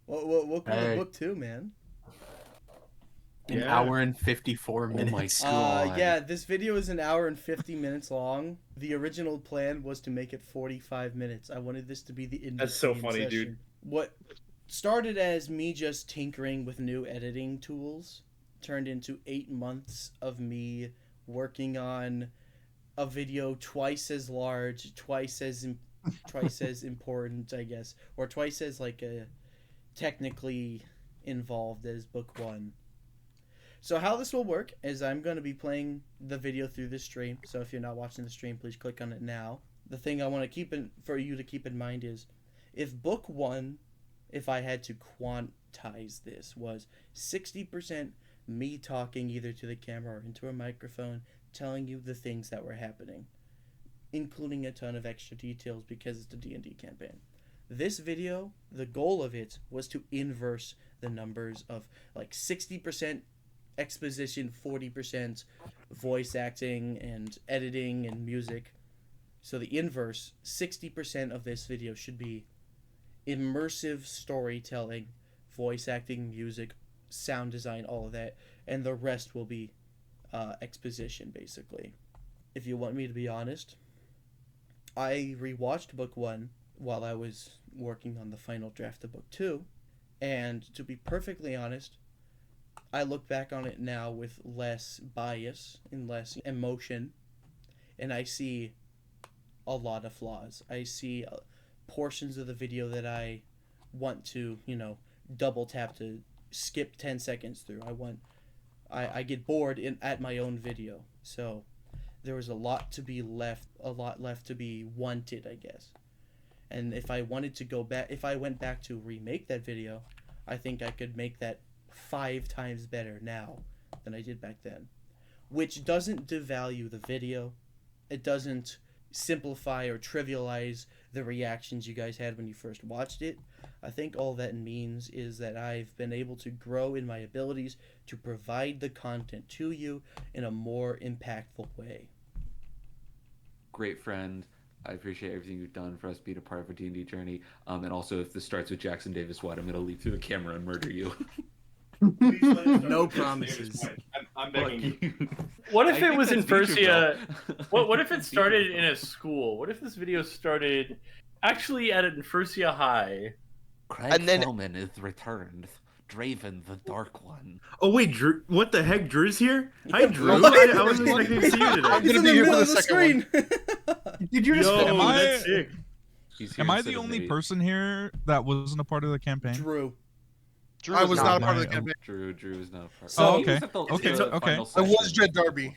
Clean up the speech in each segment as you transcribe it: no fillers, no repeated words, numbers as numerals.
Welcome to book 2, man. An hour and 54 minutes. Oh my god. Yeah, this video is an hour and 50 minutes long. The original plan was to make it 45 minutes. I wanted this to be the in-between That's so funny, session. dude. What started as me just tinkering with new editing tools turned into 8 months of me working on a video twice as large, twice as important, I guess, or twice as technically involved as book 1. So how this will work is I'm going to be playing the video through the stream. So if you're not watching the stream, please click on it now. The thing I want to for you to keep in mind is if book 1, if I had to quantize this, was 60% me talking either to the camera or into a microphone, telling you the things that were happening, including a ton of extra details because it's a D&D campaign. This video, the goal of it was to inverse the numbers of 60% exposition, 40% voice acting and editing and music. So the inverse, 60% of this video should be immersive storytelling, voice acting, music, sound design, all of that, and the rest will be exposition, basically. If you want me to be honest, I rewatched book 1 while I was working on the final draft of book 2, and to be perfectly honest, I look back on it now with less bias and less emotion, and I see a lot of flaws. I see portions of the video that I want to, double tap to skip 10 seconds through. I get bored at my own video. So there was a lot left to be wanted, I guess. And if I wanted to go back, if I went back to remake that video, I think I could make that 5 times better now than I did back then, which doesn't devalue the video. It doesn't simplify or trivialize the reactions you guys had when you first watched it. I think all that means is that I've been able to grow in my abilities to provide the content to you in a more impactful way. Great friend. I appreciate everything you've done for us being a part of our D&D journey. And also, if this starts with Jackson Davis White, I'm going to leap through the camera and murder you. No promises. I'm begging you. What if it was Infersia? Infersia? What if it started in a school? What if this video started actually at an Infersia High? Craig And then- Fellman is returned. Draven the Dark One. Oh wait, Drew! What the heck? Drew's here? Hi, Yeah, Drew. what? I wasn't expecting to see you today. I'm He's gonna in be the here middle for of the the second screen. Did you just? Yo, Am I- that's sick. He's here Am I instead the of only me. person here that wasn't a part of the campaign? Drew. Drew I was not a part of there. the campaign. Drew is not a part. So- He was okay. at the- Okay, the okay. final I session. was Jed Darby.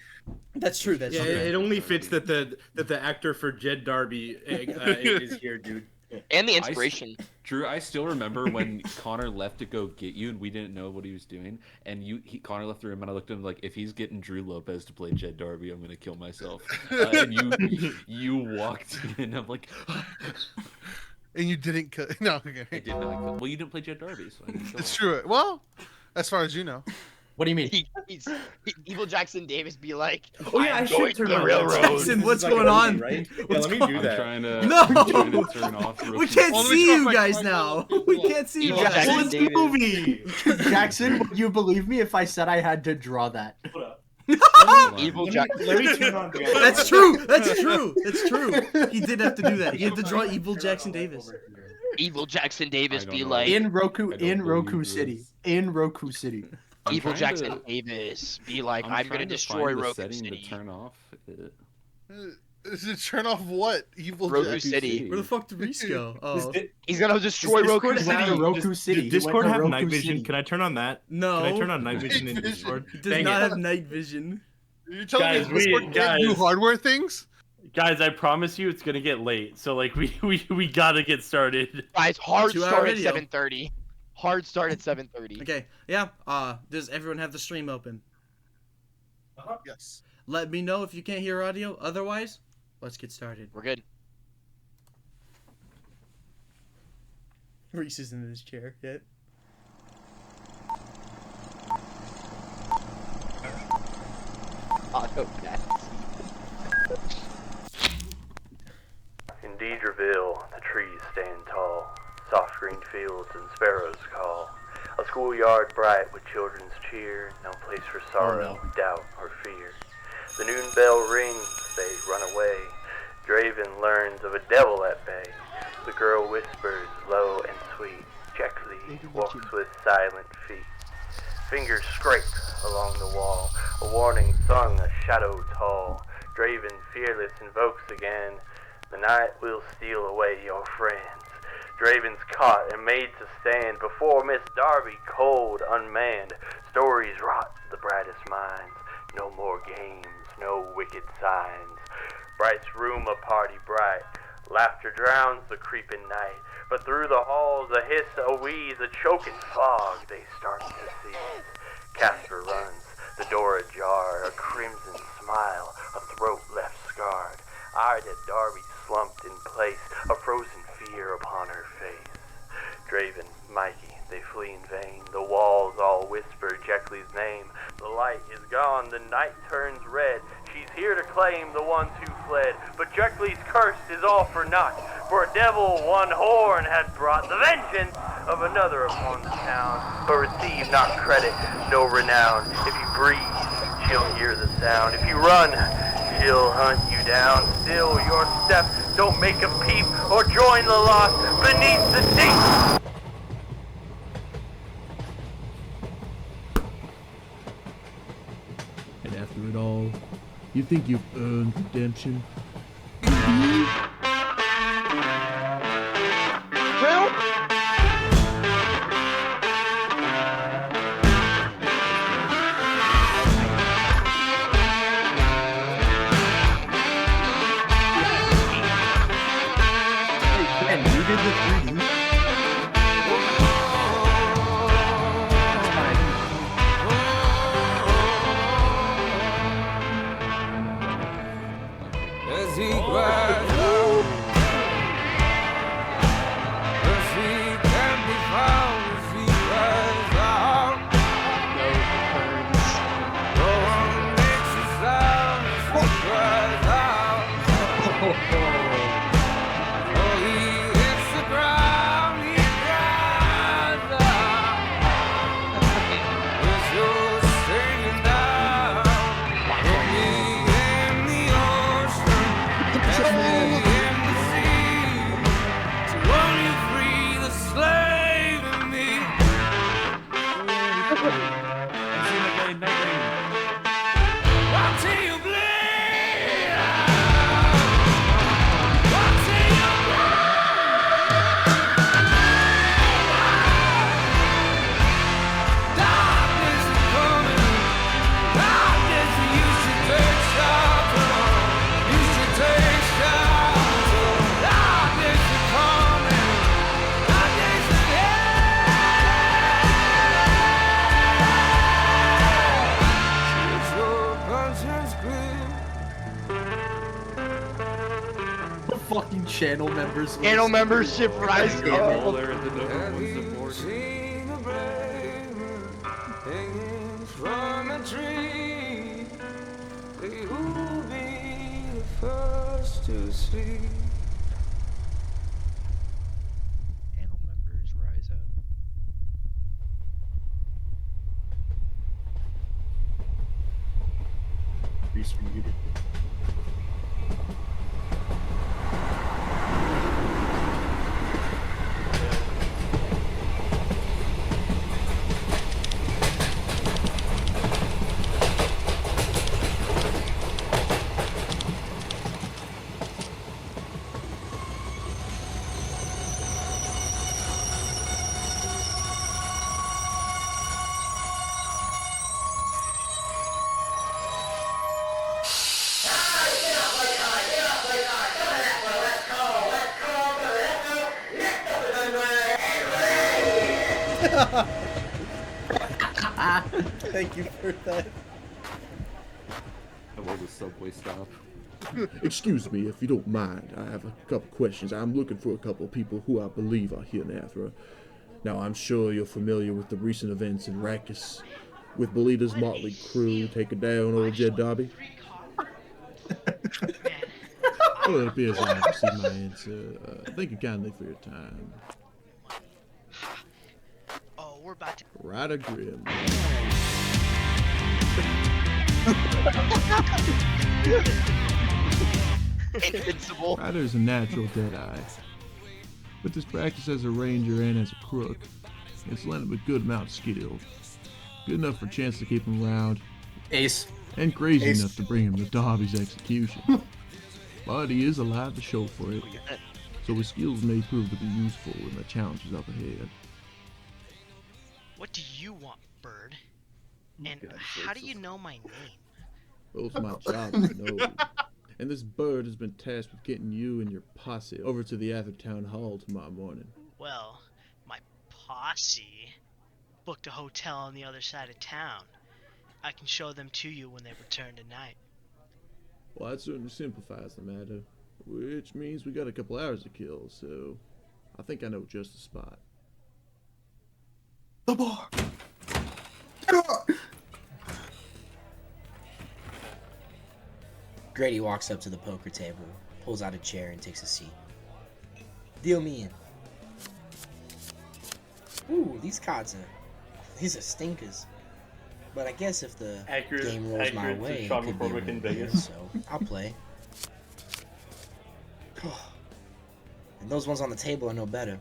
That's true. That's Yeah, true. it only fits that the actor for Jed Darby is here, dude. And the inspiration. Drew, I still remember when Connor left to go get you, and we didn't know what he was doing. And Connor left the room, and I looked at him like, if he's getting Drew Lopez to play Jed Darby, I'm gonna kill myself. And you walked in, I'm like, And you didn't no, okay. I did not kill. Well, you didn't play Jed Darby, so I didn't kill It's him. true. Well, as far as you know. What do you mean? Evil Jackson Davis be like, Oh yeah, I I'm should going turn to the on railroad. Jackson, what's This is going like a on? movie, right? Yeah, What's let me do I'm that. trying to, No! I'm trying to turn off. We rookie. can't Well, let me see try you my guys mic now. level. We can't see you Evil guys. Jackson Well, it's the movie. Jackson, would you believe me if I said I had to draw that? Evil Let Jackson. me turn on the That's true. That's true. That's true. He did have to do that. He had to draw Evil Jackson Davis. Evil Jackson Davis I don't be know. like, In Roku, I don't in Roku believe City, this. in Roku City. I'm Evil trying Jackson to- Davis be like, I'm gonna trying to destroy find the Roku setting City. to turn off it. Is it turn off what? Evil Roku Jack? City. Where the fuck did Reese go? Oh, He's gonna destroy Roku Discord He went have- to City. Roku Does- City. Does He Discord went to have Roku night vision? City. Can I turn on that? no. Can I turn on night vision in Night vision. Discord? He does Dang not it. have night vision. You're telling Guys, me Discord can't do guys. hardware things? Guys, I promise you, it's gonna get late. So like, we gotta get started. Guys, hard 2 hour start at video. 7:30. Hard start at 7:30. Okay. Yeah. Does everyone have the stream open? Yes. Let me know if you can't hear audio. Otherwise, let's get started. We're good. Reese is in his chair yet. In Deidreville, the trees stand tall, soft green fields and sparrows call. schoolyard bright with children's cheer, no place for sorrow, doubt, or fear. The noon bell rings, they run away. Draven learns of a devil at bay. The girl whispers, low and sweet. Jacqueline walks with silent feet. Fingers scrape along the wall, a warning sung, a shadow tall. Draven, fearless, invokes again. The night will steal away your friends. Draven's caught and made to stand before Miss Darby, cold, unmanned. Stories rot the brightest minds. No more games, no wicked signs. Bright's room a party bright. Laughter drowns the creeping night. But through the halls a hiss, a wheeze, a choking fog they start to seize. Casper runs, the door ajar, a crimson smile, a throat left scarred. Eyed at Darby slumped in place, a frozen fear upon her face. Draven, Mikey, they flee in vain. The walls all whisper Jacqueline's name. The light is gone, the night turns red. She's here to claim the ones who fled. But Jacqueline's curse is all for naught. For a devil one horn had brought the vengeance of another upon the town. But receive not credit, no renown. If you breathe, she'll hear the sound. If you run, she'll hunt you down. Still your step, don't make a peep or join the lost beneath the deep. And after it all, you think you've earned redemption? And you did the 3D. As he cries out, as he can be found, as he cries out. No one makes a sound as he cries out. Oh, he hits the ground, he cries out. As you're singing down, for me in the ocean. Fucking channel members. Channel membership rise up. Hanging from a tree, they will be the first to see. Channel members rise up. Reese muted. Thank you for that. That was a subway stop. Excuse me, if you don't mind, I have a couple questions. I'm looking for a couple of people who I believe are here in Athra. Now, I'm sure you're familiar with the recent events in Rakkus, with Belita's motley crew taking down old Jed Darby. Well, it appears I have received my answer. Thank you kindly for your time. we're about to. Ryder Grim. Invincible. Ryder's a natural Deadeye. With his practice as a ranger and as a crook, it's lent him a good amount of skill. Good enough for Chance to keep him around, Ace. and crazy Ace. enough to bring him to Darby's execution. But he is alive to show for it, so his skills may prove to be useful in the challenges up ahead. What do you want, Bird? And how do you know my name? Well, it's my job to know. And this bird has been tasked with getting you and your posse over to the Ather Town Hall tomorrow morning. Well, my posse booked a hotel on the other side of town. I can show them to you when they return tonight. Well, that certainly simplifies the matter, which means we got a couple hours to kill, so I think I know just the spot. The bar. Grady walks up to the poker table, pulls out a chair, and takes a seat. Deal me in. Ooh, these cards are stinkers. But I guess if the game rolls my way, it could be a win here, so I'll play. And those ones on the table are no better.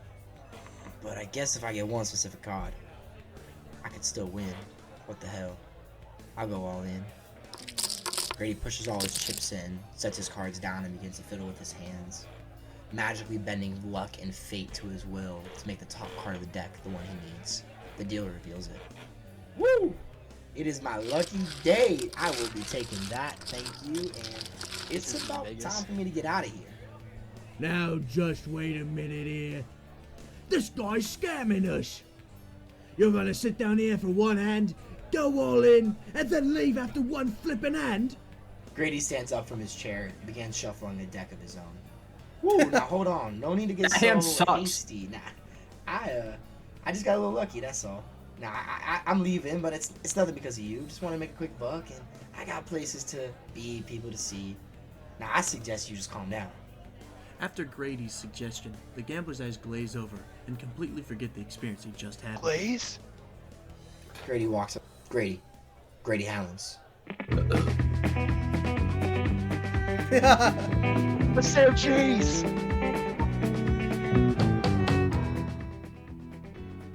But I guess if I get one specific card, I could still win. What the hell? I'll go all in. Grady pushes all his chips in, sets his cards down, and begins to fiddle with his hands, magically bending luck and fate to his will to make the top card of the deck the one he needs. The dealer reveals it. Woo! It is my lucky day. I will be taking that, thank you, and it's about time for me to get out of here. Now just wait a minute here. This guy's scamming us. You're gonna sit down here for one hand, go all in, and then leave after one flipping hand? Grady stands up from his chair and begins shuffling a deck of his own. Woo, now hold on. No need to get so hasty. Nah, I just got a little lucky, that's all. Nah, I'm leaving, but it's nothing because of you. Just want to make a quick buck, and I got places to be, people to see. Now, I suggest you just calm down. After Grady's suggestion, the gambler's eyes glaze over and completely forget the experience he just had. Glaze? Grady walks up. Grady Howlands. The Sam Chase!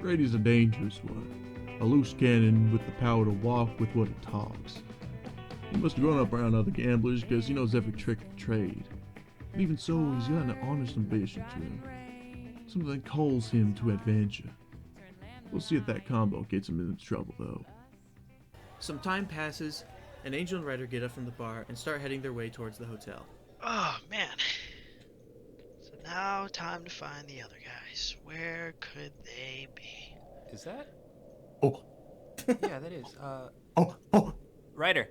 Grady's a dangerous one. A loose cannon with the power to walk with what it talks. He must have grown up around other gamblers because he knows every trick of the trade. But even so, he's got an honest ambition to him. Something that calls him to adventure. We'll see if that combo gets him into trouble, though. Some time passes, and Angel and Ryder get up from the bar and start heading their way towards the hotel. Oh, man. So now, time to find the other guys. Where could they be? Is that? Oh. Yeah, that is. Oh. Ryder.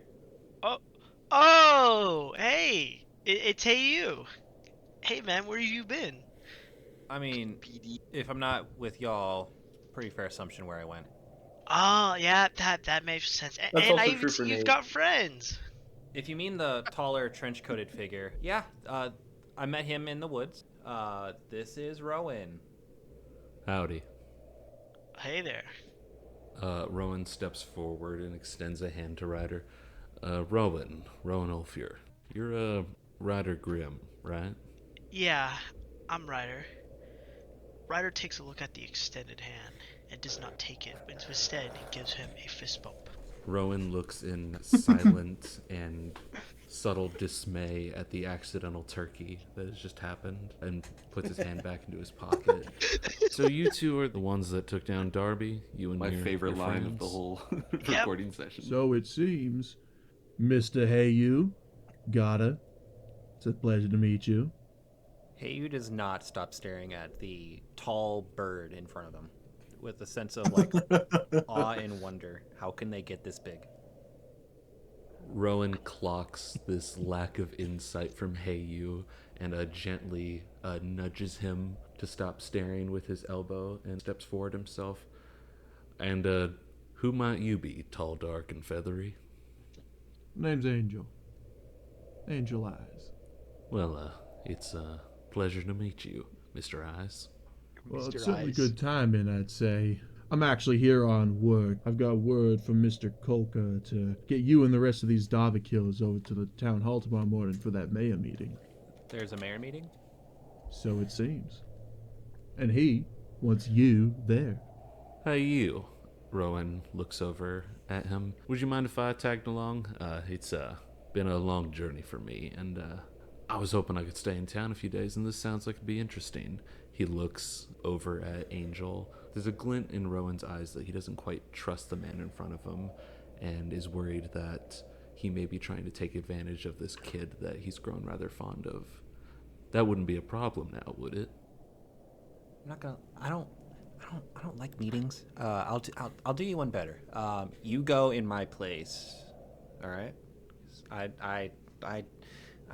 Oh, hey. It's Hey You. Hey, man, where have you been? I mean, if I'm not with y'all, pretty fair assumption where I went. Oh, yeah, that makes sense. That's and also I even true see for you've Nate. got friends. If you mean the taller, trench-coated figure, yeah, I met him in the woods. This is Rowan. Howdy. Hey there. Rowan steps forward and extends a hand to Ryder. Rowan Ulfur. You're, Ryder Grimm, right? Yeah, I'm Ryder. Ryder takes a look at the extended hand and does not take it, but instead gives him a fist bump. Rowan looks in silent and subtle dismay at the accidental turkey that has just happened and puts his hand back into his pocket. So you two are the ones that took down Darby? You and My your favorite line friends? of the whole recording session. So it seems. Mr. Hey You. Gotta. It's a pleasure to meet you. Heyu does not stop staring at the tall bird in front of him with a sense of like awe and wonder. How can they get this big? Rowan clocks this lack of insight from Heyu and gently nudges him to stop staring with his elbow and steps forward himself. And who might you be, tall, dark, and feathery? Name's Angel. Angel Eyes. Well, it's a pleasure to meet you, Mr. Eyes. Well, it's certainly good timing, I'd say. I'm actually here on work. I've got word from Mr. Kolka to get you and the rest of these Davi killers over to the town hall tomorrow morning for that mayor meeting. There's a mayor meeting? So it seems. And he wants you there. Hey, you. Rowan looks over at him. Would you mind if I tagged along? It's been a long journey for me, and I was hoping I could stay in town a few days, and this sounds like it'd be interesting. He looks over at Angel. There's a glint in Rowan's eyes that he doesn't quite trust the man in front of him, and is worried that he may be trying to take advantage of this kid that he's grown rather fond of. That wouldn't be a problem now, would it? I'm not gonna. I don't like meetings. I'll do you one better. You go in my place. All right. I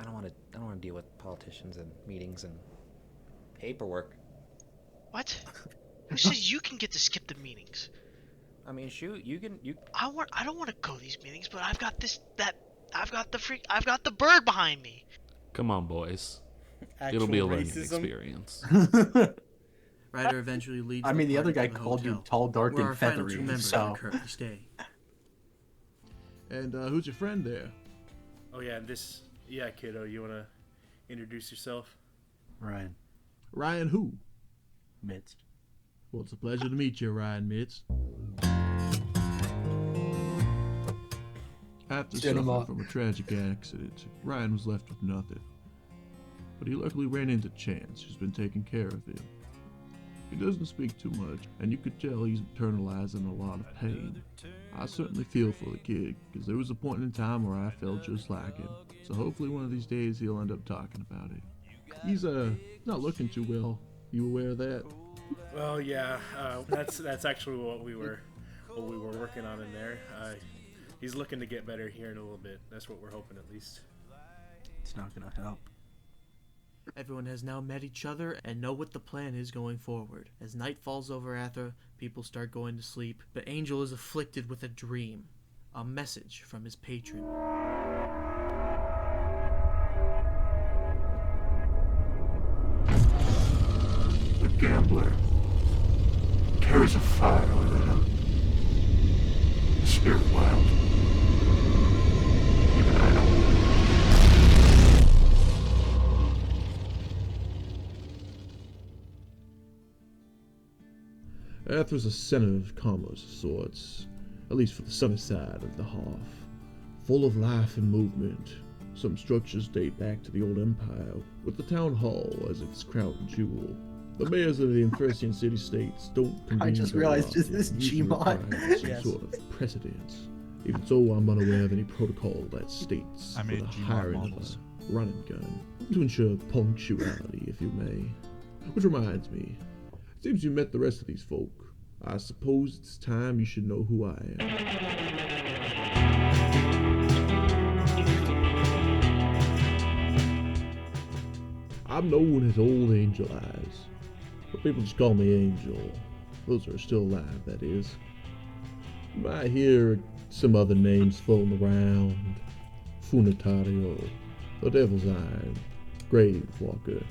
don't want to deal with politicians and meetings and paperwork. What? Who says you can get to skip the meetings? I mean, shoot, you can. I don't want to go to these meetings, but I've got the bird behind me. Come on, boys. Actual It'll be a learning racism. experience. Ryder eventually leads. I mean, the other party guy to the called you hotel, tall, dark, where and our final two feathery, members so... currently stay. And who's your friend there? Oh yeah, kiddo, you wanna introduce yourself? Ryan. Ryan who? Mitz. Well, it's a pleasure to meet you, Ryan Mitz. After suffering from a tragic accident, Ryan was left with nothing. But he luckily ran into Chance, who's been taking care of him. He doesn't speak too much, and you could tell he's internalizing a lot of pain. I certainly feel for the kid, because there was a point in time where I felt just like him. So hopefully one of these days he'll end up talking about it. He's not looking too well. You aware of that? Well, yeah, that's actually what we were working on in there. He's looking to get better here in a little bit. That's what we're hoping, at least. It's not gonna help. Everyone has now met each other and know what the plan is going forward. As night falls over Athra, people start going to sleep, but Angel is afflicted with a dream. A message from his patron. The gambler carries a fire within him. The spirit wild. Even I know. Athra's a center of commerce of sorts, at least for the sunny side of the hearth. Full of life and movement. Some structures date back to the old empire, with the town hall as its crown jewel. The mayors of the Infersian city-states don't convene. I just very realized, often, is this usually Gmod? requiring some Yes. sort of precedence. Even so, I'm unaware of any protocol that states I for made the Gmod hiring models. of a running gun, to ensure punctuality, if you may. Which reminds me, seems you met the rest of these folk. I suppose it's time you should know who I am. I'm known as Old Angel Eyes, but people just call me Angel. Those are still alive, that is. You might hear some other names floating around. Funitario, the Devil's Iron, Gravewalker.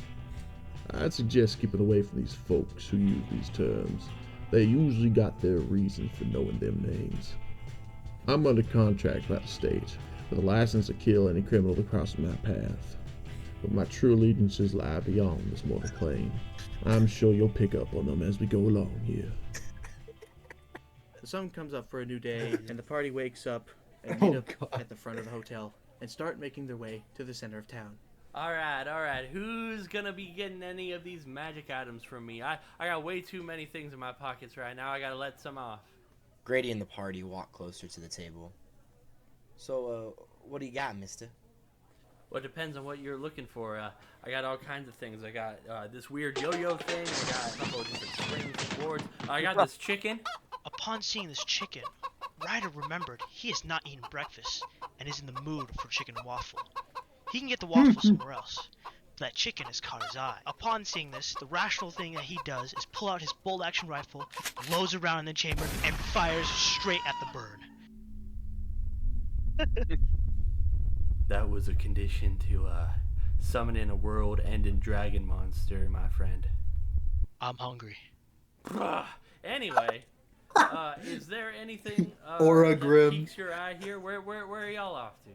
I'd suggest keeping away from these folks who use these terms. They usually got their reason for knowing them names. I'm under contract by the state, with a license to kill any criminal that crosses my path. But my true allegiances lie beyond this mortal plane. I'm sure you'll pick up on them as we go along here. The sun comes up for a new day, and the party wakes up and meet up at the front of the hotel and start making their way to the center of town. Alright. Who's gonna be getting any of these magic items from me? I got way too many things in my pockets right now. I gotta let some off. Grady and the party walk closer to the table. So, what do you got, mister? Well, it depends on what you're looking for. I got all kinds of things. I got this weird yo-yo thing. I got a couple of different springs and boards. I got this chicken. Upon seeing this chicken, Ryder remembered he has not eaten breakfast and is in the mood for chicken waffle. He can get the waffle somewhere else, but that chicken has caught his eye. Upon seeing this, the rational thing that he does is pull out his bolt-action rifle, blows around in the chamber, and fires straight at the bird. That was a condition to summon in a world-ending dragon monster, my friend. I'm hungry. Anyway, Is there anything Or a that grim. piques your eye here? Where are y'all off to?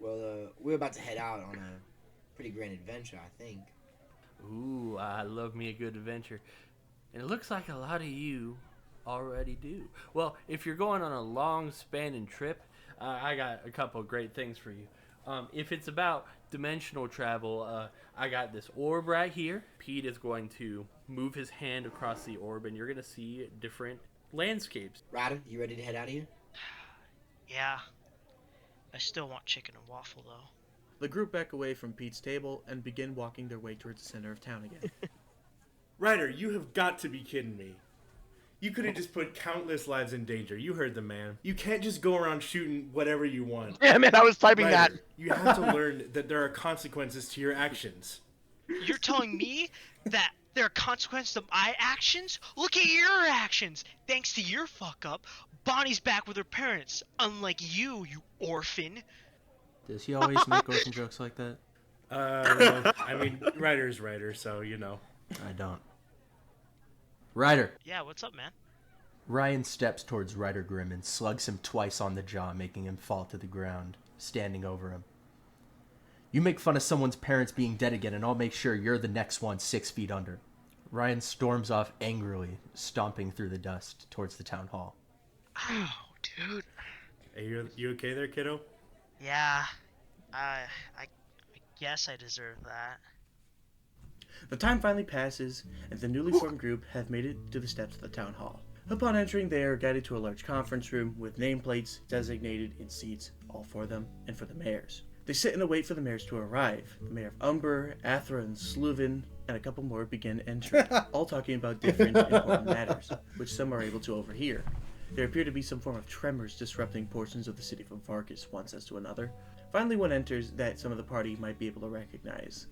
Well, we're about to head out on a pretty grand adventure, I think. Ooh, I love me a good adventure. And it looks like a lot of you already do. Well, if you're going on a long spanning trip, I got a couple of great things for you. If it's about dimensional travel, I got this orb right here. Pete is going to move his hand across the orb, and you're going to see different landscapes. Ryder, you ready to head out of here? Yeah. I still want chicken and waffle, though. The group back away from Pete's table and begin walking their way towards the center of town again. Ryder, you have got to be kidding me. You could have just put countless lives in danger. You heard the man. You can't just go around shooting whatever you want. Yeah, man, I was typing Ryder, that. You have to learn that there are consequences to your actions. You're telling me that there are consequences to my actions? Look at your actions! Thanks to your fuck up, Bonnie's back with her parents. Unlike you, you orphan. Does he always make orphan jokes like that? Well, I mean, Ryder's Ryder, so you know. I don't. Ryder. Yeah, what's up, man? Ryan steps towards Ryder Grimm and slugs him twice on the jaw, making him fall to the ground, standing over him. You make fun of someone's parents being dead again, and I'll make sure you're the next one 6 feet under. Ryan storms off angrily, stomping through the dust towards the town hall. Ow, dude. Hey, you okay there, kiddo? Yeah, I guess I deserve that. The time finally passes, and the newly formed group have made it to the steps of the town hall. Upon entering, they are guided to a large conference room with nameplates designated in seats, all for them and for the mayors. They sit and wait for the mayors to arrive. The mayor of Umber, Athra, and Sluvin, and a couple more begin entering, all talking about different important matters, which some are able to overhear. There appear to be some form of tremors disrupting portions of the city from Vargas, one says to another. Finally, one enters that some of the party might be able to recognize.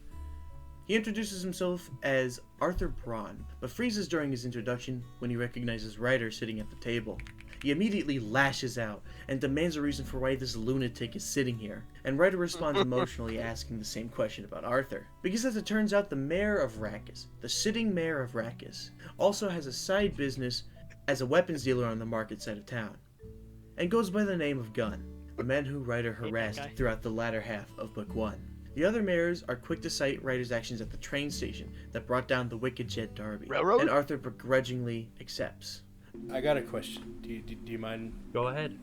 He introduces himself as Arthur Braun, but freezes during his introduction when he recognizes Ryder sitting at the table. He immediately lashes out and demands a reason for why this lunatic is sitting here, and Ryder responds emotionally asking the same question about Arthur. Because as it turns out, the mayor of Rakkus, the sitting mayor of Rakkus, also has a side business as a weapons dealer on the market side of town, and goes by the name of Gunn, a man who Ryder harassed throughout the latter half of Book 1. The other mayors are quick to cite Ryder's actions at the train station that brought down the wicked Jed Darby, and Arthur begrudgingly accepts. I got a question. Do you mind? Go ahead.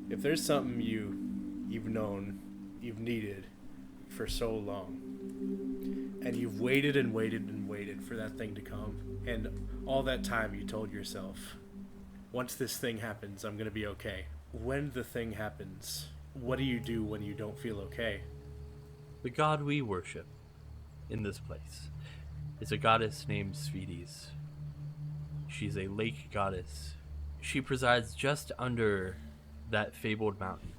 If there's something you've known, you've needed for so long, and you've waited and waited and waited for that thing to come, and all that time you told yourself, once this thing happens, I'm gonna be okay. When the thing happens, what do you do when you don't feel okay? The god we worship in this place is a goddess named Sphedes. She's a lake goddess. She presides just under that fabled mountain,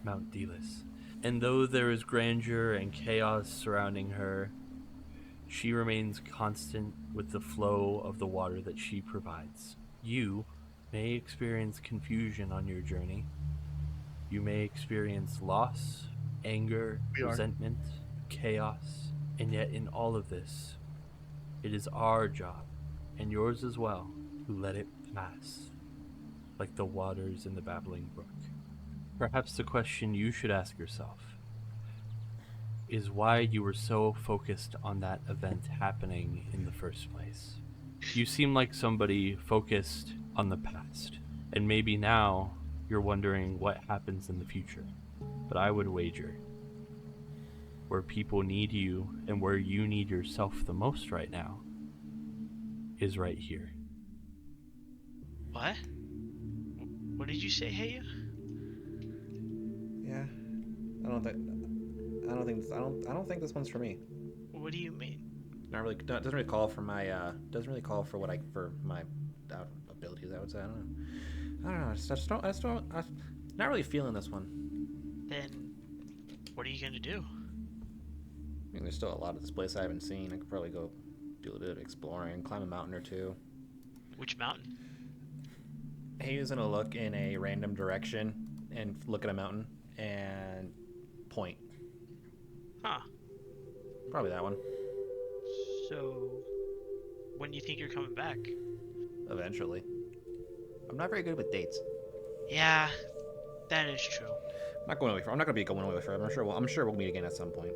Mount Delos. And though there is grandeur and chaos surrounding her, she remains constant with the flow of the water that she provides. You may experience confusion on your journey. You may experience loss, anger, resentment, chaos, and yet in all of this, it is our job, and yours as well, to let it pass, like the waters in the babbling brook. Perhaps the question you should ask yourself is why you were so focused on that event happening in the first place. You seem like somebody focused on the past, and maybe now you're wondering what happens in the future. But I would wager, where people need you and where you need yourself the most right now is right here. What? What did you say, Heyu? Yeah, I don't think this one's for me. What do you mean? Not really. Doesn't really call for my. Doesn't really call for for my abilities. I would say. I don't know. I just don't. I'm not really feeling this one. Then, what are you gonna do? I mean, there's still a lot of this place I haven't seen. I could probably go do a bit of exploring, climb a mountain or two. Which mountain? He's gonna look in a random direction and look at a mountain and point. Huh. Probably that one. So, when do you think you're coming back? Eventually. I'm not very good with dates. Yeah, that is true. I'm not gonna be going away forever. I'm sure we'll meet again at some point.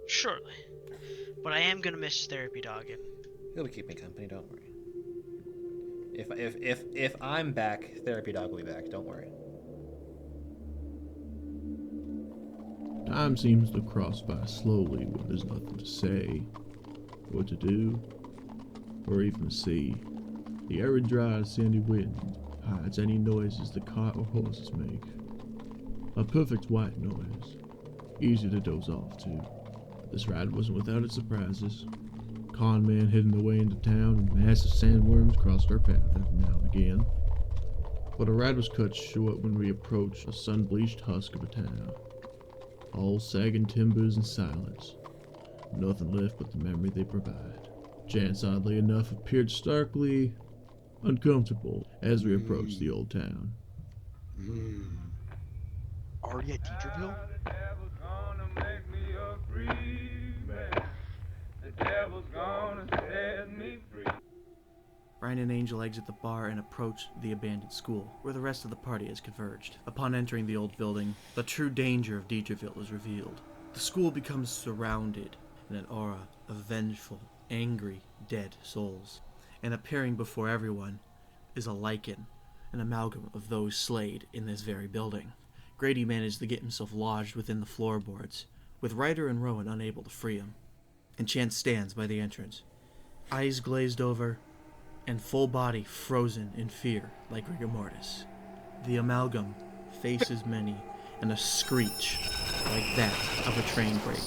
Surely. But I am gonna miss therapy dog. He'll keep me company. Don't worry. If I'm back, therapy dog will be back. Don't worry. Time seems to cross by slowly when there's nothing to say, or to do, or even see. The arid, dry, sandy wind hides any noises the cart or horses make. A perfect white noise, easy to doze off to. This ride wasn't without its surprises. Con man hidden away into town, and massive sandworms crossed our path every now and again. But our ride was cut short when we approached a sun-bleached husk of a town. All sagging timbers and silence. Nothing left but the memory they provide. Chance, oddly enough, appeared starkly uncomfortable as we approached the old town. Already at Deidreville? Brian and Angel exit the bar and approach the abandoned school, where the rest of the party has converged. Upon entering the old building, the true danger of Deidreville is revealed. The school becomes surrounded in an aura of vengeful, angry, dead souls. And appearing before everyone is a lichen, an amalgam of those slayed in this very building. Grady managed to get himself lodged within the floorboards, with Ryder and Rowan unable to free him. And Chance stands by the entrance, eyes glazed over, and full body frozen in fear like rigor mortis. The amalgam faces many, and a screech like that of a train brake,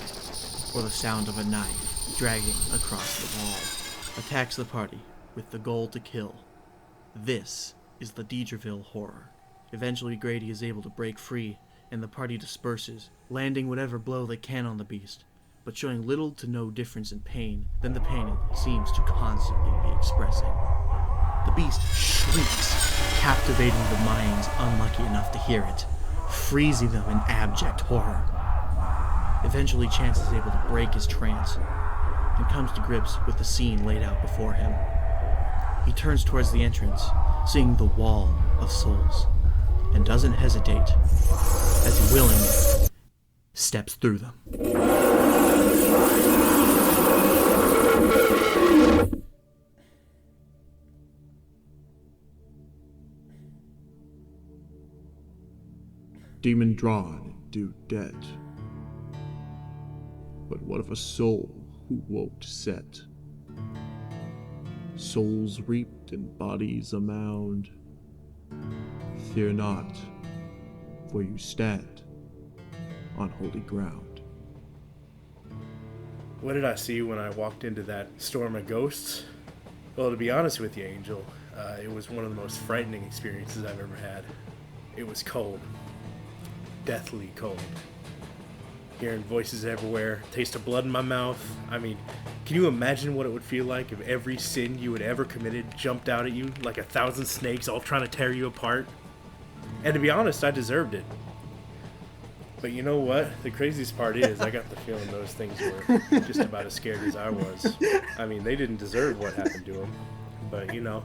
or the sound of a knife dragging across the wall, attacks the party with the goal to kill. This is the Deidreville horror. Eventually Grady is able to break free, and the party disperses, landing whatever blow they can on the beast, but showing little to no difference in pain than the pain it seems to constantly be expressing. The beast shrieks, captivating the minds unlucky enough to hear it, freezing them in abject horror. Eventually Chance is able to break his trance, and comes to grips with the scene laid out before him. He turns towards the entrance, seeing the wall of souls, and doesn't hesitate, as he willingly steps through them. Demon drawn, due dead. But what of a soul who woke to set? Souls reaped and bodies a mound. Fear not, for you stand on holy ground. What did I see when I walked into that storm of ghosts? Well, to be honest with you, Angel, it was one of the most frightening experiences I've ever had. It was cold. Deathly cold. Hearing voices everywhere, taste of blood in my mouth. I mean, can you imagine what it would feel like if every sin you had ever committed jumped out at you like 1,000 snakes all trying to tear you apart? And to be honest, I deserved it. But you know what? The craziest part is I got the feeling those things were just about as scared as I was. I mean, they didn't deserve what happened to them. But, you know,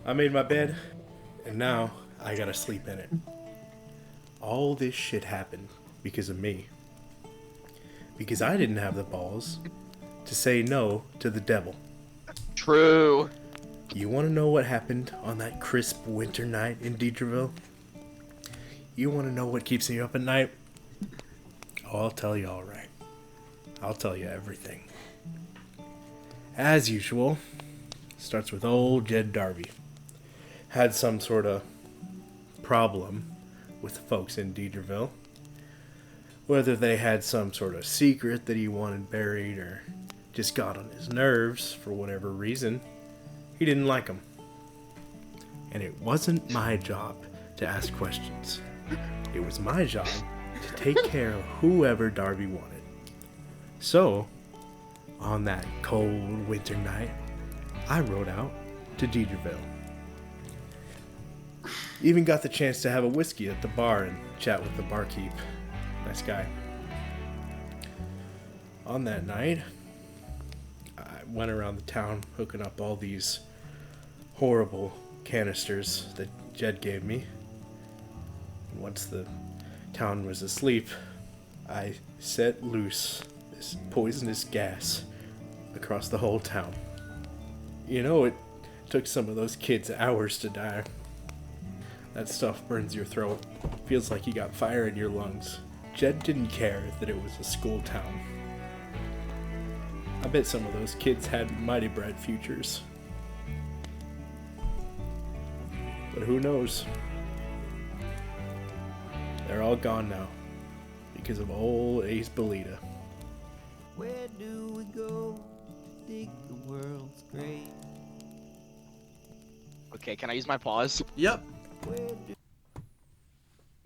I made my bed, and now I gotta sleep in it. All this shit happened because of me. Because I didn't have the balls to say no to the devil. True. You want to know what happened on that crisp winter night in Deidreville? You want to know what keeps me up at night? Oh, I'll tell you all right. I'll tell you everything. As usual, starts with old Jed Darby. Had some sort of problem with the folks in Deidreville. Whether they had some sort of secret that he wanted buried or just got on his nerves for whatever reason, he didn't like them. And it wasn't my job to ask questions. It was my job to take care of whoever Darby wanted. So, on that cold winter night, I rode out to Deidreville. Even got the chance to have a whiskey at the bar and chat with the barkeep. Nice guy. On that night, I went around the town hooking up all these horrible canisters that Jed gave me. And once the town was asleep, I set loose this poisonous gas across the whole town. You know, it took some of those kids hours to die. That stuff burns your throat. Feels like you got fire in your lungs. Jed didn't care that it was a school town. I bet some of those kids had mighty bright futures. But who knows? They're all gone now because of old Ace Belita. Where do we go to dig the world's grave? Okay, can I use my pause? Yep.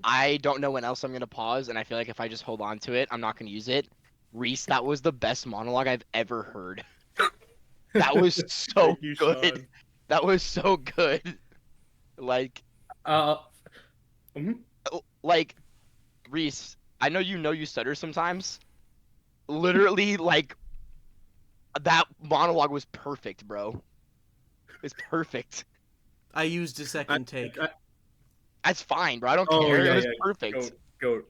I don't know when else I'm gonna pause, and I feel like if I just hold on to it, I'm not gonna use it. Reese, that was the best monologue I've ever heard. That was so Thank you, good. Sean. That was so good. Like, like, Reese, I know you stutter sometimes. Literally, like, that monologue was perfect, bro. It's perfect. I used a second take. That's fine, bro. I don't Oh, care. yeah, It was yeah. perfect. Go.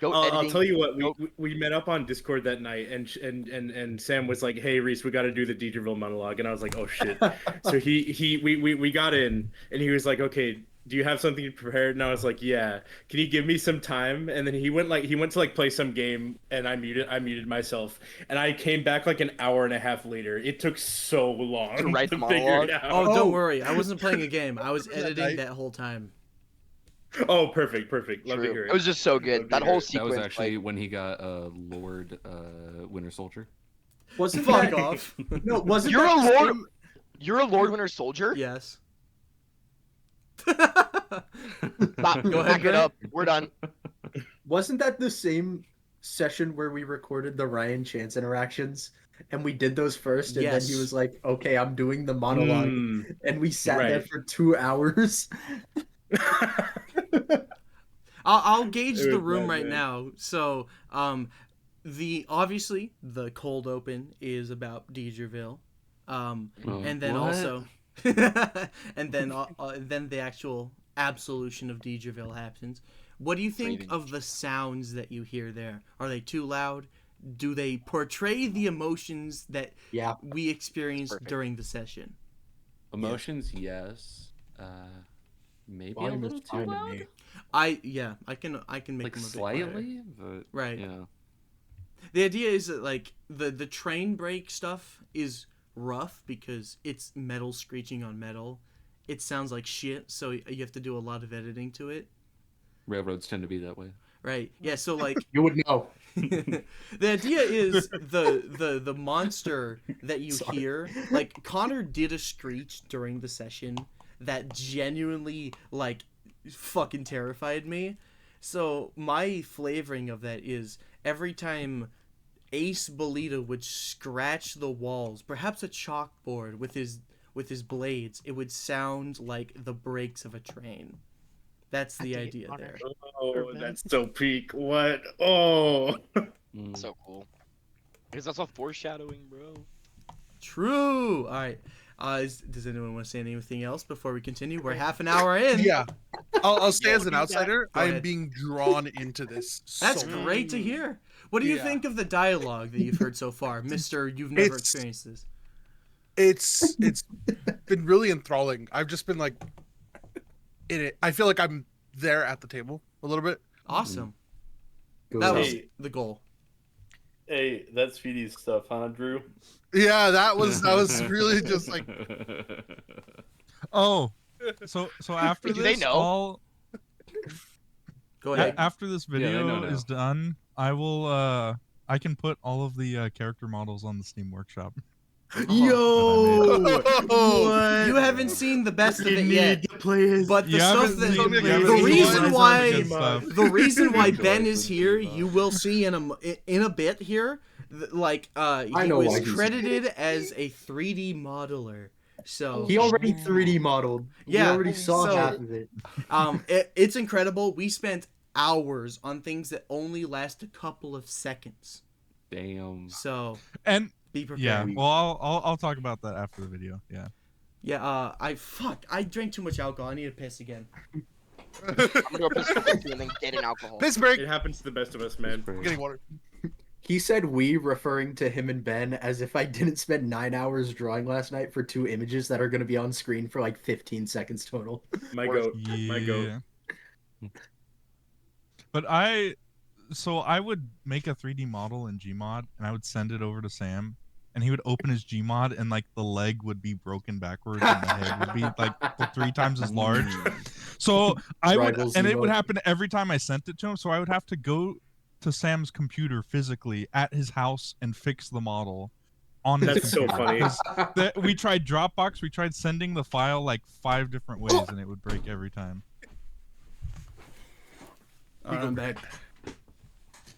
I'll tell you what. We met up on Discord that night, and Sam was like, "Hey, Reese, we got to do the Deidreville monologue," and I was like, "Oh shit!" So we got in, and he was like, "Okay, do you have something prepared?" And I was like, "Yeah. Can you give me some time?" And then he went to play some game, and I muted myself, and I came back like an hour and a half later. It took so long To write the figure monologue? it out. Oh, don't worry. I wasn't playing a game. I was editing that whole time. Oh, perfect. Love to hear it. It was just so good. That whole sequence. That was actually when he got Lord Winter Soldier. Wasn't Fuck that, off. No, wasn't You're that a the Lord. same- You're a Lord Winter Soldier. Yes. Stop. Go ahead, Back it up. We're done. Wasn't that the same session where we recorded the Ryan Chance interactions? And we did those first, and then he Yes. was like, "Okay, I'm doing the monologue," and we sat there right. for 2 hours. I'll gauge It the was room bad, right man. now. So, obviously the cold open is about Deidreville, and then what? also, and then the actual absolution of Deidreville happens. What do you think Breathing. of the sounds that you hear there? Are they too loud? Do they portray the emotions that Yeah. we experienced Perfect. during the session? Emotions, yes. Maybe Volume a is little too fine to loud. me. I can make Like them a bit quieter. slightly, but Right. yeah. The idea is that like the train brake stuff is rough because it's metal screeching on metal. It sounds like shit, so you have to do a lot of editing to it. Railroads tend to be that way. Right. Yeah, so like You would know. the idea is the monster that you hear, like Connor did a screech during the session that genuinely like fucking terrified me. So my flavoring of that is every time Ace Belita would scratch the walls, perhaps a chalkboard with his blades, it would sound like the brakes of a train. That's the idea there. Oh, that's so peak. What? Oh. So cool. Because that's all foreshadowing, bro. True. All right. Does anyone want to say anything else before we continue? We're half an hour in. Yeah. I'll say as an Go outsider, I am ahead. being drawn into this. That's so great to hear. What do you think of the dialogue that you've heard so far, Mister? You've never experienced this. It's been really enthralling. I've just been like in it. I feel like I'm there at the table a little bit. Awesome. Go That ahead. was the goal. Hey, that's Feedy's stuff, huh, Drew? Yeah, that was really just like Oh, so after Do they this, know? Go ahead. After this Yeah, they know video now. is done, I will I can put all of the character models on the Steam Workshop. Yo, What? you haven't seen the best of You it need yet. to play his. But the You stuff haven't that seen- you the haven't seen reason some why of the good stuff. the reason why Enjoy Ben it, is but here, move on. you will see in a bit here. Like he know why was he's credited as a 3D modeler. So He already 3D modeled. Yeah, We already saw so- half of it. it's incredible. We spent hours on things that only last a couple of seconds. Damn. So And be prepared. yeah, well, I'll talk about that after the video. Yeah. Yeah, I drank too much alcohol. I need to piss again. I'm gonna go piss quick too and then get an alcohol. Piss break. It happens to the best of us, man. Break. Getting water. He said we, referring to him and Ben, as if I didn't spend 9 hours drawing last night for 2 images that are going to be on screen for like 15 seconds total. My goat. Yeah. My goat. But I would make a 3D model in Gmod and I would send it over to Sam, and he would open his Gmod and like the leg would be broken backwards and the head would be like 3 times as large. So I would, and it would happen every time I sent it to him. So I would have to go to Sam's computer physically at his house and fix the model on his That's so computer. funny. We tried Dropbox, we tried sending the file like 5 different ways, and it would break every time. I'm back.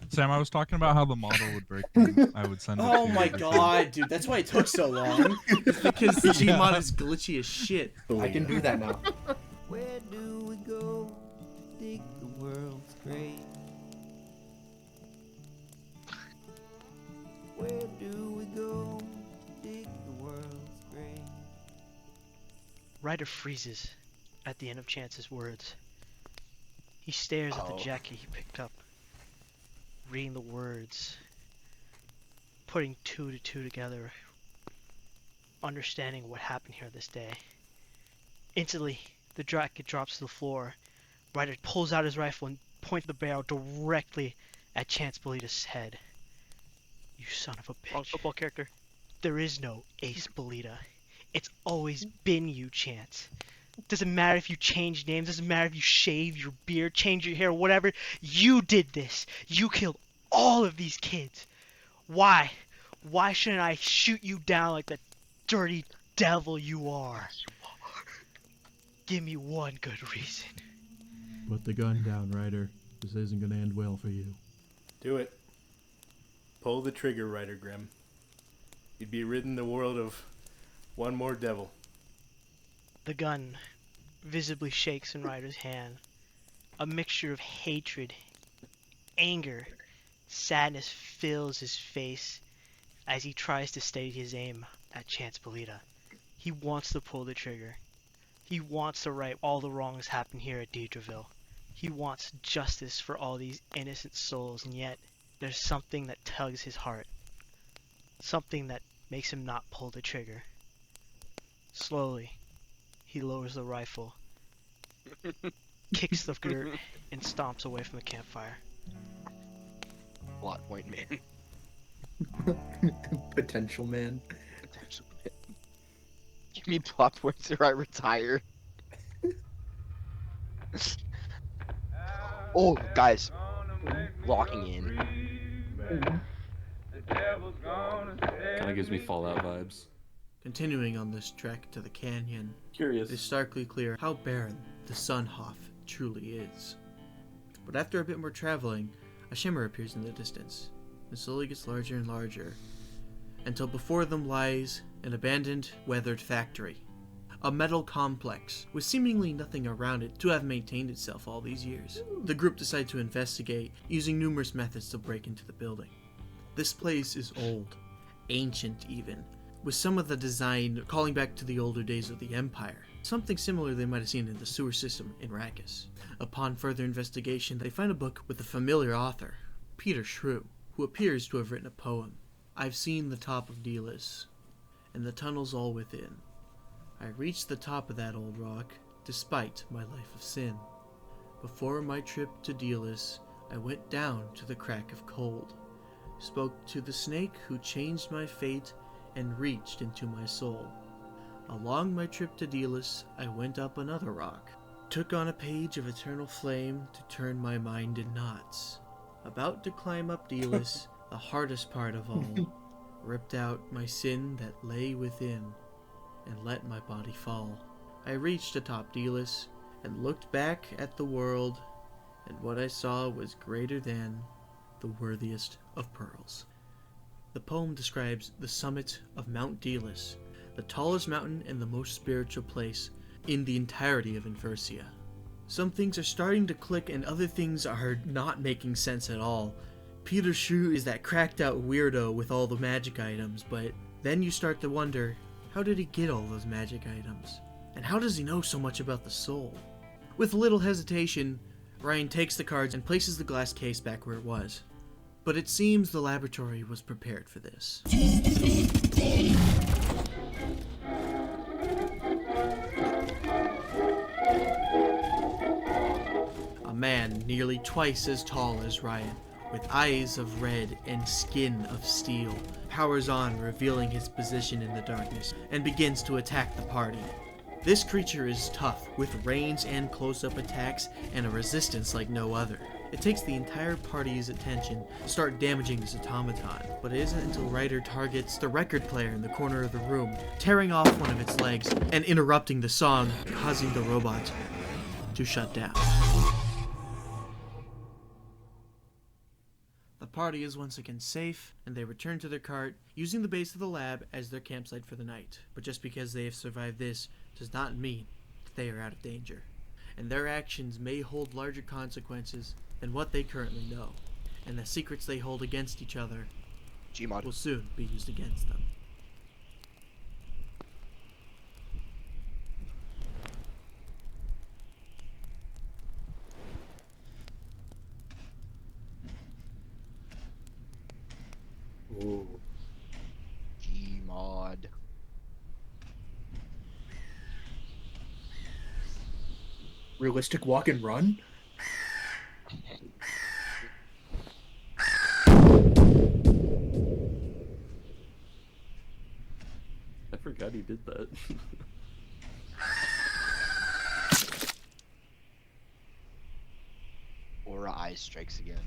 Sam, I was talking about how the model would break when I would send it to Oh you. my god, dude, that's why it took so long. It's because the Gmod is glitchy as shit. I can do that now. Where do we go to dig the world's grave? Where do we go to dig the world's grave? Ryder freezes at the end of Chance's words. He stares at the jacket he picked up, reading the words, putting 2 to 2 together, understanding what happened here this day. Instantly, the jacket drops to the floor. Ryder pulls out his rifle and points the barrel directly at Chance Belita's head. You son of a bitch. Wrong football character. There is no Ace Belita. It's always been you, Chance. Doesn't matter if you change names, doesn't matter if you shave your beard, change your hair, whatever. You did this. You killed all of these kids. Why? Why shouldn't I shoot you down like the dirty devil you are? Give me one good reason. Put the gun down, Ryder. This isn't gonna end well for you. Do it. Pull the trigger, Ryder Grimm. You'd be ridding the world of one more devil. The gun visibly shakes in Ryder's hand. A mixture of hatred, anger, sadness fills his face as he tries to steady his aim at Chance Belita. He wants to pull the trigger. He wants to right all the wrongs happen here at Deidreville. He wants justice for all these innocent souls, and yet there's something that tugs his heart. Something that makes him not pull the trigger. Slowly, he lowers the rifle, kicks the dirt, and stomps away from the campfire. Plot point, man. Potential man. Potential man. Give me plot points or I retire. Oh, guys. Locking in. Kind of gives me Fallout vibes. Continuing on this trek to the canyon, Curious. it is starkly clear how barren the Sunhof truly is. But after a bit more traveling, a shimmer appears in the distance, and slowly gets larger and larger, until before them lies an abandoned, weathered factory. A metal complex, with seemingly nothing around it to have maintained itself all these years. The group decide to investigate, using numerous methods to break into the building. This place is old, ancient even, with some of the design calling back to the older days of the Empire, something similar they might have seen in the sewer system in Arrakis. Upon further investigation, they find a book with a familiar author, Peter Shrew, who appears to have written a poem. I've seen the top of Delis, and the tunnels all within. I reached the top of that old rock, despite my life of sin. Before my trip to Delis, I went down to the crack of cold, spoke to the snake who changed my fate and reached into my soul. Along my trip to Delis, I went up another rock, took on a page of eternal flame to turn my mind in knots. About to climb up Delis, the hardest part of all, ripped out my sin that lay within, and let my body fall. I reached atop Delis, and looked back at the world, and what I saw was greater than the worthiest of pearls. The poem describes the summit of Mount Delis, the tallest mountain and the most spiritual place in the entirety of Infersia. Some things are starting to click and other things are not making sense at all. Peter Shrew is that cracked out weirdo with all the magic items, but then you start to wonder, How did he get all those magic items? And how does he know so much about the soul? With little hesitation, Ryan takes the cards and places the glass case back where it was. But it seems the laboratory was prepared for this. A man nearly twice as tall as Ryan, with eyes of red and skin of steel, powers on, revealing his position in the darkness, and begins to attack the party. This creature is tough, with range and close-up attacks, and a resistance like no other. It takes the entire party's attention to start damaging this automaton, but it isn't until Ryder targets the record player in the corner of the room, tearing off one of its legs and interrupting the song, causing the robot to shut down. The party is once again safe, and they return to their cart, using the base of the lab as their campsite for the night. But just because they have survived this does not mean that they are out of danger, and their actions may hold larger consequences than what they currently know, and the secrets they hold against each other will soon be used against them. Ooh. Gmod. Realistic walk and run? I forgot he did that. Aura Eye strikes again.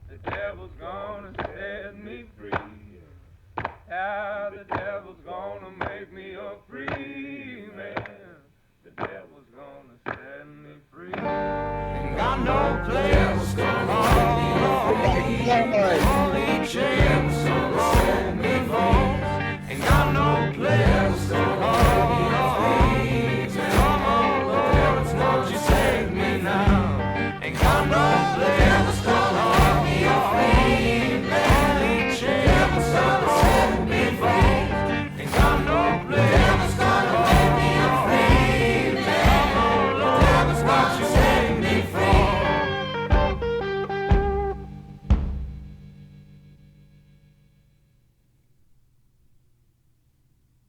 The devil's gonna set me free. How the devil's gonna make me a free man. The devil's gonna set me free. Ain't got no place to go. Only chance to set me free. Ain't got no place to go. Come on, Lord, won't you save me now? Ain't got no place to go.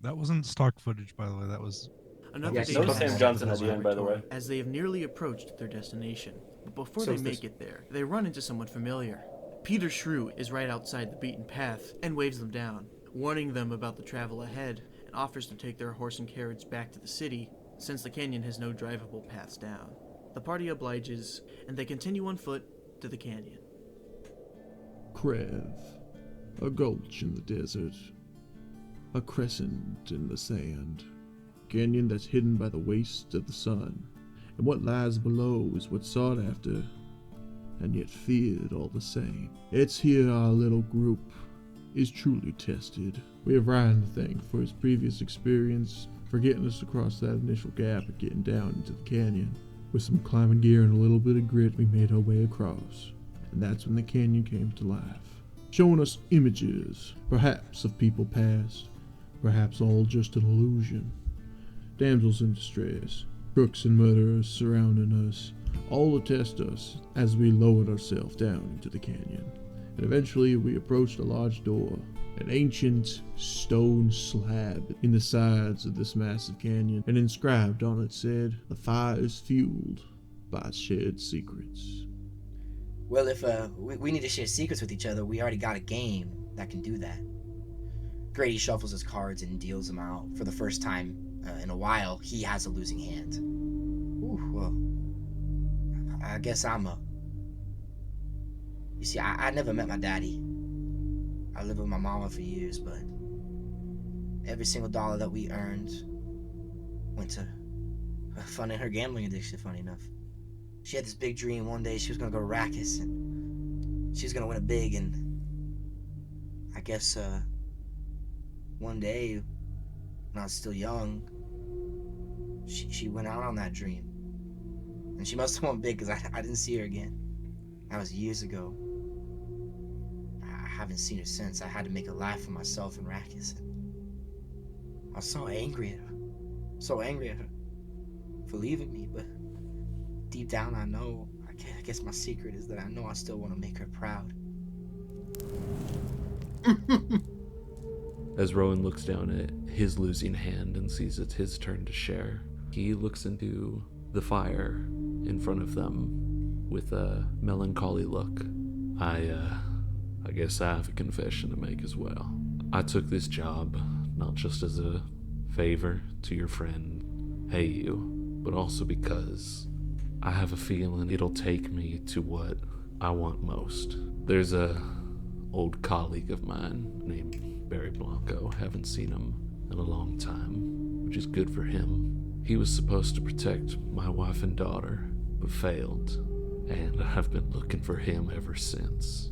That wasn't stock footage, by the way. That was Another day no Sam Johnson at the end, by the way. as they have nearly approached their destination. But before So they is make it there, they run into someone familiar. Peter Shrew is right outside the beaten path and waves them down, warning them about the travel ahead, and offers to take their horse and carriage back to the city, since the canyon has no drivable paths down. The party obliges, and they continue on foot to the canyon. Krev, a gulch in the desert, a crescent in the sand, canyon that's hidden by the waste of the sun, and what lies below is what's sought after, and yet feared all the same. It's here our little group is truly tested. We have Ryan to thank for his previous experience, for getting us across that initial gap and getting down into the canyon. With some climbing gear and a little bit of grit, we made our way across, and that's when the canyon came to life, showing us images, perhaps of people past, perhaps all just an illusion. Damsels in distress, crooks and murderers surrounding us, all to test us as we lowered ourselves down into the canyon. And eventually we approached a large door, an ancient stone slab in the sides of this massive canyon, and inscribed on it said, "The fire is fueled by shared secrets." Well, if we need to share secrets with each other, we already got a game that can do that. Grady shuffles his cards and deals them out. For the first time in a while, he has a losing hand. Ooh, well, I guess I'm up. You see, I never met my daddy. I lived with my mama for years, but every single dollar that we earned went to funding her gambling addiction, funny enough. She had this big dream one day she was gonna go to Rackus and she was gonna win it big, and I guess one day when I was still young, she went out on that dream. And she must have went big because I didn't see her again. That was years ago. I haven't seen her since. I had to make a life for myself and Rakis. I was so angry at her. So angry at her for leaving me, but deep down I know, I guess my secret is that I know I still want to make her proud. As Rowan looks down at his losing hand and sees it's his turn to share, he looks into the fire in front of them with a melancholy look. I guess I have a confession to make as well. I took this job not just as a favor to your friend, Hey You, but also because I have a feeling it'll take me to what I want most. There's a old colleague of mine named Barry Blanco. Haven't seen him in a long time, which is good for him. He was supposed to protect my wife and daughter, but failed, and I've been looking for him ever since.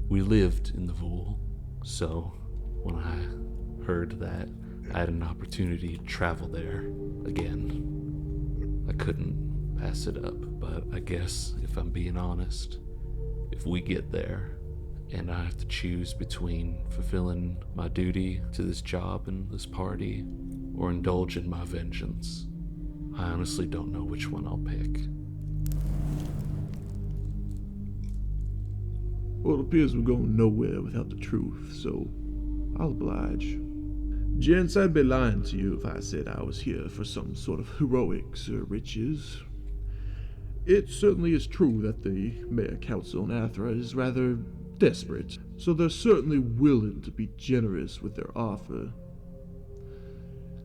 We lived in the Vool, so when I heard that I had an opportunity to travel there again, I couldn't pass it up. But I guess, if I'm being honest, if we get there and I have to choose between fulfilling my duty to this job and this party or indulge in my vengeance, I honestly don't know which one I'll pick. Well, it appears we're going nowhere without the truth, so I'll oblige. Gents, I'd be lying to you if I said I was here for some sort of heroics or riches. It certainly is true that the Mayor Council in Athra is rather desperate, so they're certainly willing to be generous with their offer.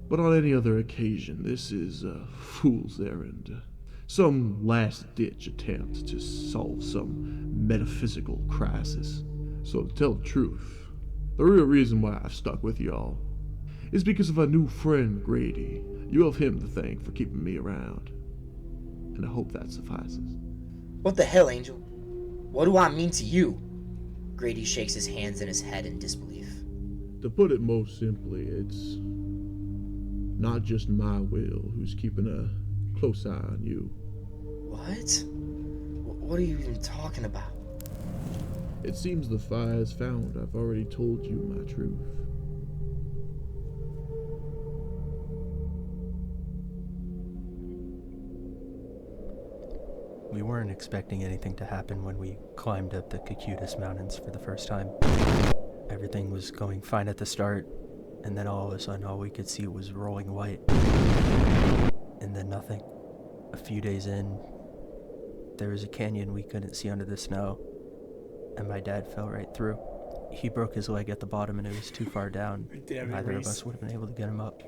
But on any other occasion, this is a fool's errand. Some last-ditch attempt to solve some metaphysical crisis. So to tell the truth, the real reason why I've stuck with y'all is because of our new friend Grady. You have him to thank for keeping me around. And I hope that suffices. What the hell, Angel? What do I mean to you? Grady shakes his hands in his head in disbelief. To put it most simply, it's not just my will who's keeping a close eye on you. What? What are you even talking about? It seems the fire's found. I've already told you my truth. We weren't expecting anything to happen when we climbed up the Cacutus Mountains for the first time. Everything was going fine at the start, and then all of a sudden all we could see was rolling white. And then nothing. A few days in, there was a canyon we couldn't see under the snow, and my dad fell right through. He broke his leg at the bottom and it was too far down. Neither of us would have been able to get him up.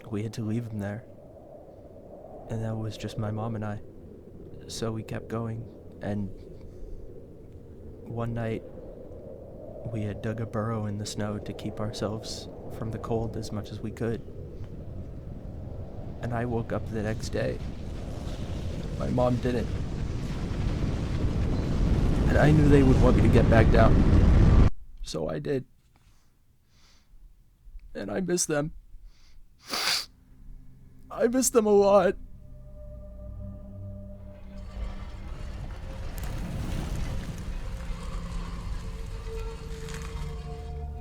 We had to leave him there. And that was just my mom and I. So we kept going, and one night we had dug a burrow in the snow to keep ourselves from the cold as much as we could. And I woke up the next day. My mom didn't. And I knew they would want me to get back down. So I did. And I miss them. I miss them a lot.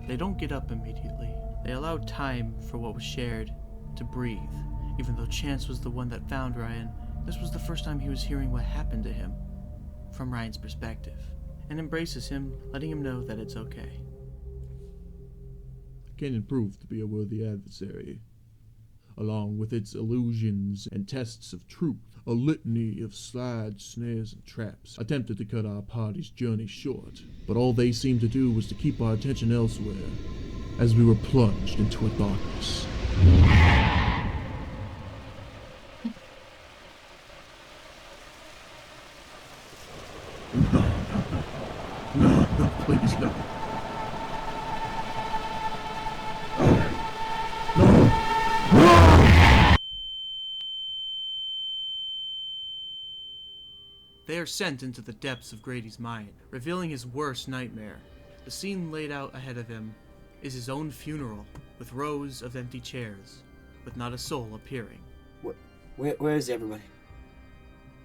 They don't get up immediately. They allow time for what was shared to breathe. Even though Chance was the one that found Ryan, this was the first time he was hearing what happened to him from Ryan's perspective, and embraces him, letting him know that it's okay. Canyon proved to be a worthy adversary. Along with its illusions and tests of truth, a litany of slides, snares, and traps attempted to cut our party's journey short, but all they seemed to do was to keep our attention elsewhere as we were plunged into a darkness. No, please, no. They are sent into the depths of Grady's mind, revealing his worst nightmare. The scene laid out ahead of him is his own funeral, with rows of empty chairs, with not a soul appearing. Where is everybody?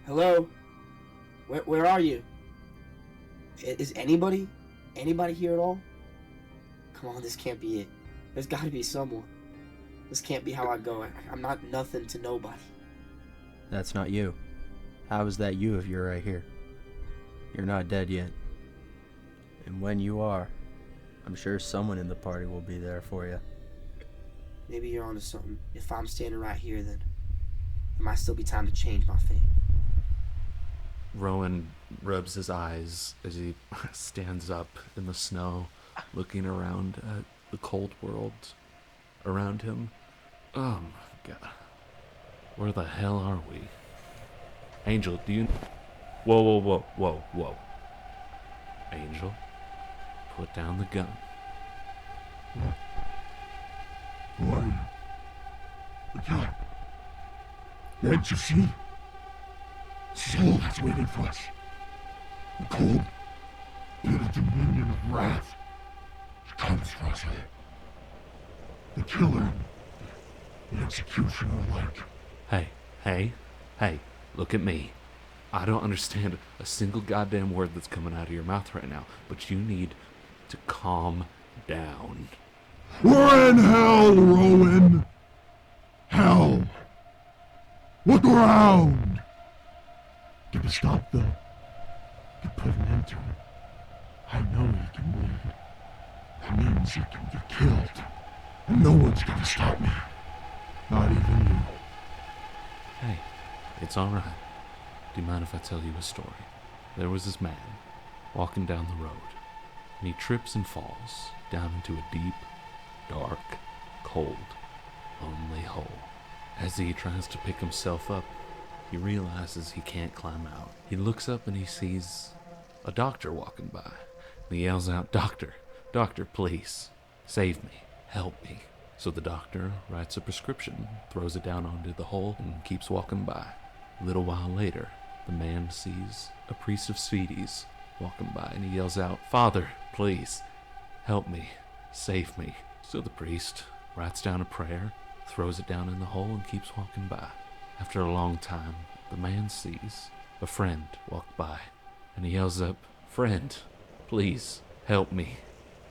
Hello? Where are you? Is anybody here at all? Come on, this can't be it. There's gotta be someone. This can't be how I go. I'm not nothing to nobody. That's not you. How is that you if you're right here? You're not dead yet. And when you are, I'm sure someone in the party will be there for you. Maybe you're onto something. If I'm standing right here, then there might still be time to change my fate. Rowan rubs his eyes as he stands up in the snow, looking around at the cold world around him. Oh my god. Where the hell are we? Angel, do you... Whoa. Angel, put down the gun. Who are you? The gun. Can't you see? Soul that's waiting for us. The cold, bitter dominion of wrath. It comes for us all. The killer, the executioner alike. Hey, look at me. I don't understand a single goddamn word that's coming out of your mouth right now, but you need to calm down. We're in hell, Rowan! Hell! Look around! Give a stop, though. You put an end to it. I know he can win. That means he can get killed. And no one's gonna stop me. Not even you. Hey, it's alright. Do you mind if I tell you a story? There was this man walking down the road, and he trips and falls down into a deep, dark, cold, lonely hole. As he tries to pick himself up, he realizes he can't climb out. He looks up and he sees a doctor walking by, and he yells out, "Doctor, please, save me, help me." So the doctor writes a prescription, throws it down onto the hole, and keeps walking by. A little while later, the man sees a priest of Sweeties walking by, and he yells out, "Father, please, help me, save me." So the priest writes down a prayer, throws it down in the hole, and keeps walking by. After a long time, the man sees a friend walk by, and he yells up, "Friend, please, help me,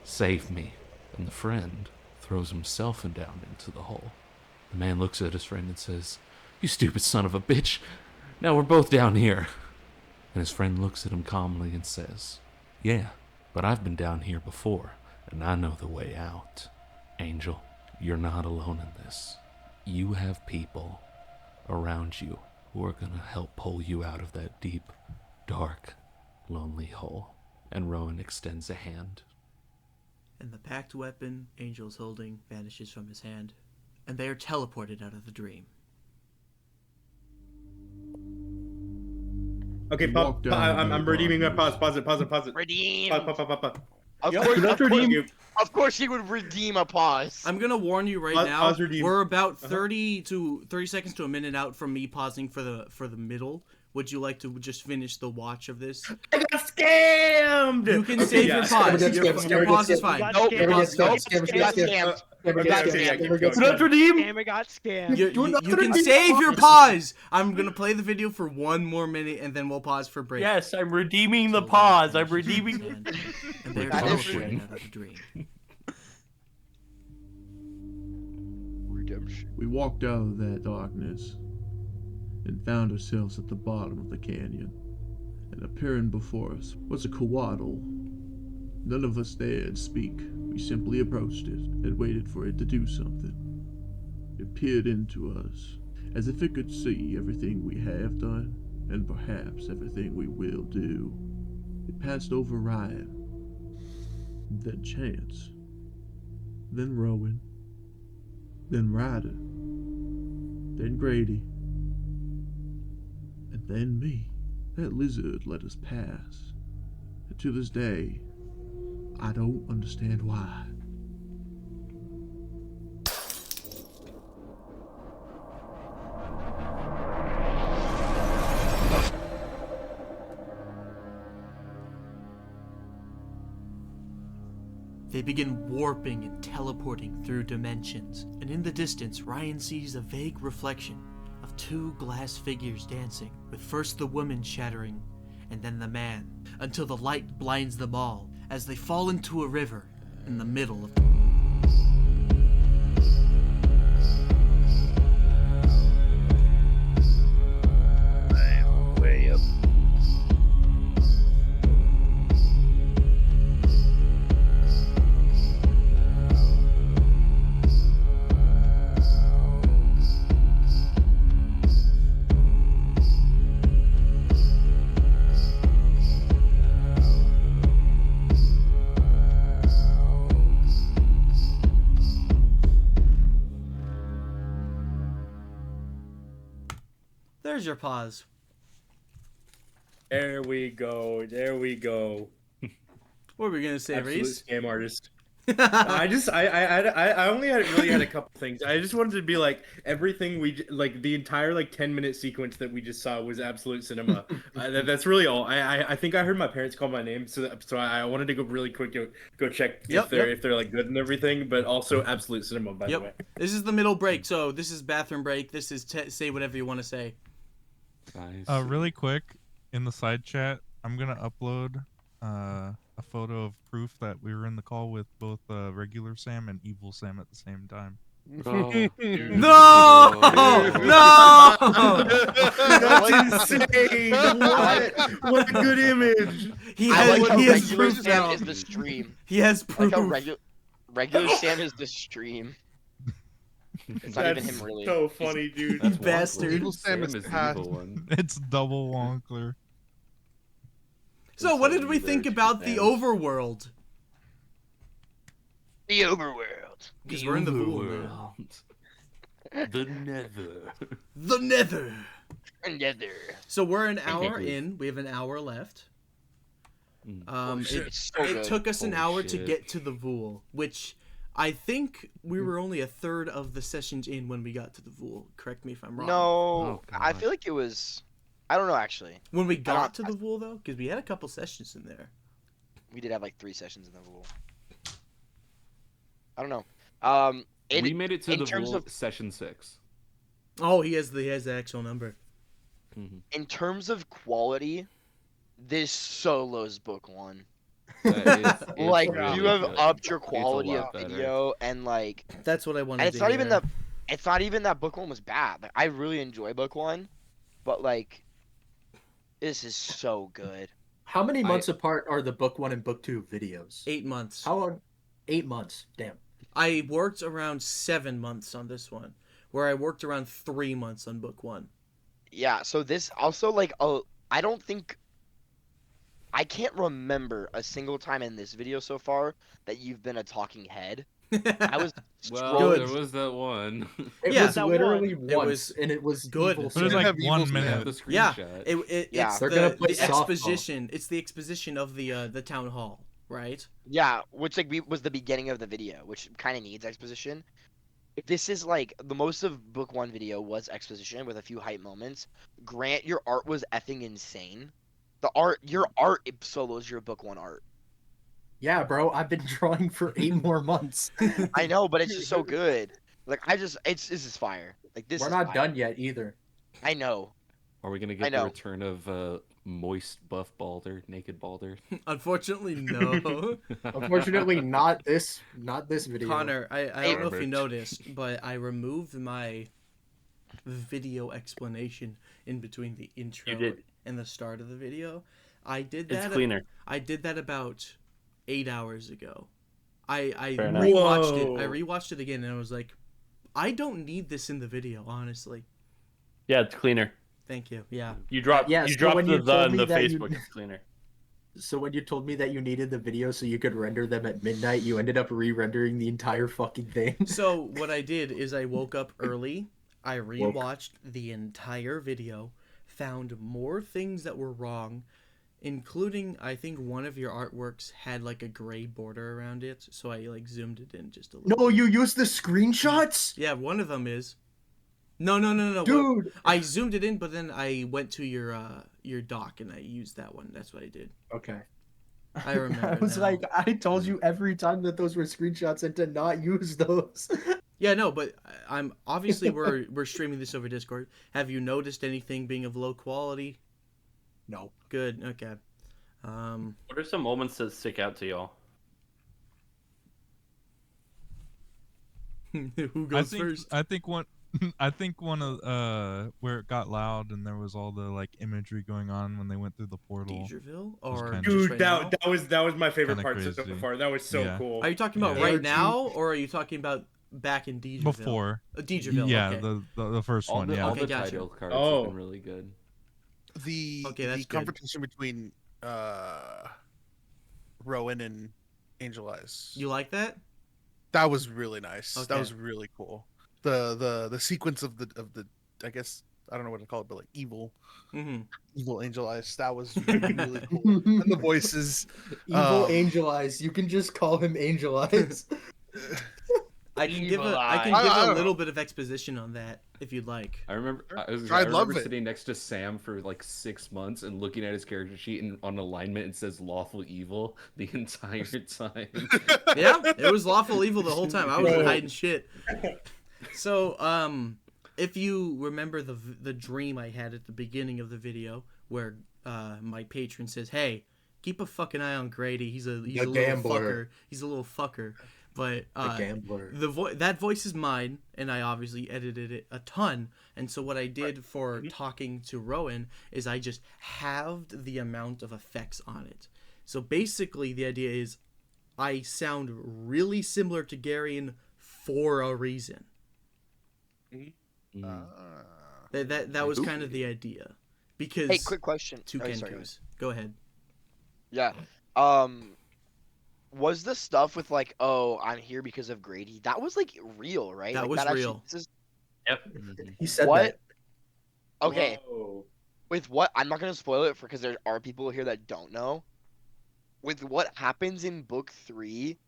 save me." And the friend throws himself down into the hole. The man looks at his friend and says, "You stupid son of a bitch, now we're both down here." And his friend looks at him calmly and says, "Yeah, but I've been down here before, and I know the way out. Angel, you're not alone in this. You have people around you who are gonna help pull you out of that deep, dark, lonely hole." And Rowan extends a hand. And the packed weapon Angel's holding vanishes from his hand, and they are teleported out of the dream. Okay, I'm redeeming my pause. Pause it. Redeem. Pause. Of course he would redeem a pause. I'm gonna warn you right now. Pause redeem. We're about 30 seconds to a minute out from me pausing for the middle. Would you like to just finish the watch of this? I got scammed! You can save your pause. Your pause is fine. Nope. You got scammed. Do not redeem! Scammer got scammed. You can save your pause! I'm gonna play the video for 1 more minute and then we'll pause for break. Yes, I'm redeeming the pause. I'm redeeming... And they're teleported out of the dream. Redemption. We walked out of that darkness and found ourselves at the bottom of the canyon. And appearing before us was a coatl. None of us dared speak. We simply approached it and waited for it to do something. It peered into us, as if it could see everything we have done, and perhaps everything we will do. It passed over Ryan, then Chance, then Rowan, then Ryder, then Grady, and then me. That lizard let us pass, and to this day, I don't understand why. They begin warping and teleporting through dimensions, and in the distance, Ryan sees a vague reflection of two glass figures dancing, with first the woman shattering, and then the man, until the light blinds them all as they fall into a river in the middle of way up. There's your pause. There we go. There we go. What were we gonna say, Absolute Reese? scam artist. I only had a couple things. I just wanted to be like everything like the entire like 10-minute sequence that we just saw was absolute cinema. That's really all. I think I heard my parents call my name, so I wanted to go really quick go check if they're like good and everything, but also absolute cinema by the way. This is the middle break, so this is bathroom break. This is say whatever you want to say. Really quick, in the side chat, I'm gonna upload a photo of proof that we were in the call with both regular Sam and evil Sam at the same time. No! That's insane! What a good image! He has regular proof Sam now. is the stream. He has proof. I like how regular Sam is the stream. It's not even him really. So funny, dude. You bastard. Evil Sam is the evil one. It's double Wonkler. So what did we think about the overworld? The overworld. Because we're in the Vool now. The Nether. The Nether. Nether. So we're an hour in. We have an hour left. It took us an hour to get to the Vool, which I think we were only a third of the sessions in when we got to the Vool. Correct me if I'm wrong. No, I feel like it was. I don't know actually. When we got to the Vool though, because we had a couple sessions in there. We did have like 3 sessions in the Vool. I don't know. We made it to the Vool session 6. Oh, he has the actual number. In terms of quality, this solo's book 1. It's Like really you have good. upped your It's a quality of lot better. video, and like that's what I wanted. And it's to not hear. even that. It's not even that book 1 was bad. Like, I really enjoy book 1, but like, this is so good. How many months apart are the book 1 and book 2 videos? 8 months. How long? 8 months. Damn. I worked around 7 months on this one, where I worked around 3 months on book 1. Yeah. So this also like I don't think. I can't remember a single time in this video so far that you've been a talking head. I was there was that one. It was literally once, and it was good. evil There's Sam. like 1 minute. The Yeah, screenshot. it's They're gonna play the softball. exposition. It's the exposition of the town hall, right? Yeah, which like was the beginning of the video, which kind of needs exposition. If this is like the most of book 1 video was exposition with a few hype moments. Grant, your art was effing insane. Your art solos your book 1 art. Yeah, bro, I've been drawing for 8 more months. I know, but it's just so good. Like this is fire. Like this. We're is not fire. done yet either. I know. Are we gonna get the return of moist buff Balder, naked Balder? Unfortunately, no. Unfortunately, not this video. Connor, I don't know if you noticed, but I removed my video explanation in between the intro and the start of the video. I did that. It's cleaner. I did that about 8 hours ago. I Fair enough. rewatched Whoa. it. I rewatched it again, and I was like, I don't need this in the video, honestly. Yeah, it's cleaner. Thank you. Yeah. You drop Yeah, you so drop when the you told in me the that you- Facebook. It's cleaner. So when you told me that you needed the video so you could render them at midnight, you ended up re-rendering the entire fucking thing. So what I did is I woke up early. I rewatched the entire video, found more things that were wrong, including I think one of your artworks had like a gray border around it, so I like zoomed it in just a little. No, you used the screenshots? Yeah, one of them is. No. Dude, I zoomed it in, but then I went to your doc and I used that one. That's what I did. okay. I remember. I was now. like, I told you every time that those were screenshots and to not use those. Yeah, no, but I'm obviously we're streaming this over Discord. Have you noticed anything being of low quality? No. Good. Okay. What are some moments that stick out to y'all? Who goes first? I think one of where it got loud and there was all the like imagery going on when they went through the portal. Deidreville was or kinda- Dude, right that was my favorite Kinda part so crazy. far. That was so Yeah. cool. Are you talking about Yeah. right ARG. now, or are you talking about back in Deidreville? Before. Deidreville. Yeah, okay. the first All one. the, Yeah. all Okay, the gotcha. title cards Oh. have been really good. The Okay, that's the good. confrontation between Rowan and Angel Eyes. You like that? That was really nice. Okay. That was really cool. The sequence of the I guess I don't know what to call it, but like evil Angel Eyes. That was really cool. And the voices. Evil Angel Eyes. You can just call him Angel Eyes. I can give I a don't little know. bit of exposition on that if you'd like. I remember I I'd love remember it. sitting next to Sam for like 6 months and looking at his character sheet, and on alignment it says lawful evil the entire time. Yeah, it was lawful evil the whole time. I wasn't Bro. hiding shit. So, if you remember the dream I had at the beginning of the video, where my patron says, "Hey, keep a fucking eye on Grady. He's a little gambler. fucker. He's a little fucker." But The gambler. that voice is mine, and I obviously edited it a ton. And so what I did for talking to Rowan is I just halved the amount of effects on it. So basically, the idea is I sound really similar to Garion for a reason. That was kind of the idea. Because Hey, quick question. Two Oh, sorry, Kenkos. Go ahead. Yeah. Was the stuff with like, oh, I'm here because of Grady? That was like real, right? That like, was actually, real. this is... Yep. He said What? that. Okay. Whoa. With what? I'm not gonna spoil it because there are people here that don't know. With what happens in book 3,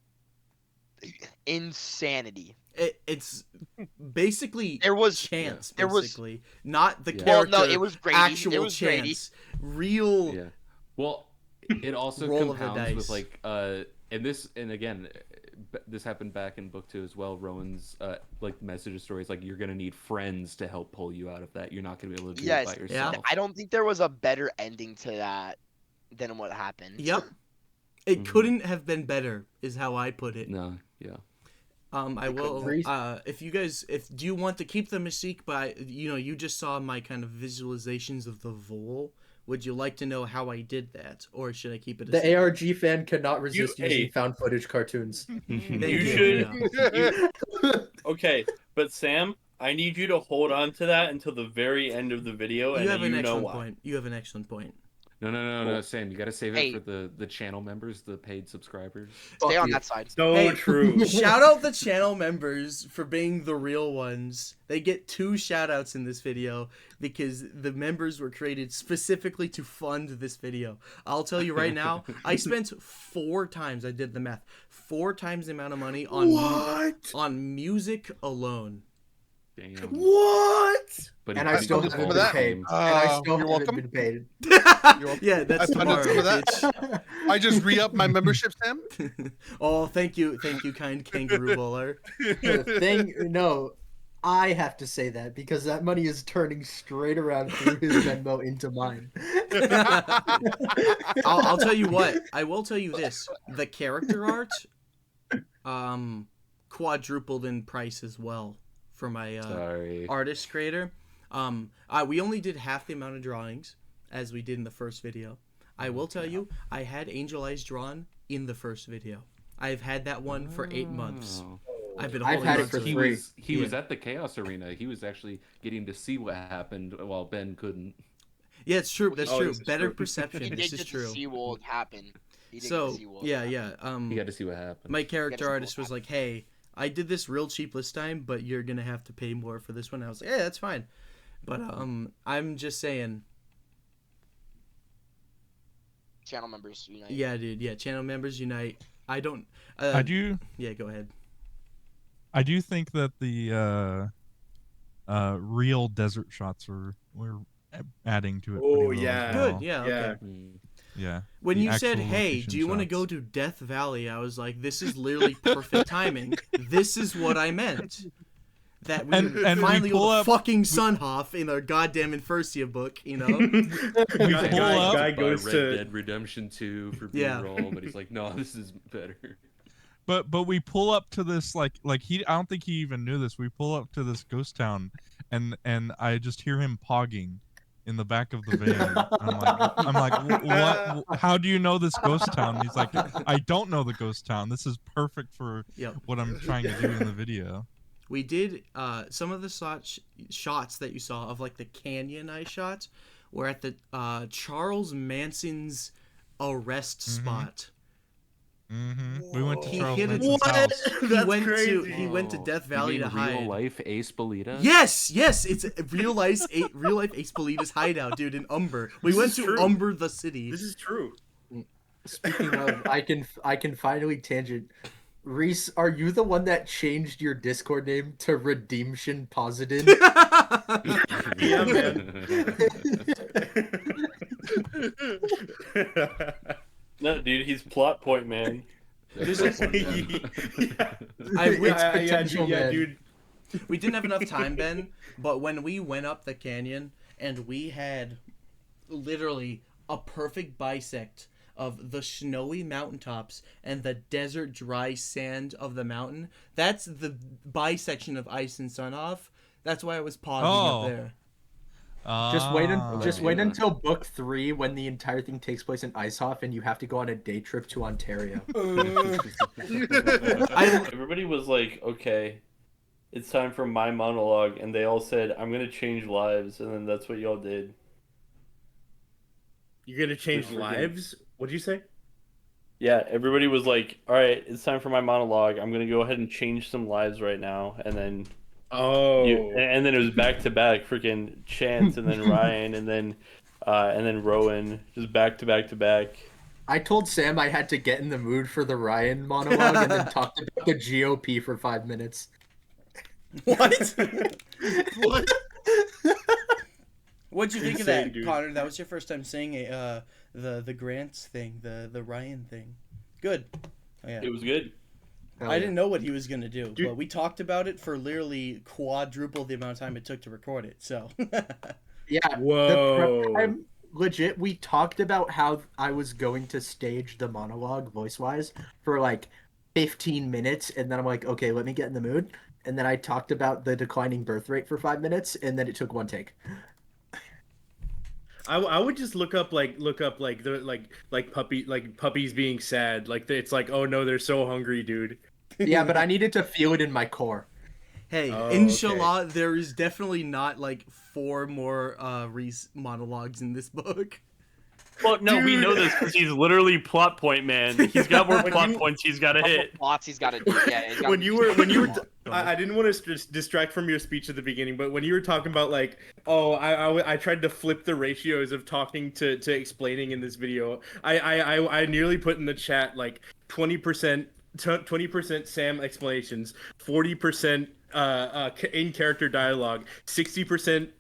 insanity. It's basically There was chance, there was- basically. Not the Yeah. character. Well, no, it was Grady. Actual It was Grady. chance. Real. Yeah. Well, it also Roll of the compounds with dice. like and again, this happened back in book 2 as well. Rowan's like message stories like you're gonna need friends to help pull you out of that. You're not gonna be able to do Yes. it by yourself. I don't think there was a better ending to that than what happened. Yep. It couldn't have been better, is how I put it. No. Yeah. I will. If you guys, do you want to keep the mystique? But you just saw my kind of visualizations of the vole. Would you like to know how I did that, or should I keep it? The ARG fan cannot resist using hey. found footage cartoons. You should. Okay, but Sam, I need you to hold on to that until the very end of the video, and You have then an you know excellent why. point. You have an excellent point. No, Sam, you gotta save it Hey. for the channel members, the paid subscribers. Stay on you. that side. So Hey, true. Shout out the channel members for being the real ones. They get 2 shout outs in this video because the members were created specifically to fund this video. I'll tell you right now, I spent 4 times, I did the math, 4 times the amount of money on music alone. Damn. What? But And he I couldn't still get haven't all been the paid. games. And I still You're haven't welcome. been paid. Yeah, that's I funded tomorrow, some of that. bitch. I just re-upped my membership, Sam. Oh, thank you, kind kangaroo bowler. No, I have to say that because that money is turning straight around through his Venmo into mine. I'll tell you what. I will tell you this: the character art, quadrupled in price as well for my artist creator. We only did half the amount of drawings as we did in the first video. I will tell you, I had Angel Eyes drawn in the first video. I've had that one for 8 months. I've had it for he 3. Was at the Chaos Arena. He was actually getting to see what happened while Ben couldn't. Yeah, it's true. That's true. This is Better true. perception. He did This is get true. to see what happened. He did So get to see what yeah. You got to see what happened. My character artist was like, "Hey, I did this real cheap this time, but you're gonna have to pay more for this one." I was like, "Yeah, that's fine," but I'm just saying. Channel members unite. Yeah, dude. Yeah, channel members unite. I don't. I do. Yeah, go ahead. I do think that the real desert shots were adding to it. Oh, pretty well yeah. as well. Good. Yeah. Yeah. Okay. Yeah. When the you said, actual "Hey, location do you want to shots. go to Death Valley?" I was like, "This is literally perfect timing. This is what I meant." That we And we finally pull go to up- fucking Sunhoff in our goddamn Infersia book, you know? Guy goes Red to Dead Redemption 2 for Yeah. B-roll, but he's like, no, this is better. But we pull up to this like he I don't think he even knew this. We pull up to this ghost town, and I just hear him pogging in the back of the van. I'm like, what? How do you know this ghost town? And he's like, I don't know the ghost town. This is perfect for what I'm trying to do in the video. We did some of the shots that you saw of like the canyon I shot were at the Charles Manson's arrest spot. We went to Charles hid Manson's it. house. He went to Death Valley to hide. Real life Ace Belita? Yes, it's real life Ace Belita's hideout, dude, in Umber. We went to Umber the city. This is true. Speaking of, I can finally tangent. Reese, are you the one that changed your Discord name to Redemption Positive? Yeah, man. No, dude, he's plot point man. Dude. We didn't have enough time, Ben, but when we went up the canyon and we had literally a perfect bisect of the snowy mountaintops and the desert dry sand of the mountain, that's the bisection of Ice and Sunhoff. That's why I was pausing up there. Just wait until book 3 when the entire thing takes place in Icehoff and you have to go on a day trip to Ontario. Everybody was like, okay, it's time for my monologue, and they all said, I'm gonna change lives, and then that's what y'all did. You're gonna change lives? What'd you say? Yeah, everybody was like, alright, it's time for my monologue, I'm gonna go ahead and change some lives right now, and then and then it was back to back, freaking Chance, and then Ryan, and then Rowan, just back to back to back. I told Sam I had to get in the mood for the Ryan monologue and then talked about the GOP for 5 minutes. What? What? What'd you think of that, dude. Connor? That was your first time saying the Grants thing, the Ryan thing. Good. Oh, yeah. It was good. I didn't know what he was gonna do, but we talked about it for literally quadruple the amount of time it took to record it. So. Yeah. Whoa. The prep time, legit, we talked about how I was going to stage the monologue voice-wise for like 15 minutes, and then I'm like, okay, let me get in the mood. And then I talked about the declining birth rate for 5 minutes, and then it took one take. I would just look up the puppies being sad. Like it's like, oh no, they're so hungry, dude. Yeah, but I needed to feel it in my core. Hey, inshallah, there is definitely not like 4 more Reese monologues in this book. Well, no, we know this because he's literally plot point man. He's got more plot points he's got to hit. Plots he's got to do. Yeah, when you were I didn't want to distract from your speech at the beginning, but when you were talking about like, oh, I tried to flip the ratios of talking to explaining in this video. I nearly put in the chat like 20% Sam explanations, 40% in character dialogue, 60%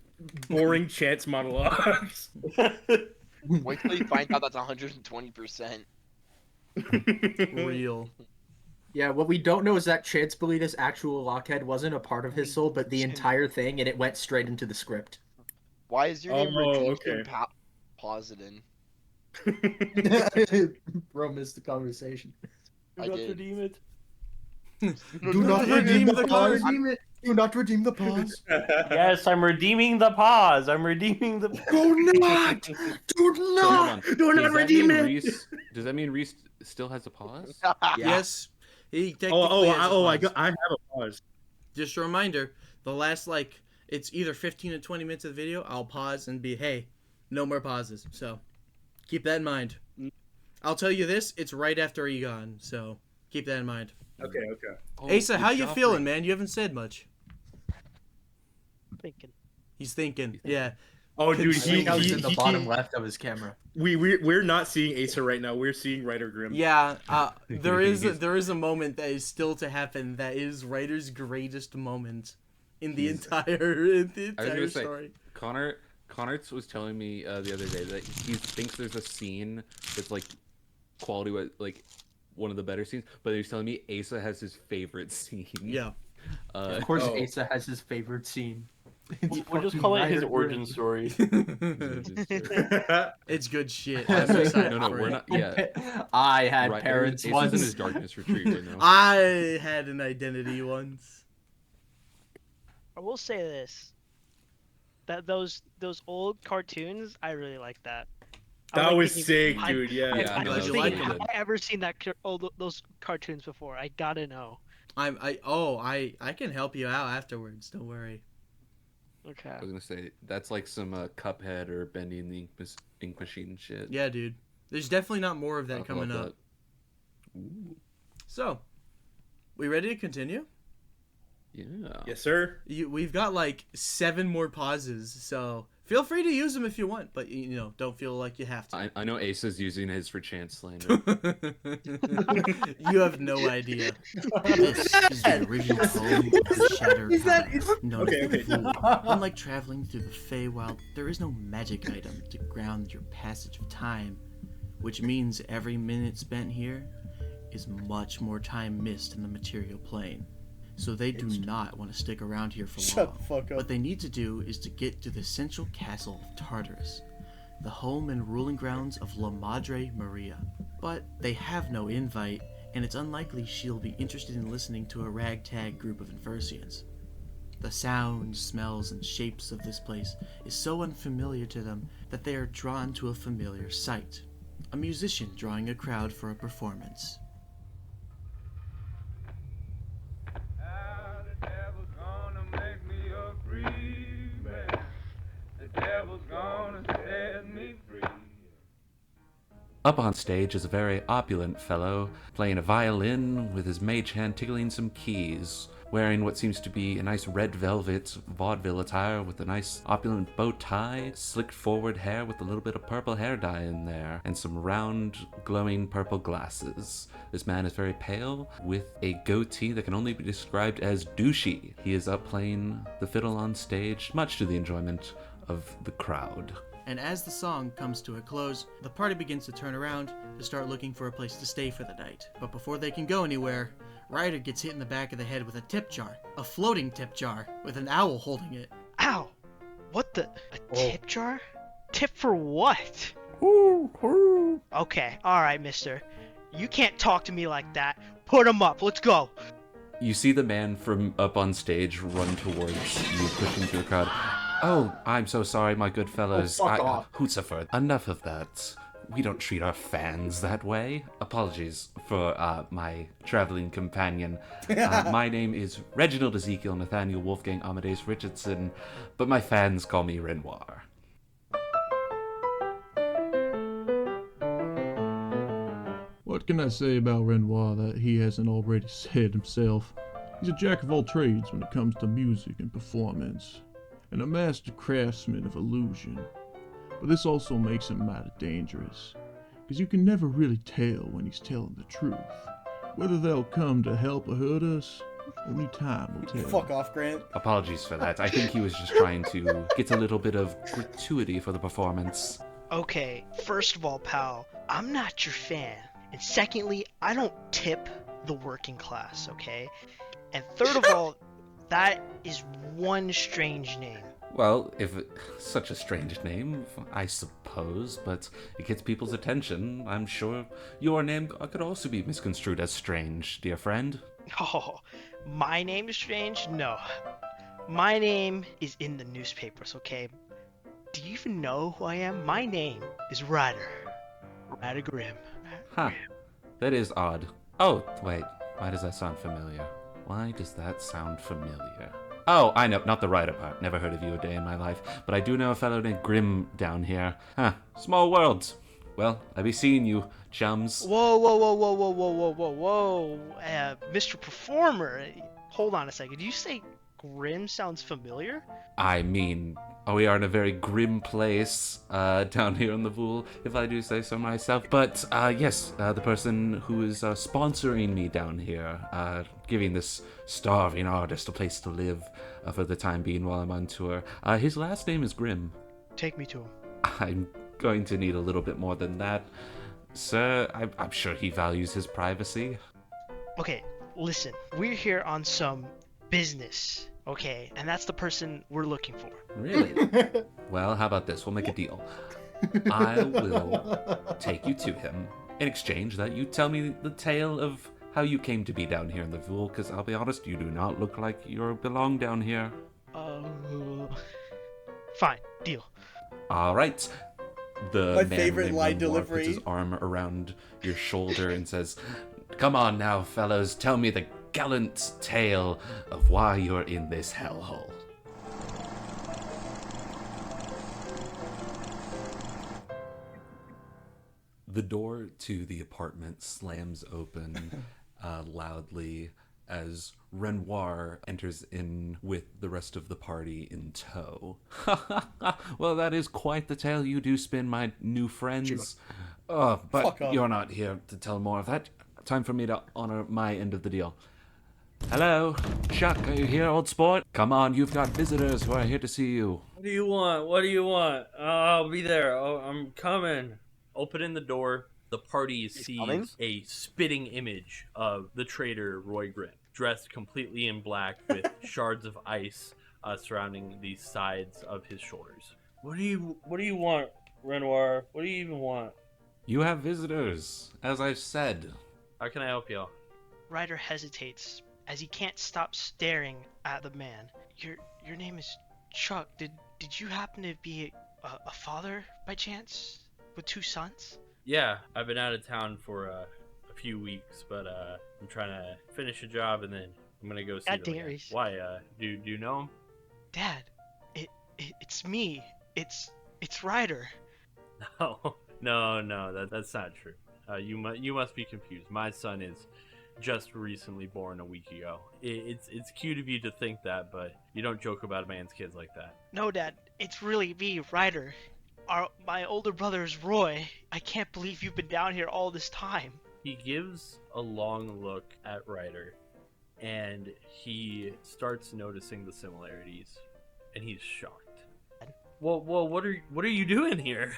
boring Chance monologues. Wait till you find out that's 120%. Real. Yeah, what we don't know is that Chance Belita's actual lockhead wasn't a part of his soul, but the entire thing, and it went straight into the script. Why is your name Redemption Positive? Bro missed the conversation. I did. Redeem it. Do not redeem the pause. Do not redeem the pause. Yes, I'm redeeming the pause. I'm redeeming the. Do not. Do not. Do not redeem it. Does that mean Reese still has a pause? Yes. He technically has a pause. I have a pause. Just a reminder, the last it's either 15 to 20 minutes of the video, I'll pause and be, hey, no more pauses. So keep that in mind. I'll tell you this, it's right after Egon, so keep that in mind. Okay. Asa, how you feeling, man? You haven't said much. Thinking. He's thinking, yeah. Oh, dude, he's in the bottom left of his camera. We're not seeing Asa right now. We're seeing Ryder Grimm. Yeah, there is a moment that is still to happen that is Ryder's greatest moment in the entire I was gonna story. say, Connors was telling me the other day that he thinks there's a scene that's like quality, like one of the better scenes, but he's telling me Asa has his favorite scene. Yeah. Of course, Asa has his favorite scene. We'll just call it his origin story. It's good shit. No, I'm excited no, for we're it. not. Yeah, I had right, parents Asa's once. in his darkness retreat right now. I had an identity once. I will say this: that those old cartoons, I really like that. That was sick, dude. Yeah. Yeah, no, that was really Have good. I ever seen those cartoons before? I gotta know. I can help you out afterwards. Don't worry. Okay. I was gonna say that's like some Cuphead or Bendy and the Ink Machine shit. Yeah, dude. There's definitely not more of that Talk coming about up. So, we ready to continue? Yeah. Yes, sir. We've got like 7 more pauses, so feel free to use them if you want, but don't feel like you have to. I know Asa's using his for chance slander. You have no idea. This is the original home of the Shattered known as the Fool. Unlike traveling through the Feywild, there is no magic item to ground your passage of time, which means every minute spent here is much more time missed in the material plane. So they do not want to stick around here for long. Shut the fuck up. What they need to do is to get to the central castle of Tartarus, the home and ruling grounds of La Madre Maria. But they have no invite, and it's unlikely she'll be interested in listening to a ragtag group of Infersians. The sounds, smells, and shapes of this place is so unfamiliar to them that they are drawn to a familiar sight: a musician drawing a crowd for a performance. Up on stage is a very opulent fellow, playing a violin with his mage hand tickling some keys, wearing what seems to be a nice red velvet vaudeville attire with a nice opulent bow tie, slicked forward hair with a little bit of purple hair dye in there, and some round, glowing purple glasses. This man is very pale, with a goatee that can only be described as douchey. He is up playing the fiddle on stage, much to the enjoyment of the crowd. And as the song comes to a close, the party begins to turn around to start looking for a place to stay for the night. But before they can go anywhere, Ryder gets hit in the back of the head with a tip jar. A floating tip jar, with an owl holding it. Ow! What the? A tip jar? Tip for what? Okay, alright, mister. You can't talk to me like that. Put him up, let's go! You see the man from up on stage run towards you, pushing through the crowd. Oh, I'm so sorry, my good fellows. fuck off. Hootsaford, enough of that. We don't treat our fans that way. Apologies for my traveling companion. My name is Reginald Ezekiel Nathaniel Wolfgang Amadeus Richardson, but my fans call me Renoir. What can I say about Renoir that he hasn't already said himself? He's a jack of all trades when it comes to music and performance, and a master craftsman of illusion. But this also makes him mighty dangerous, because you can never really tell when he's telling the truth. Whether they'll come to help or hurt us, only time will tell. Fuck off, Grant. Apologies for that. I think he was just trying to get a little bit of gratuity for the performance. Okay, first of all, pal, I'm not your fan. And secondly, I don't tip the working class, okay? And third of all, that is one strange name. Well, if such a strange name, I suppose, but it gets people's attention. I'm sure your name could also be misconstrued as strange, dear friend. Oh, my name is strange? No. My name is in the newspapers, okay? Do you even know who I am? My name is Ryder. Ryder Grimm. Huh. That is odd. Oh, wait. Why does that sound familiar? Why does that sound familiar? Oh, I know. Not the Ryder part. Never heard of you a day in my life. But I do know a fellow named Grimm down here. Huh. Small world. Well, I'll be seeing you, chums. Whoa, whoa, whoa, whoa, whoa, whoa, whoa, whoa, whoa. Mr. Performer, hold on a second. Did you say Grimm sounds familiar? I mean, we are in a very grim place down here in the Vool, if I do say so myself. But yes, the person who is sponsoring me down here, giving this starving artist a place to live for the time being while I'm on tour, his last name is Grimm. Take me to him. I'm going to need a little bit more than that. Sir, I'm sure he values his privacy. Okay, listen. We're here on some business, okay? And that's the person we're looking for. Really? Well, how about this? We'll make a deal. I will take you to him. In exchange that you tell me the tale of how you came to be down here in the Vul, because I'll be honest, you do not look like you belong down here. Fine, deal. All right. The My man favorite named line Renoir delivery. puts his arm around your shoulder and says, "Come on now, fellows, tell me the gallant tale of why you're in this hellhole." The door to the apartment slams open loudly as Renoir enters in with the rest of the party in tow. Well, that is quite the tale you do spin, my new friends. But you're not here to tell more of that. Time for me to honor my end of the deal. Hello, Chuck, are you here, old sport? Come on, you've got visitors who are here to see you. What do you want? What do you want? I'll be there. Oh, I'm coming. Opening the door, the party sees a spitting image of the traitor Roy Grimm, dressed completely in black with shards of ice surrounding the sides of his shoulders. What do you want, Renoir? What do you even want? You have visitors, as I've said. How can I help you? Ryder hesitates as he can't stop staring at the man. Your name is Chuck. Did you happen to be a father by chance? With 2 sons? Yeah, I've been out of town for a few weeks, but I'm trying to finish a job and then I'm gonna go see them again. Why? Do you know him? Dad, it's me. It's Ryder. No, that's not true. You must be confused. My son is just recently born a week ago. It's cute of you to think that, but you don't joke about a man's kids like that. No, Dad, it's really me, Ryder. My older brother is Roy. I can't believe you've been down here all this time. He gives a long look at Ryder, and he starts noticing the similarities, and he's shocked. Well, what are you doing here?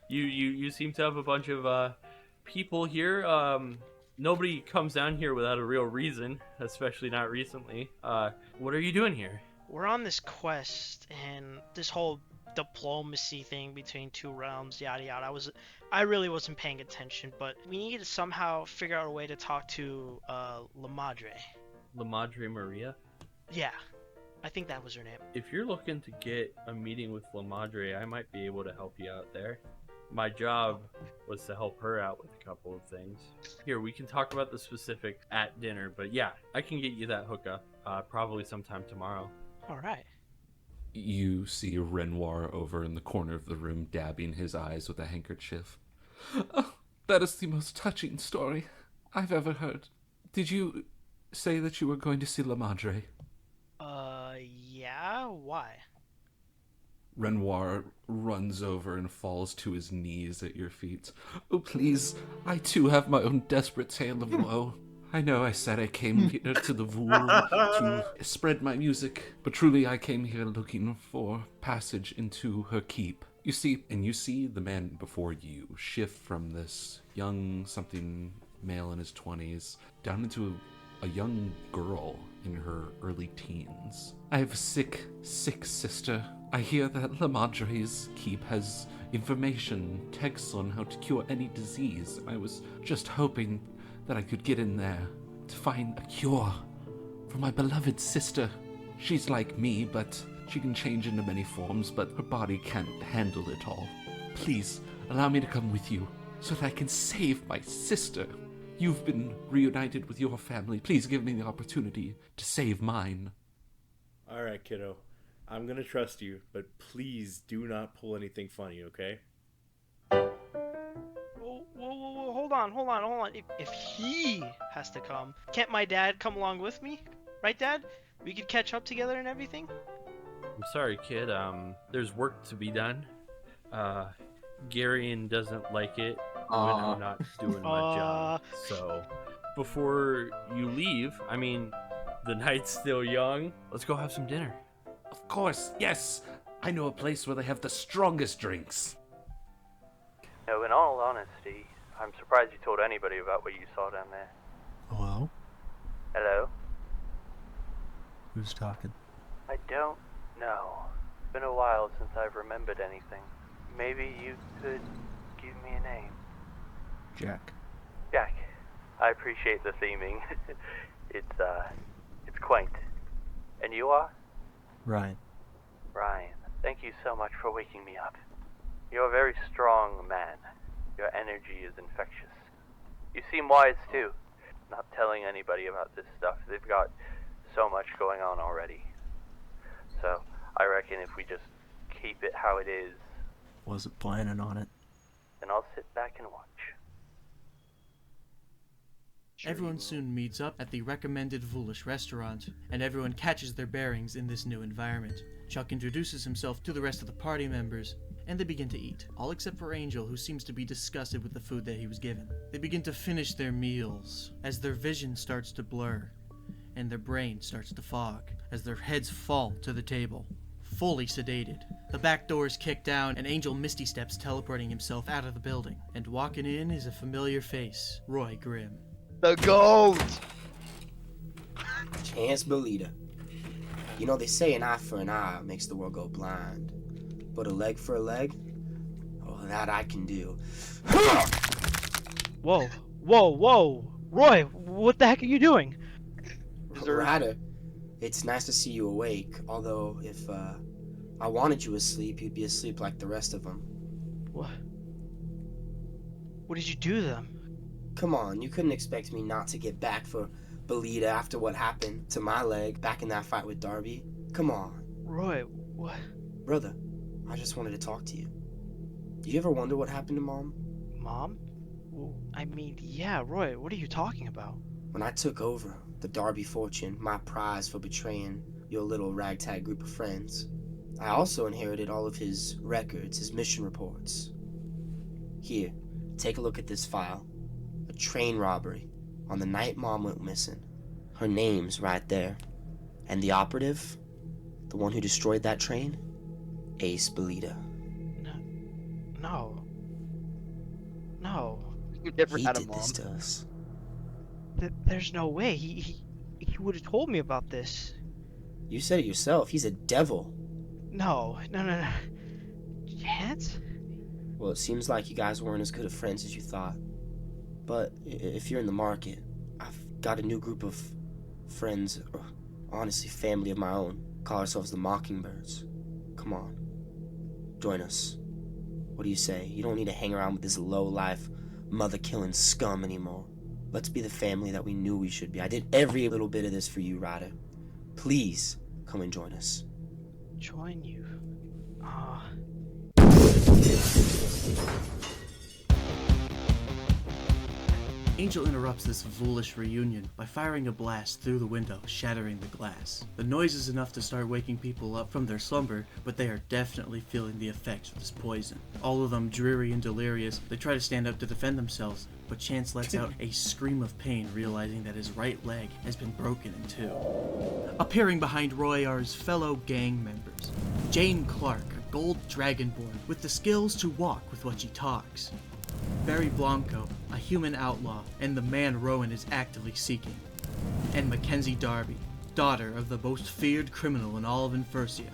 You seem to have a bunch of people here. Nobody comes down here without a real reason, especially not recently. What are you doing here? We're on this quest, and this whole diplomacy thing between 2 realms, yada yada. I really wasn't paying attention, but we need to somehow figure out a way to talk to La Madre. La Madre Maria? Yeah, I think that was her name. If you're looking to get a meeting with La Madre, I might be able to help you out there. My job was to help her out with a couple of things. Here, we can talk about the specifics at dinner, but yeah, I can get you that hookup probably sometime tomorrow. All right. You see Renoir over in the corner of the room dabbing his eyes with a handkerchief. Oh, that is the most touching story I've ever heard. Did you say that you were going to see La Madre? Yeah? Why? Renoir runs over and falls to his knees at your feet. Oh, please, I too have my own desperate tale of woe. I know I said I came here to the Vul to spread my music, but truly I came here looking for passage into her keep. You see the man before you shift from this young something male in his 20s down into a young girl in her early teens. I have a sick sister. I hear that La Madre's keep has information, texts on how to cure any disease. I was just hoping that I could get in there to find a cure for my beloved sister. She's like me, but she can change into many forms, but her body can't handle it all. Please, allow me to come with you so that I can save my sister. You've been reunited with your family. Please give me the opportunity to save mine. All right, kiddo. I'm going to trust you, but please do not pull anything funny, okay? Whoa, hold on. If he has to come, can't my dad come along with me? Right, Dad? We could catch up together and everything? I'm sorry, kid. There's work to be done. Garion doesn't like it when I'm not doing my job. So, before you leave, I mean, the night's still young. Let's go have some dinner. Of course, yes. I know a place where they have the strongest drinks. No, in all honesty, I'm surprised you told anybody about what you saw down there. Hello? Hello? Who's talking? I don't know. It's been a while since I've remembered anything. Maybe you could give me a name. Jack. Jack. I appreciate the theming. It's quaint. And you are? Ryan. Ryan, thank you so much for waking me up. You're a very strong man. Your energy is infectious. You seem wise too. Not telling anybody about this stuff. They've got so much going on already. So, I reckon if we just keep it how it is, Wasn't planning on it. then I'll sit back and watch. Everyone soon meets up at the recommended Foolish restaurant, and everyone catches their bearings in this new environment. Chuck introduces himself to the rest of the party members, and they begin to eat, all except for Angel, who seems to be disgusted with the food that he was given. They begin to finish their meals, as their vision starts to blur, and their brain starts to fog, as their heads fall to the table, fully sedated. The back door is kicked down, and Angel misty steps, teleporting himself out of the building, and walking in is a familiar face, Roy Grimm. The GOAT! Chance Belita. You know, they say an eye for an eye makes the world go blind. But a leg for a leg? Oh, that I can do. Whoa, whoa, whoa! Roy, what the heck are you doing? Ryder, it's nice to see you awake, although if I wanted you asleep, you'd be asleep like the rest of them. What? What did you do to them? Come on, you couldn't expect me not to get back for Belita after what happened to my leg back in that fight with Darby. Come on. Roy, what? Brother, I just wanted to talk to you. Do you ever wonder what happened to Mom? Mom? Well, I mean, yeah, Roy, what are you talking about? When I took over the Darby fortune, my prize for betraying your little ragtag group of friends, I also inherited all of his records, his mission reports. Here, take a look at this file. A train robbery on the night Mom went missing. Her name's right there. And the operative, the one who destroyed that train, Ace Belita. No. He did this to us. There's no way. He would have told me about this. You said it yourself. He's a devil. No. Chance? Well, it seems like you guys weren't as good of friends as you thought. But if you're in the market, I've got a new group of friends, or honestly family of my own. Call ourselves the Mockingbirds. Come on. Join us. What do you say? You don't need to hang around with this low-life, mother-killing scum anymore. Let's be the family that we knew we should be. I did every little bit of this for you, Ryder. Please, come and join us. Join you? Angel interrupts this foolish reunion by firing a blast through the window, shattering the glass. The noise is enough to start waking people up from their slumber, but they are definitely feeling the effects of this poison. All of them dreary and delirious, they try to stand up to defend themselves, but Chance lets out a scream of pain, realizing that his right leg has been broken in two. Appearing behind Roy are his fellow gang members. Jane Clark, a gold dragonborn with the skills to walk with what she talks. Barry Blanco, a human outlaw, and the man Rowan is actively seeking. And Mackenzie Darby, daughter of the most feared criminal in all of Infersia.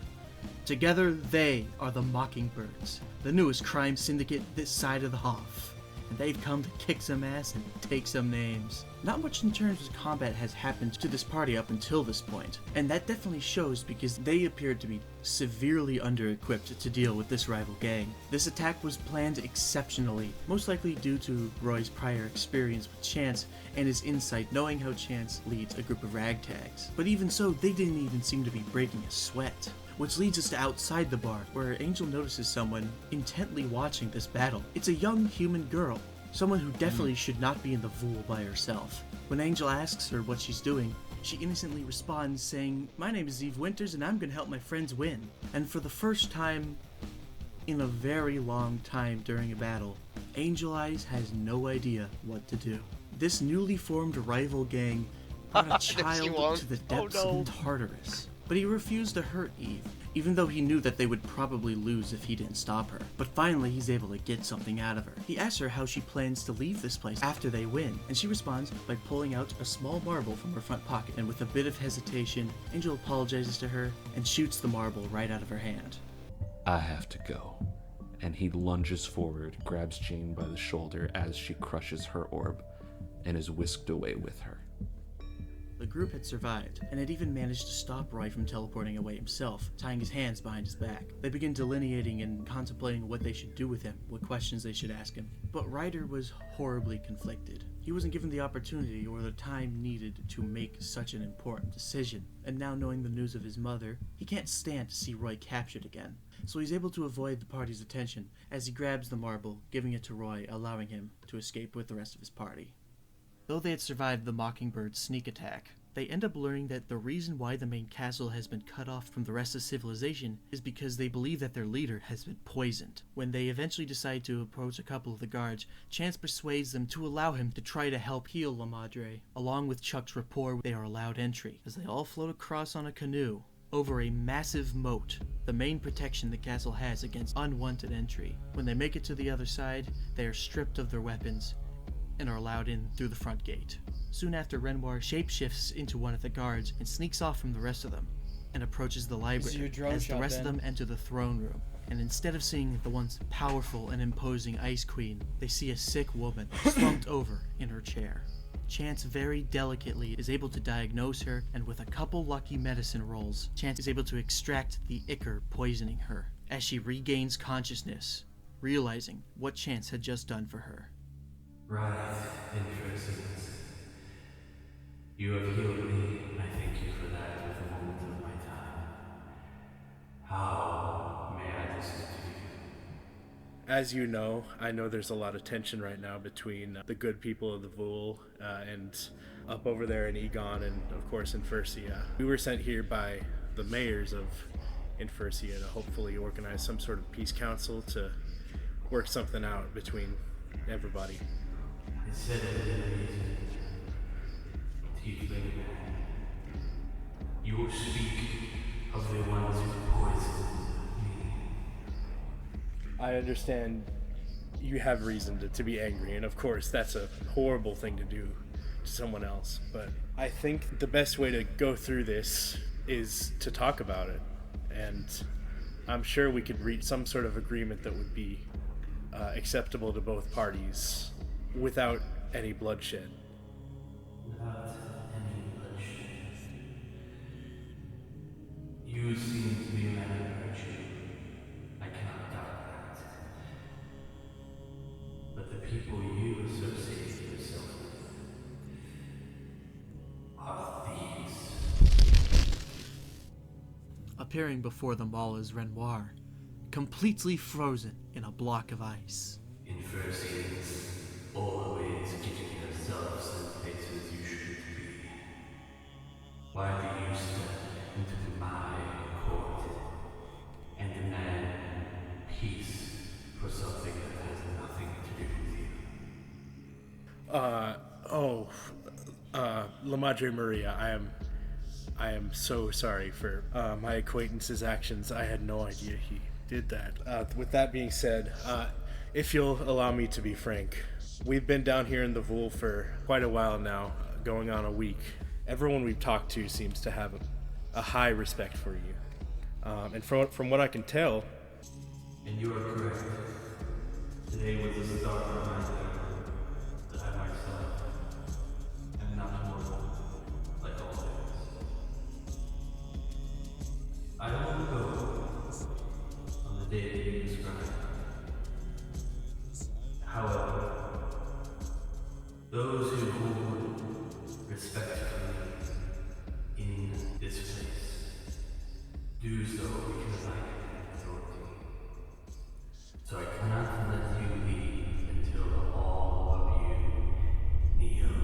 Together, they are the Mockingbirds, the newest crime syndicate this side of the Hoff. And they've come to kick some ass and take some names. Not much in terms of combat has happened to this party up until this point, and that definitely shows because they appeared to be severely under-equipped to deal with this rival gang. This attack was planned exceptionally, most likely due to Roy's prior experience with Chance and his insight knowing how Chance leads a group of ragtags. But even so, they didn't even seem to be breaking a sweat. Which leads us to outside the bar, where Angel notices someone intently watching this battle. It's a young human girl, someone who definitely should not be in the Vool by herself. When Angel asks her what she's doing, she innocently responds saying, "My name is Eve Winters and I'm gonna help my friends win." And for the first time in a very long time during a battle, Angel Eyes has no idea what to do. This newly formed rival gang brought a child to the depths of Tartarus. but he refused to hurt Eve, even though he knew that they would probably lose if he didn't stop her. But finally, he's able to get something out of her. He asks her how she plans to leave this place after they win, and she responds by pulling out a small marble from her front pocket, and with a bit of hesitation, Angel apologizes to her and shoots the marble right out of her hand. I have to go. And he lunges forward, grabs Jane by the shoulder as she crushes her orb, and is whisked away with her. The group had survived, and had even managed to stop Roy from teleporting away himself, tying his hands behind his back. They begin delineating and contemplating what they should do with him, what questions they should ask him. But Ryder was horribly conflicted. He wasn't given the opportunity or the time needed to make such an important decision, and now knowing the news of his mother, he can't stand to see Roy captured again. So he's able to avoid the party's attention as he grabs the marble, giving it to Roy, allowing him to escape with the rest of his party. Though they had survived the Mockingbird's sneak attack, they end up learning that the reason why the main castle has been cut off from the rest of civilization is because they believe that their leader has been poisoned. When they eventually decide to approach a couple of the guards, Chance persuades them to allow him to try to help heal La Madre. Along with Chuck's rapport, they are allowed entry, as they all float across on a canoe over a massive moat, the main protection the castle has against unwanted entry. When they make it to the other side, they are stripped of their weapons and are allowed in through the front gate. Soon after, Renoir shapeshifts into one of the guards and sneaks off from the rest of them and approaches the library as the rest of them enter the throne room. And instead of seeing the once powerful and imposing Ice Queen, they see a sick woman slumped over in her chair. Chance very delicately is able to diagnose her, and with a couple lucky medicine rolls, Chance is able to extract the ichor poisoning her as she regains consciousness, realizing what Chance had just done for her. Right, Inferisa. You have healed me. I thank you for that with a moment of my time. How may I listen to you? As you know, I know there's a lot of tension right now between the good people of the Vul and up over there in Egon and, of course, Infersia. We were sent here by the mayors of Infersia to hopefully organize some sort of peace council to work something out between everybody. Instead of enemies, tiefling, you speak of the ones who poisoned me. I understand you have reason to be angry, and of course that's a horrible thing to do to someone else, but I think the best way to go through this is to talk about it, and I'm sure we could reach some sort of agreement that would be acceptable to both parties without any bloodshed. Without any bloodshed. You seem to be a man of virtue. I cannot doubt that. But the people you associate yourself with are thieves. Appearing before them all is Renoir, completely frozen in a block of ice. Infersians, always getting yourselves in places you shouldn't be. Why do you step into my court and demand peace for something that has nothing to do with you? La Madre Maria, I am so sorry for my acquaintance's actions. I had no idea he did that. With that being said, if you'll allow me to be frank, we've been down here in the Vul for quite a while now, going on a week. Everyone we've talked to seems to have a high respect for you. And from what I can tell... And you are correct. Today was the start of my journey, that I myself am not mortal, like all others. I will go on the day that you described. However, those who hold respect for me in this place do so because I am authority. So I cannot let you leave until all of you kneel.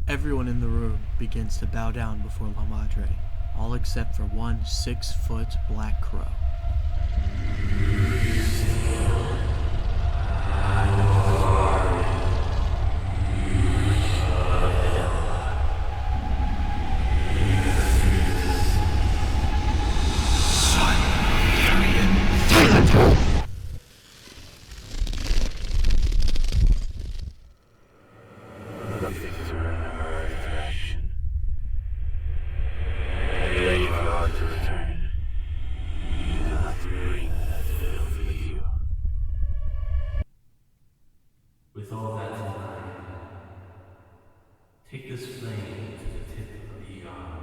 Everyone in the room begins to bow down before La Madre, all except for one 6-foot black crow. this flame to the tip of Egon,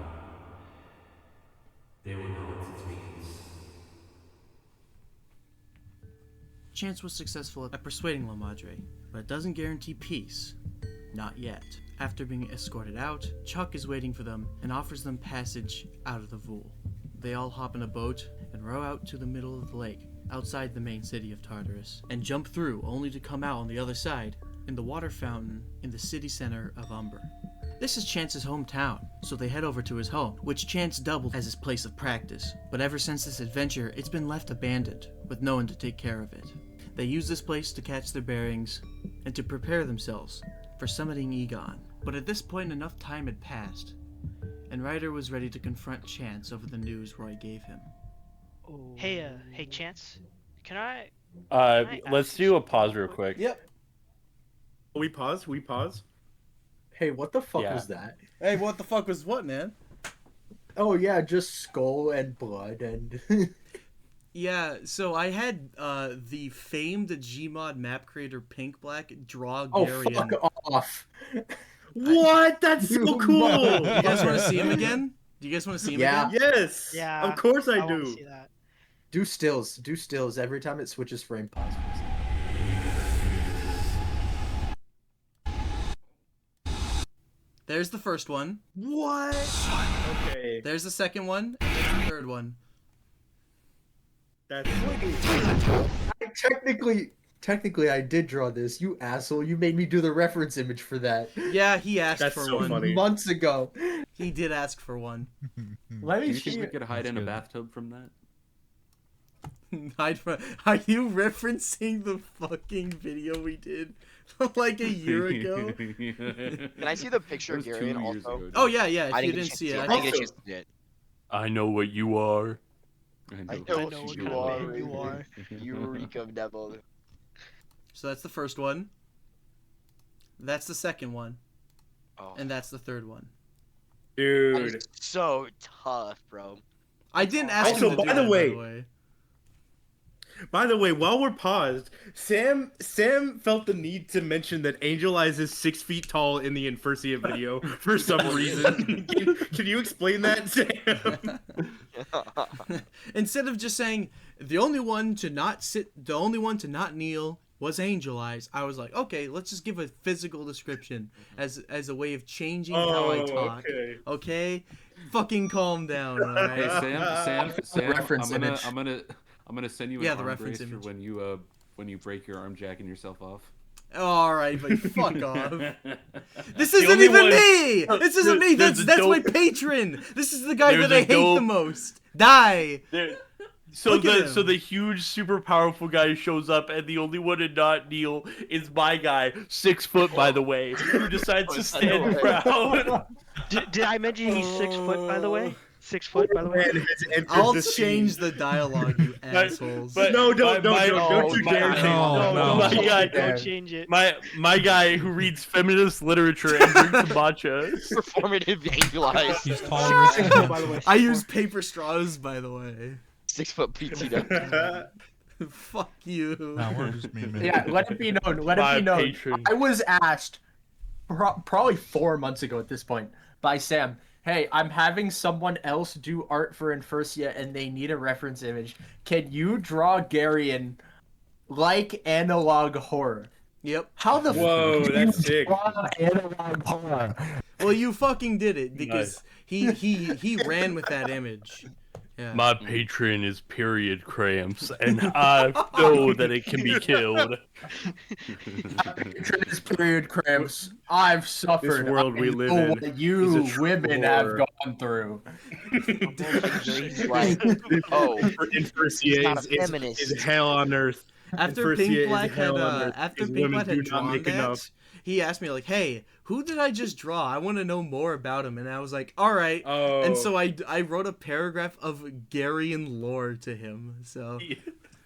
they will know its weakness. Chance was successful at persuading La Madre, but it doesn't guarantee peace. Not yet. After being escorted out, Chuck is waiting for them and offers them passage out of the Vool. They all hop in a boat and row out to the middle of the lake, outside the main city of Tartarus, and jump through only to come out on the other side in the water fountain in the city center of Umber. This is Chance's hometown, so they head over to his home, which Chance doubled as his place of practice. But ever since this adventure, it's been left abandoned, with no one to take care of it. They use this place to catch their bearings and to prepare themselves for summoning Egon. But at this point, enough time had passed, and Ryder was ready to confront Chance over the news Roy gave him. Hey, Chance, can I Let's do a pause real quick. Yep. We pause. Hey, what the fuck Yeah. was that? Hey, what the fuck was what, man? Oh yeah, just skull and blood and. Yeah, so I had the famed Gmod map creator Pink Black draw Oh, Garion. fuck off! What? That's so cool. You guys want to see him again? Do you guys want to see him Yeah. again? Yes. Yeah. Of course I wanna do. see that. Do stills every time it switches frame. Pause. There's the first one. What? Okay. There's the second one. And there's the third one. That's Technically, I did draw this. You asshole! You made me do the reference image for that. Yeah, he asked That's for so one. funny. Months ago. He did ask for one. Let Do me you think see. we could hide That's in a good. bathtub from that? Hide from- Are you referencing the fucking video we did like a year ago? Can I see the picture of That was Garion 2 years also? ago, Oh yeah, yeah. If I you didn't didn't get see to it, I I didn't think get a chance to see it. I know what you are. I know what kind of man you are. Eureka devil. so. That's the first one. That's the second one, Oh, and that's the third one. that dude. is so tough, bro. I didn't ask Also, him to by do the that, way- By the way, while we're paused, Sam felt the need to mention that Angel Eyes is 6 feet tall in the Infersia video for some reason. Can you explain that, Sam? Instead of just saying the only one to not kneel was Angel Eyes, I was like, okay, let's just give a physical description as a way of changing how I talk. okay. Okay? Fucking calm down, Hey alright? Sam, Reference I'm gonna send you an Yeah, the arm reference brace for image. when you break your arm jacking yourself off. Alright, but fuck off. This The isn't only even one- me! This isn't me! there's That's a my dope- patron! This is the guy There's that I a hate the dope- most! Die! So Look at the him. huge super powerful guy shows up, and the only one to not kneel is my guy, 6 foot by the way, who decides to stand proud. Did I mention he's 6 foot, by the way? 6 foot, by the way? Man has entered I'll the change scene. the dialogue, you assholes. But No, don't you my- dare change No, it. no. my guy, Don't change it. my guy who reads feminist literature and drinks matcha. Performative Angel Eyes. He's tall and rich. By the way, I use paper straws, by the way. 6 foot PTW. Fuck you. No, we're just memeing. Yeah, let it be known. Let My it be known. patron. I was asked probably 4 months ago at this point by Sam. Hey, I'm having someone else do art for Infersia, and they need a reference image. Can you draw Garion like analog horror? Yep. How the Whoa, fuck do that's you sick. draw analog horror? Well, you fucking did it because he ran with that image. Yeah. My patron is period cramps, and I know that it can be killed. Patron's period cramps. I've suffered. This world I we know live in what you is a true women horror. have gone through. He's like, oh, Infersia not a is feminist. hell on earth. After Infersia Pink is Black had hell on earth after because Pink women Black had do not drawn make that, enough. he asked me like, "Hey, who did I just draw? I want to know more about him." And I was like, "All right." Oh. And so I wrote a paragraph of Garion lore to him. So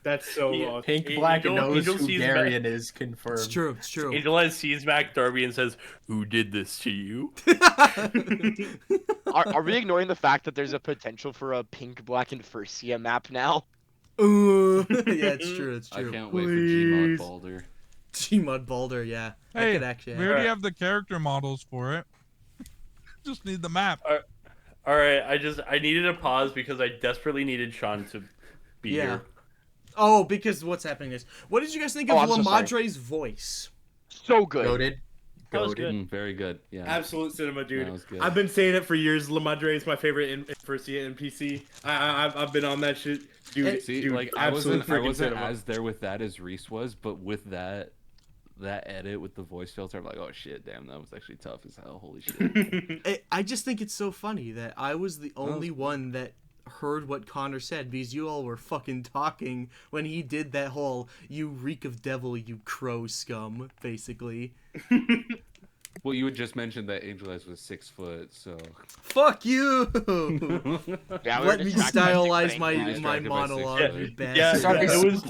That's so Yeah. awesome. Pink Black Angel- knows Angel who sees Garion is confirmed. it's true. It's true. Angel Eyes sees Mac Darby and says, "Who did this to you?" are we ignoring the fact that there's a potential for a Pink Black Infersia map now? Ooh. Yeah, it's true. It's I true. can't wait for Gmod Balder. Gmod Balder. Yeah. That Hey, could actually we already have the character models for it. Just need the map. All right, I needed a pause because I desperately needed Sean to be here. Oh, because what's happening is, what did you guys think of I'm so sorry. Lamadre's voice? So good. Goated. That was good. Very good. Yeah. Absolute cinema, dude. That was good. I've been saying it for years. Lamadre is my favorite Infersia NPC. I've been on that shit, dude. See, dude, like I wasn't cinema. as there with that as Reese was, but with that edit with the voice filter, I'm like, oh shit, damn, that was actually tough as hell. Holy shit. I just think it's so funny that I was the only one that heard what Connor said, because you all were fucking talking when he did that whole "you reek of devil, you crow scum," basically. Well, you had just mentioned that Angel Eyes was 6 foot, so fuck you. Yeah, Let me stylize my distracted by monologue. six You foot. bastard. Sorry, it was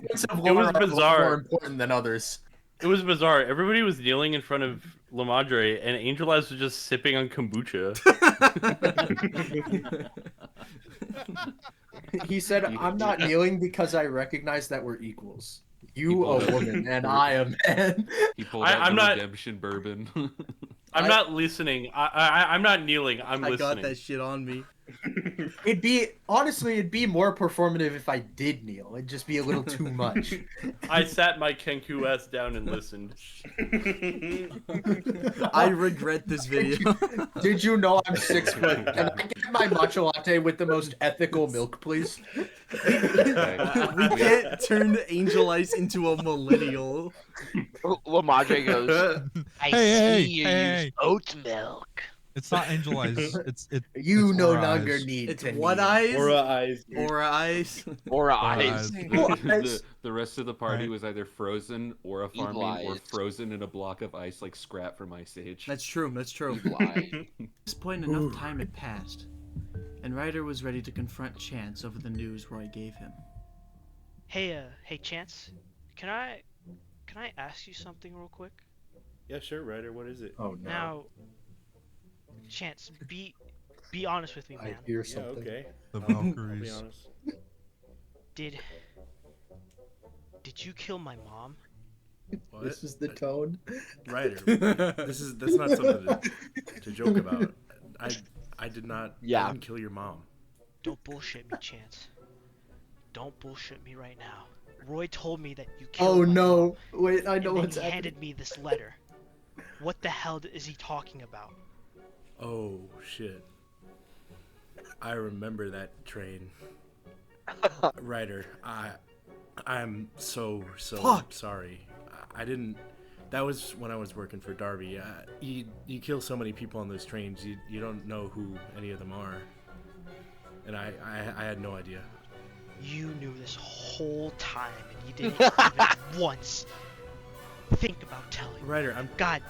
bizarre. More important than others. It was bizarre. Everybody was kneeling in front of Lamadre, and Angel Eyes was just sipping on kombucha. He said, "I'm not kneeling because I recognize that we're equals. You a woman and I a man." He pulled out the redemption bourbon. I'm not listening. I'm not kneeling. I'm listening. I got that shit on me. It'd be more performative if I did kneel. It'd just be a little too much. I sat my Kenku S down and listened. I regret this video. Did you know I'm 6 foot? Can I get my matcha latte with the most ethical milk, please? We can't turn Angel Eyes into a millennial. Lamadre goes, I see you use oat milk. It's not Angel Eyes. It's you it's no Aura longer Eyes. need It's to what kneel. eyes? Aura eyes. Dude. Aura eyes. Aura eyes. The rest of the party was either frozen, aura farming, or eyes. frozen in a block of ice like Scrap from Ice Age. That's true. That's true. At this point, enough time had passed, and Ryder was ready to confront Chance over the news Roy gave him. Hey, Chance, can I ask you something real quick? Yeah, sure, Ryder. What is it? Oh no. Now, Chance, be honest with me, man. I hear something. Yeah, okay. The I'll be Valkyries. honest. Did you kill my mom? What? This is the tone. Ryder, that's not something to joke about. I did not. Yeah. I didn't kill your mom. Don't bullshit me, Chance. Don't bullshit me right now. Roy told me that you killed Oh my no! mom, Wait, I know and then what's he happening. handed me this letter. What the hell is he talking about? Oh shit! I remember that train. Ryder, I'm so Fuck. sorry. I didn't. That was when I was working for Darby. You kill so many people on those trains. You don't know who any of them are. And I had no idea. You knew this whole time, and you didn't even once think about telling me. Ryder, I'm. God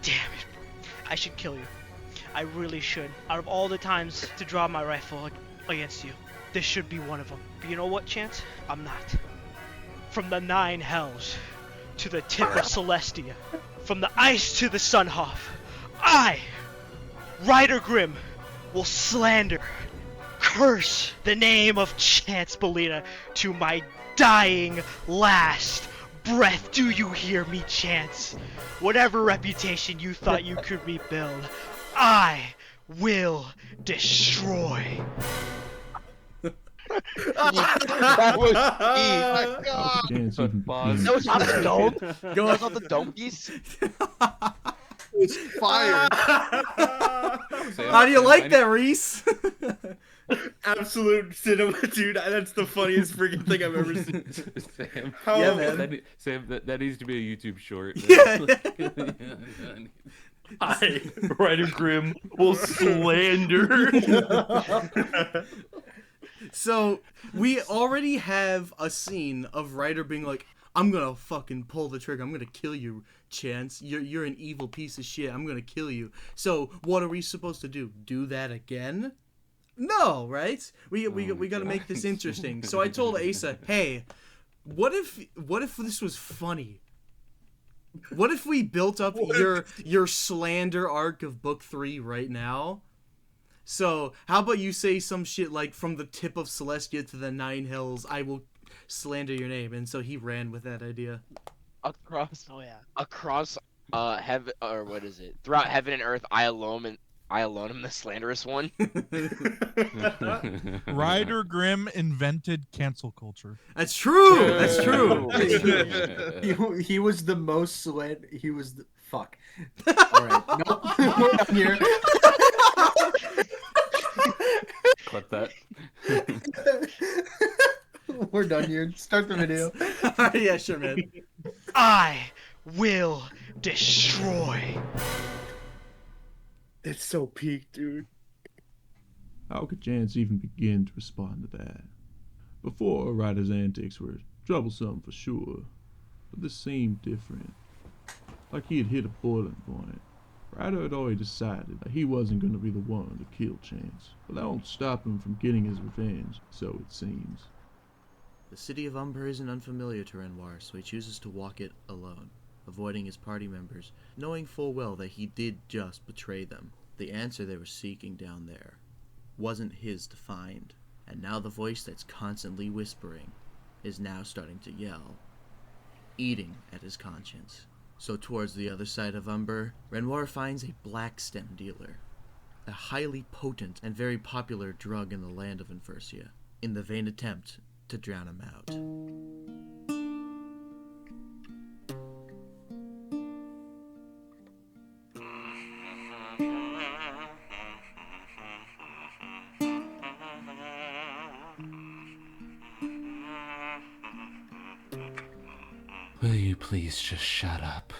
damn it. I should kill you. I really should. Out of all the times to draw my rifle against you, this should be one of them. But you know what, Chance? I'm not. From the 9 hells to the tip of Celestia, from the ice to the Sunhoff, I, Ryder Grimm, will slander, curse the name of Chance Bellina to my dying last breath. Do you hear me, Chance? Whatever reputation you thought you could rebuild, I will destroy. That was my God. That was not the dome. Go That was not the dome piece. It's fire. How do you like that, Reese? Absolute cinema, dude. That's the funniest freaking thing I've ever seen. Sam, Yeah, man. Sam, that needs to be a YouTube short. Yeah. I, Ryder Grimm, will slander. So we already have a scene of Ryder being like, "I'm gonna fucking pull the trigger. I'm gonna kill you, Chance. You're an evil piece of shit. I'm gonna kill you." So what are we supposed to do? Do that again? No, right? We gotta make this interesting. So I told Asa, "Hey, what if this was funny? What if we built up your slander arc of book 3 right now? So how about you say some shit like, from the tip of Celestia to the 9 hills, I will slander your name." And so he ran with that idea. Across. Oh yeah. Across heaven, or what is it? Throughout heaven and earth, I alone I alone am the slanderous one. Ryder Grimm invented cancel culture. That's true. That's true. He was the most he was the fuck. All right, nope. We're done here. Clip that. We're done here. Start the video. Yeah, sure, man. I will destroy. It's so peak, dude. How could Chance even begin to respond to that? Before, Ryder's antics were troublesome for sure, but this seemed different. Like he had hit a boiling point. Ryder had already decided that he wasn't going to be the one to kill Chance, but that won't stop him from getting his revenge, so it seems. The city of Umber isn't unfamiliar to Renoir, so he chooses to walk it alone, avoiding his party members, knowing full well that he did just betray them. The answer they were seeking down there wasn't his to find, and now the voice that's constantly whispering is now starting to yell, eating at his conscience. So towards the other side of Umber, Renoir finds a black stem dealer, a highly potent and very popular drug in the land of Infersia, in the vain attempt to drown him out. Will you please just shut up?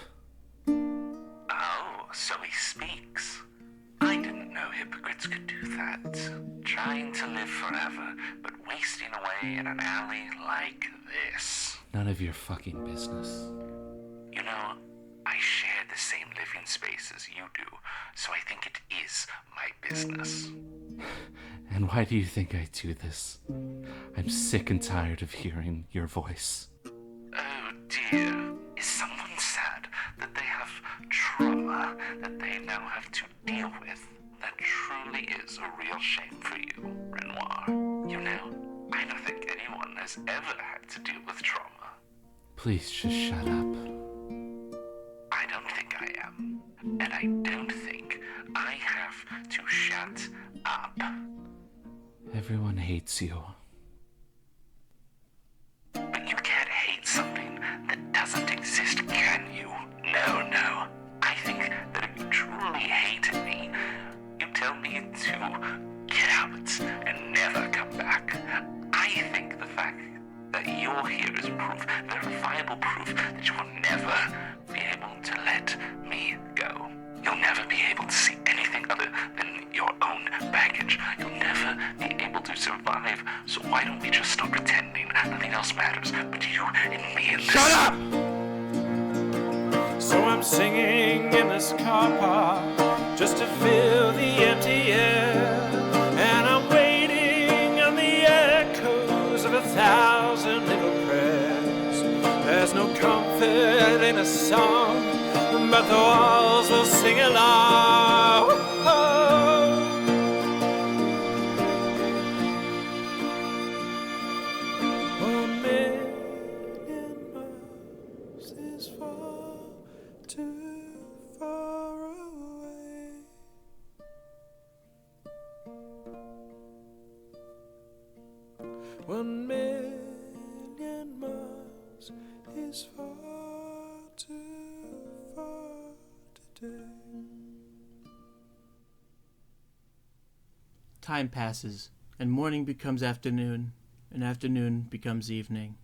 Oh, so he speaks. I didn't know hypocrites could do that. Trying to live forever, but wasting away in an alley like this. None of your fucking business. You know, I share the same living space as you do, so I think it is my business. And why do you think I do this? I'm sick and tired of hearing your voice. Oh dear, is someone sad that they have trauma that they now have to deal with? That truly is a real shame for you, Renoir. You know, I don't think anyone has ever had to deal with trauma. Please just shut up. I don't think I am. And I don't think I have to shut up. Everyone hates you. But you can't hate something that doesn't exist, can you? No. I think that if you truly hated me, you'd tell me to get out and never come back. I think the fact that you're here is proof, verifiable proof, that you will never be able to let me go. You'll never be able to see anything other than your own baggage. You'll never be able to survive. So why don't we just stop pretending nothing else matters but you and me and this? Shut up! So I'm singing in this car park just to fill the empty air. And I'm waiting on the echoes of 1,000 little prayers. There's no comfort in a song, but the walls will sing along. One million miles is far too far away. One million miles is far too far today. Time passes, and morning becomes afternoon, and afternoon becomes evening.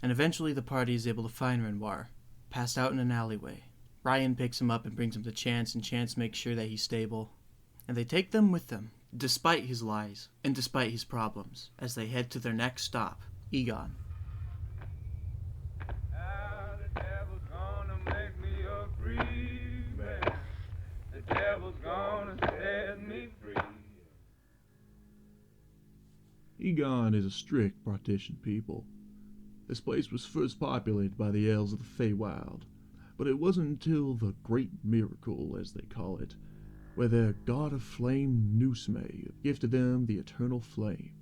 And eventually the party is able to find Renoir, passed out in an alleyway. Ryan picks him up and brings him to Chance, and Chance makes sure that he's stable. And they take them with them, despite his lies, and despite his problems, as they head to their next stop, Egon. The devil's gonna set me free. Egon is a strict partition people. This place was first populated by the elves of the Feywild, but it wasn't until the Great Miracle, as they call it, where their god of flame, Nusme, gifted them the eternal flame.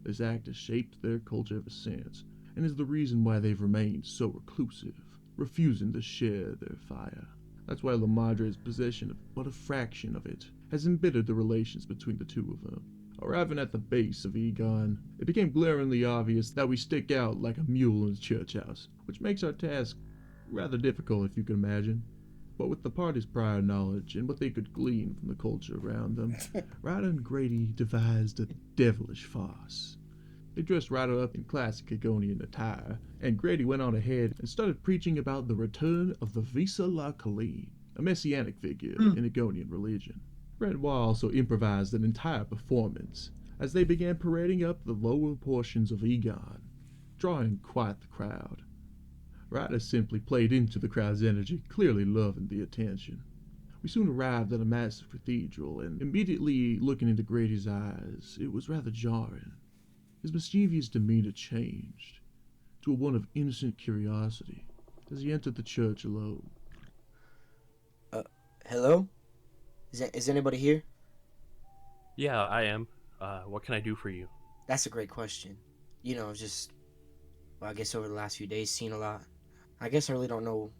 This act has shaped their culture ever since, and is the reason why they've remained so reclusive, refusing to share their fire. That's why La Madre's possession of but a fraction of it has embittered the relations between the two of them. Arriving at the base of Egon, it became glaringly obvious that we stick out like a mule in a church house, which makes our task rather difficult if you can imagine. But with the party's prior knowledge and what they could glean from the culture around them, Ryder and Grady devised a devilish farce. They dressed Ryder up in classic Egonian attire, and Grady went on ahead and started preaching about the return of the Visa La Kali, a messianic figure in Egonian religion. Renoir also improvised an entire performance as they began parading up the lower portions of Egon, drawing quite the crowd. Ryder simply played into the crowd's energy, clearly loving the attention. We soon arrived at a massive cathedral, and immediately looking into Grady's eyes, it was rather jarring. His mischievous demeanor changed to one of innocent curiosity as he entered the church alone. Hello? Is anybody here? Yeah, I am. What can I do for you? That's a great question. You know, I guess over the last few days, seen a lot. I guess I really don't know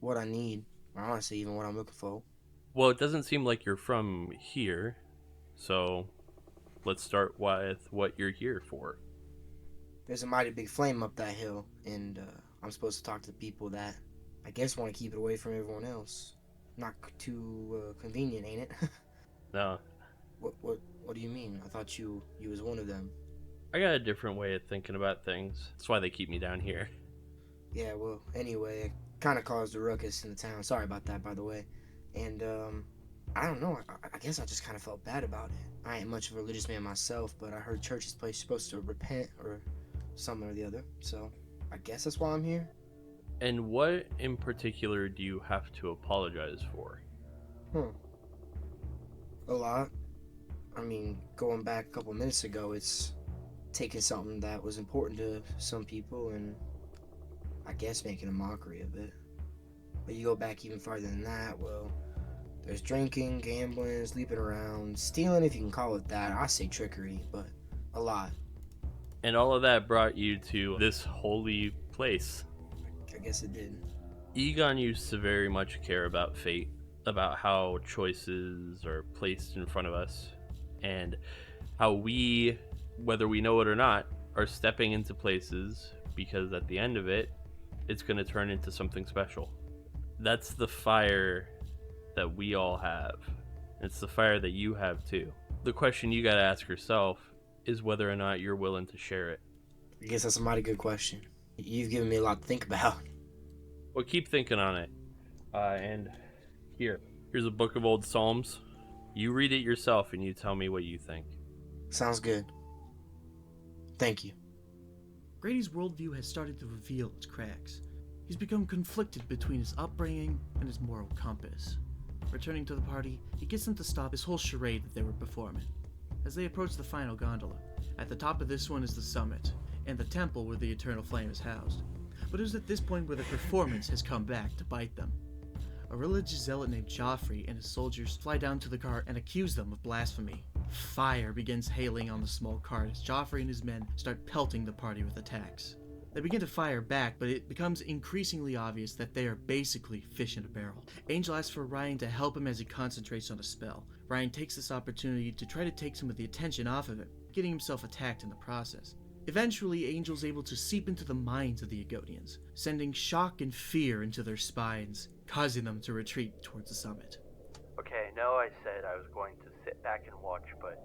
what I need, or honestly, even what I'm looking for. Well, it doesn't seem like you're from here, so let's start with what you're here for. There's a mighty big flame up that hill, and I'm supposed to talk to people that I guess want to keep it away from everyone else. Not too convenient, ain't it? No. What do you mean? I thought you was one of them. I got a different way of thinking about things. That's why they keep me down here. Yeah, well, anyway, it kind of caused a ruckus in the town. Sorry about that, by the way. And, I don't know. I guess I just kind of felt bad about it. I ain't much of a religious man myself, but I heard church's place supposed to repent or something or the other. So, I guess that's why I'm here. And what in particular do you have to apologize for? A lot. I mean, going back a couple minutes ago, it's taking something that was important to some people and I guess making a mockery of it. But you go back even farther than that, well, there's drinking, gambling, sleeping around, stealing if you can call it that. I say trickery, but a lot. And all of that brought you to this holy place. I guess it did. Egon used to very much care about fate, about how choices are placed in front of us, and how we, whether we know it or not, are stepping into places because at the end of it, it's going to turn into something special. That's the fire that we all have. It's the fire that you have too. The question you got to ask yourself is whether or not you're willing to share it. I guess that's a mighty good question. You've given me a lot to think about. Well, keep thinking on it. And here's a book of old Psalms. You read it yourself and you tell me what you think. Sounds good. Thank you. Grady's worldview has started to reveal its cracks. He's become conflicted between his upbringing and his moral compass. Returning to the party, he gets them to stop this whole charade that they were performing. As they approach the final gondola, at the top of this one is the summit, and the temple where the eternal flame is housed. But it is at this point where the performance has come back to bite them. A religious zealot named Joffrey and his soldiers fly down to the cart and accuse them of blasphemy. Fire begins hailing on the small cart as Joffrey and his men start pelting the party with attacks. They begin to fire back, but it becomes increasingly obvious that they are basically fish in a barrel. Angel asks for Ryan to help him as he concentrates on a spell. Ryan takes this opportunity to try to take some of the attention off of him, getting himself attacked in the process. Eventually, Angel's able to seep into the minds of the Egonians, sending shock and fear into their spines, causing them to retreat towards the summit. Okay, I know I said I was going to sit back and watch, but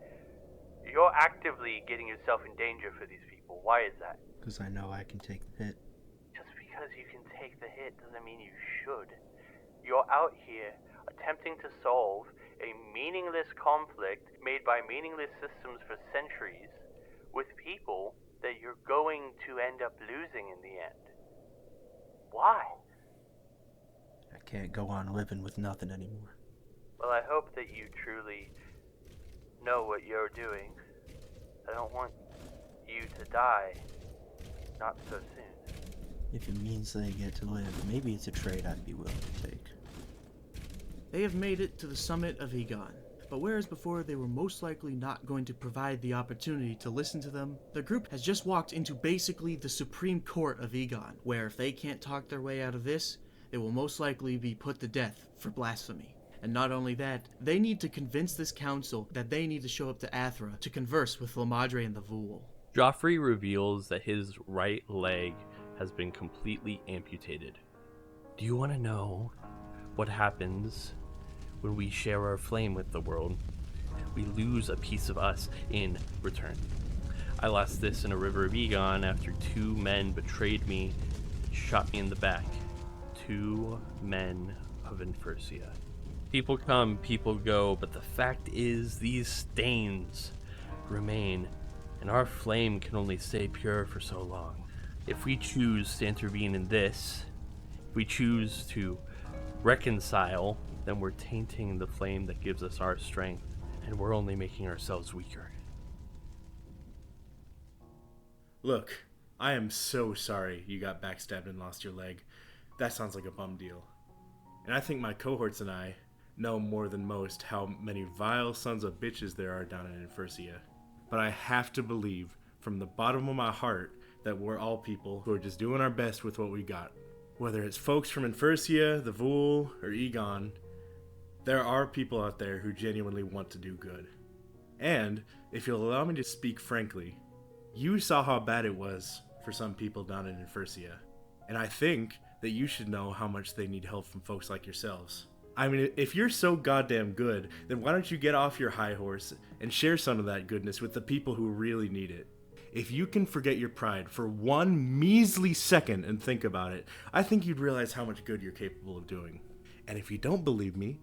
you're actively getting yourself in danger for these people. Why is that? Because I know I can take the hit. Just because you can take the hit doesn't mean you should. You're out here attempting to solve a meaningless conflict made by meaningless systems for centuries with people that you're going to end up losing in the end. Why? I can't go on living with nothing anymore. Well, I hope that you truly know what you're doing. I don't want you to die. Not so soon. If it means they get to live, maybe it's a trade I'd be willing to take. They have made it to the summit of Egon, but whereas before they were most likely not going to provide the opportunity to listen to them, the group has just walked into basically the Supreme Court of Egon, where if they can't talk their way out of this, they will most likely be put to death for blasphemy. And not only that, they need to convince this council that they need to show up to Athra to converse with La Madre and the Vul. Joffrey reveals that his right leg has been completely amputated. Do you want to know what happens when we share our flame with the world? We lose a piece of us in return. I lost this in a river of Egon after 2 men betrayed me and shot me in the back. 2 men of Infersia. People come, people go, but the fact is these stains remain, and our flame can only stay pure for so long. If we choose to intervene in this, if we choose to reconcile, then we're tainting the flame that gives us our strength, and we're only making ourselves weaker. Look, I am so sorry you got backstabbed and lost your leg. That sounds like a bum deal. And I think my cohorts and I know more than most how many vile sons of bitches there are down in Infersia. But I have to believe from the bottom of my heart that we're all people who are just doing our best with what we got. Whether it's folks from Infersia, the Vul, or Egon, there are people out there who genuinely want to do good. And, if you'll allow me to speak frankly, you saw how bad it was for some people down in Infersia. And I think that you should know how much they need help from folks like yourselves. I mean, if you're so goddamn good, then why don't you get off your high horse and share some of that goodness with the people who really need it? If you can forget your pride for one measly second and think about it, I think you'd realize how much good you're capable of doing. And if you don't believe me,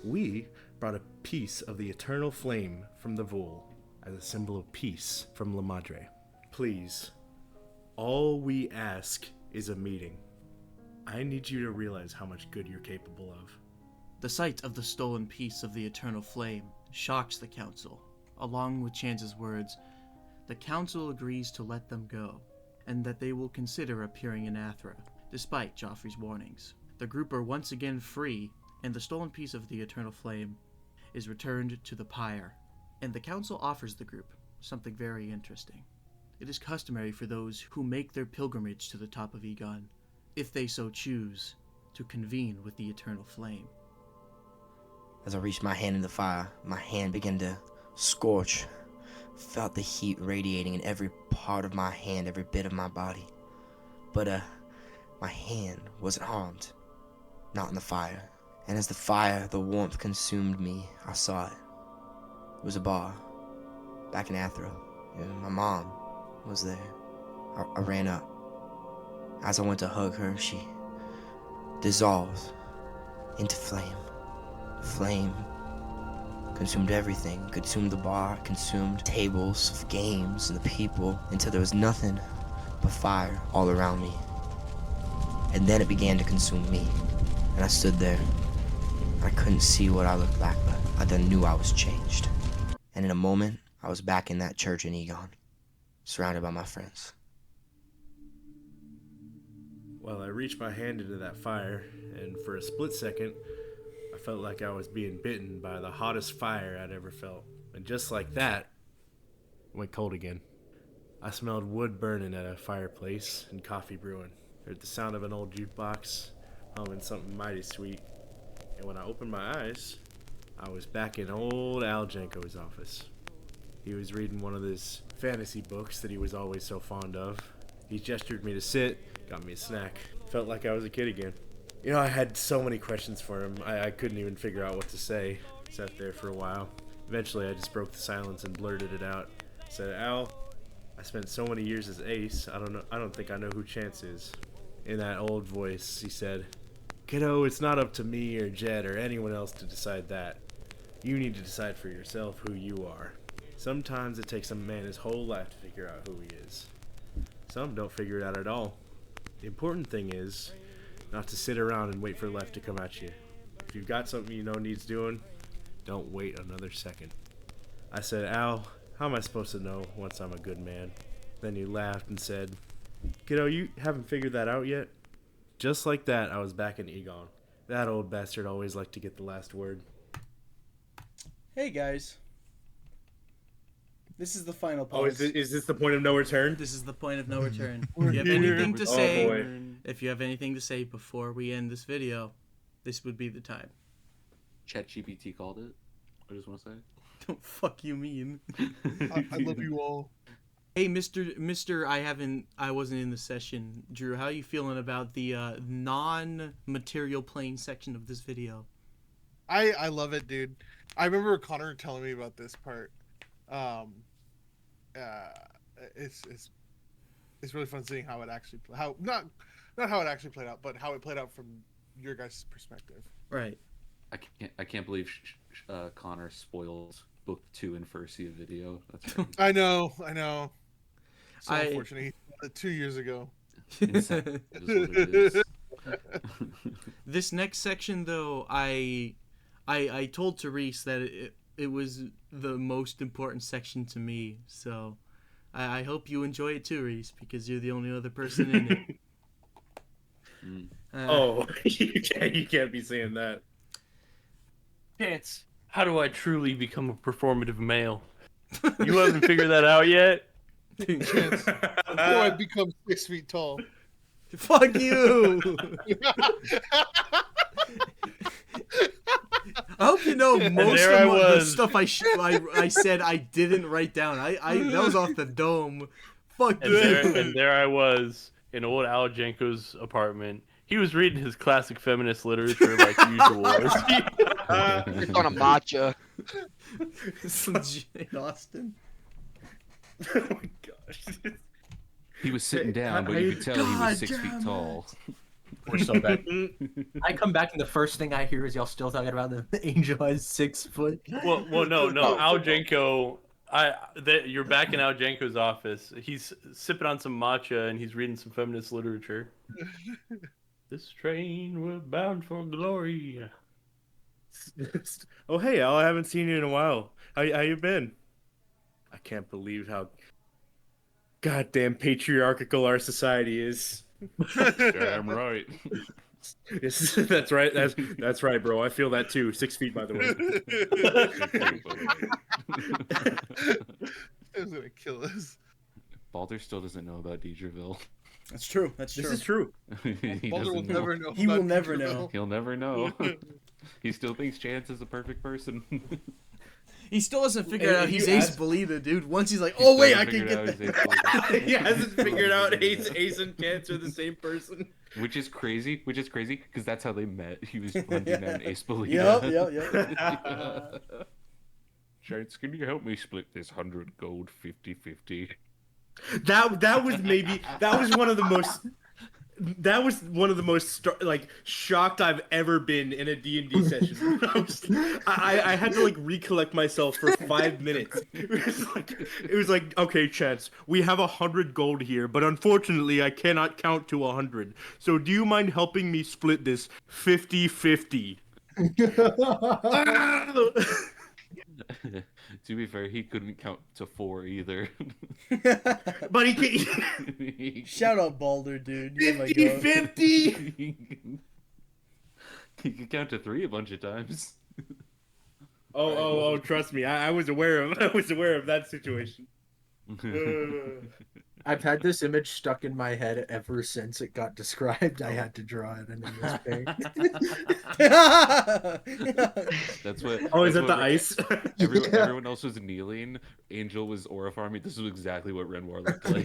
we brought a piece of the eternal flame from the Vul as a symbol of peace from La Madre. Please, all we ask is a meeting. I need you to realize how much good you're capable of. The sight of the stolen piece of the eternal flame shocks the council. Along with Chance's words, the council agrees to let them go, and that they will consider appearing in Athra, despite Joffrey's warnings. The group are once again free, and the stolen piece of the eternal flame is returned to the pyre. And the council offers the group something very interesting. It is customary for those who make their pilgrimage to the top of Egon, if they so choose, to convene with the eternal flame. As I reached my hand in the fire, my hand began to scorch. Felt the heat radiating in every part of my hand, every bit of my body. But, my hand wasn't harmed. Not in the fire. And as the warmth consumed me, I saw it. It was a bar. Back in Athra. And my mom was there. I ran up. As I went to hug her, she dissolved into flame. Flame consumed everything, consumed the bar, consumed tables of games and the people, until there was nothing but fire all around me. And then it began to consume me, and I stood there. I couldn't see what I looked like, but I then knew I was changed. And in a moment, I was back in that church in Egon, surrounded by my friends. Well, I reached my hand into that fire, and for a split second, I felt like I was being bitten by the hottest fire I'd ever felt. And just like that, it went cold again. I smelled wood burning at a fireplace and coffee brewing. Heard the sound of an old jukebox humming something mighty sweet. And when I opened my eyes, I was back in old Al Janko's office. He was reading one of his fantasy books that he was always so fond of. He gestured me to sit, got me a snack. Felt like I was a kid again. You know, I had so many questions for him, I couldn't even figure out what to say. Sat there for a while. Eventually, I just broke the silence and blurted it out. Said, Al, I spent so many years as Ace, I don't think I know who Chance is. In that old voice, he said, Kiddo, it's not up to me or Jed or anyone else to decide that. You need to decide for yourself who you are. Sometimes it takes a man his whole life to figure out who he is. Some don't figure it out at all. The important thing is not to sit around and wait for life to come at you. If you've got something you know needs doing, don't wait another second. I said, Al, how am I supposed to know once I'm a good man? Then he laughed and said, Kiddo, you haven't figured that out yet? Just like that, I was back in Egon. That old bastard always liked to get the last word. Hey guys. This is the final Oh, pause. is this the point of no return? This is the point of no return. We're If you have here. anything to Oh, say, boy. if you have anything to say before we end this video, this would be the time. ChatGPT called it. I just want to say. Don't fuck you mean. I love you all. Hey, Mister, I wasn't in the session. Drew, how are you feeling about the non-material playing section of this video? I love it, dude. I remember Connor telling me about this part. It's really fun seeing how it actually not how it actually played out, but how it played out from your guys' perspective. Right. I can't believe Connor spoiled book 2 Infersia video. That's crazy. I know. So unfortunate. He did it 2 years ago. Insane. It is what it is. This next section, though, I told Therese that it was the most important section to me. So I hope you enjoy it too, Reese, because you're the only other person in it. You can't be saying that. Chance, how do I truly become a performative male? You haven't figured that out yet? Chance, before I become 6 feet tall. Fuck you! I hope you know most of the stuff I said I didn't write down. I that was off the dome. Fuck you. And there I was in old Al Janko's apartment. He was reading his classic feminist literature like usual. On a matcha. Some Jane Austen. Oh my gosh. He was sitting down, but you could tell he was 6 feet tall. We're so bad. I come back and the first thing I hear is y'all still talking about the angel is 6 foot. Well, no. Al Janko, you're back in Al Janko's office. He's sipping on some matcha and he's reading some feminist literature. This train we're bound for glory. Oh hey Al, I haven't seen you in a while. How you been? I can't believe how goddamn patriarchal our society is. Damn right. That's right. That's right, bro. I feel that too. 6 feet, by the way. It's gonna kill us. Baldur still doesn't know about Deidreville. That's true. That's true. This is true. He Baldur will doesn't never know. He will never know. He'll never know. He still thinks Chance is the perfect person. He still hasn't figured out he's you Ace asked- Belita, dude. Once he's like, oh wait, I can get that. He hasn't figured out Ace and Chance are the same person. Which is crazy because that's how they met. He was hunting down Ace Belita. Yep. Chance, can you help me split this 100 gold 50-50? That was one of the most shocked I've ever been in a D&D session. I had to recollect myself for 5 minutes. It was like, okay, Chance, we have 100 gold here, but unfortunately I cannot count to 100. So do you mind helping me split this 50-50? To be fair, he couldn't count to 4 either. But he can. Shout out Baldur, dude. 50-50. He could count to 3 a bunch of times. Oh! Trust me, I was aware of that situation. I've had this image stuck in my head ever since it got described. I had to draw it in this page. That's what. Oh, is that's that the what ice? Everyone else was kneeling. Angel was aura farming. This is exactly what Renoir looked like.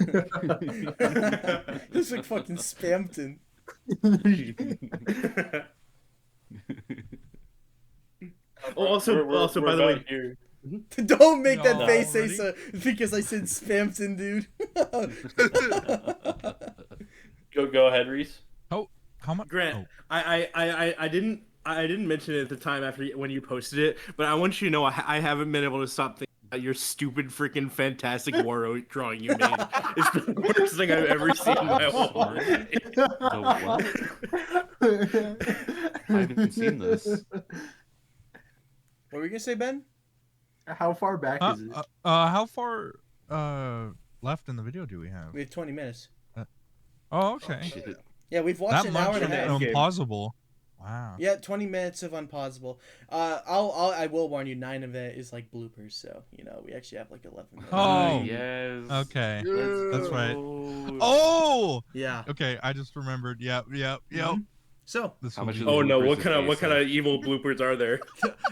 This is like fucking Spampton. Also, by the way, here. Don't make that face, Asa, because I said Spampton, dude. Go ahead, Reese. How much? Grant, I didn't mention it at the time when you posted it, but I want you to know I haven't been able to stop thinking about your stupid freaking fantastic Waro drawing you made. It's the worst thing I've ever seen in my whole life. I haven't seen this. What were you gonna say, Ben? How far back is it? How far left in the video do we have? We have 20 minutes. Oh, okay. Yeah, we've watched That an hour and a much half. implausible. Wow. Yeah, 20 minutes of unpausable. I will warn you, 9 of it is like bloopers, so we actually have like 11 minutes. Oh, yes. Okay, that's right. go. Oh, Yeah. Okay, I just remembered. Yep. Mhm. So, This How will much be of the Oh no! bloopers What does kind of Ace have? evil bloopers are there?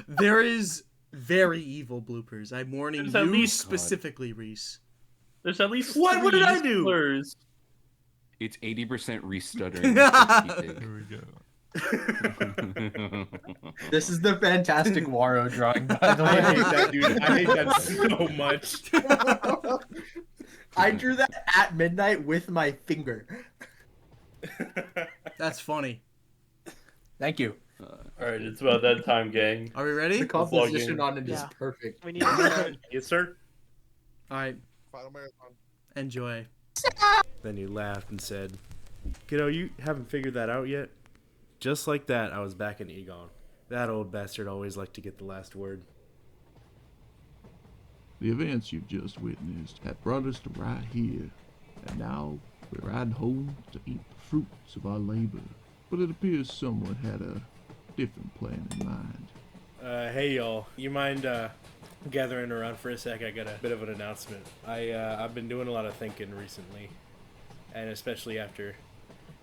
there is very evil bloopers. I'm warning There's at you least- specifically, Reese. There's at least What did I three do? slurs. It's 80% restuttering. There we go. This is the fantastic Waro drawing, by the way. I hate that, dude. I hate that so much. I drew that at midnight with my finger. That's funny. Thank you. All right, it's about that time, gang. Are we ready? The composition on it is perfect. We need to start. Yes, sir. All right. Final marathon. Enjoy. Then you laughed and said, "Kiddo, you haven't figured that out yet?" Just like that, I was back in Egon. That old bastard always liked to get the last word. The events you've just witnessed have brought us to right here, and now we're riding home to eat the fruits of our labor. But it appears someone had a different plan in mind. Hey y'all, you mind gathering around for a sec? I got a bit of an announcement. I've been doing a lot of thinking recently, and especially after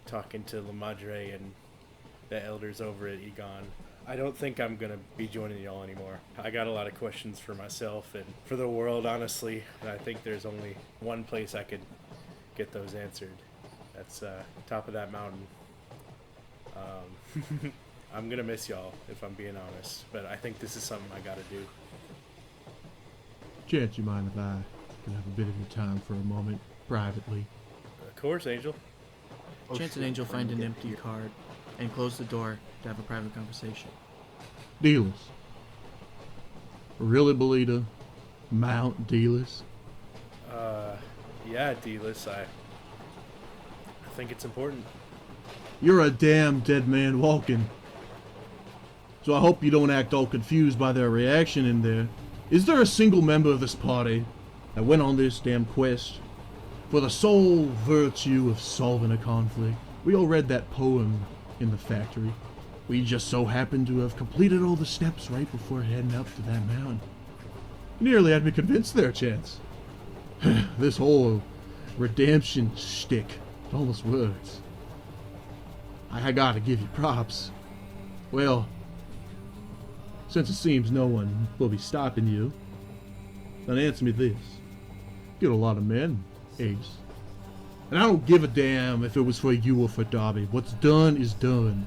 talking to La Madre and the elders over at Egon. I don't think I'm gonna be joining y'all anymore. I got a lot of questions for myself and for the world, honestly. And I think there's only one place I could get those answered. That's top of that mountain. I'm gonna miss y'all if I'm being honest, but I think this is something I gotta do. Chance, you mind if I can have a bit of your time for a moment, privately? Of course, Angel. Chance and Angel find an empty card and close the door to have a private conversation. Dealers. Really, Belita? Mount Dealers? Yeah, D-list, I think it's important. You're a damn dead man walking. So I hope you don't act all confused by their reaction in there. Is there a single member of this party that went on this damn quest for the sole virtue of solving a conflict? We all read that poem in the factory. We just so happened to have completed all the steps right before heading up to that mountain. You nearly had me convinced there, Chance. This whole redemption shtick, it almost works. I gotta give you props. Well, since it seems no one will be stopping you, then answer me this. You got a lot of men, Ace. And I don't give a damn if it was for you or for Darby. What's done is done.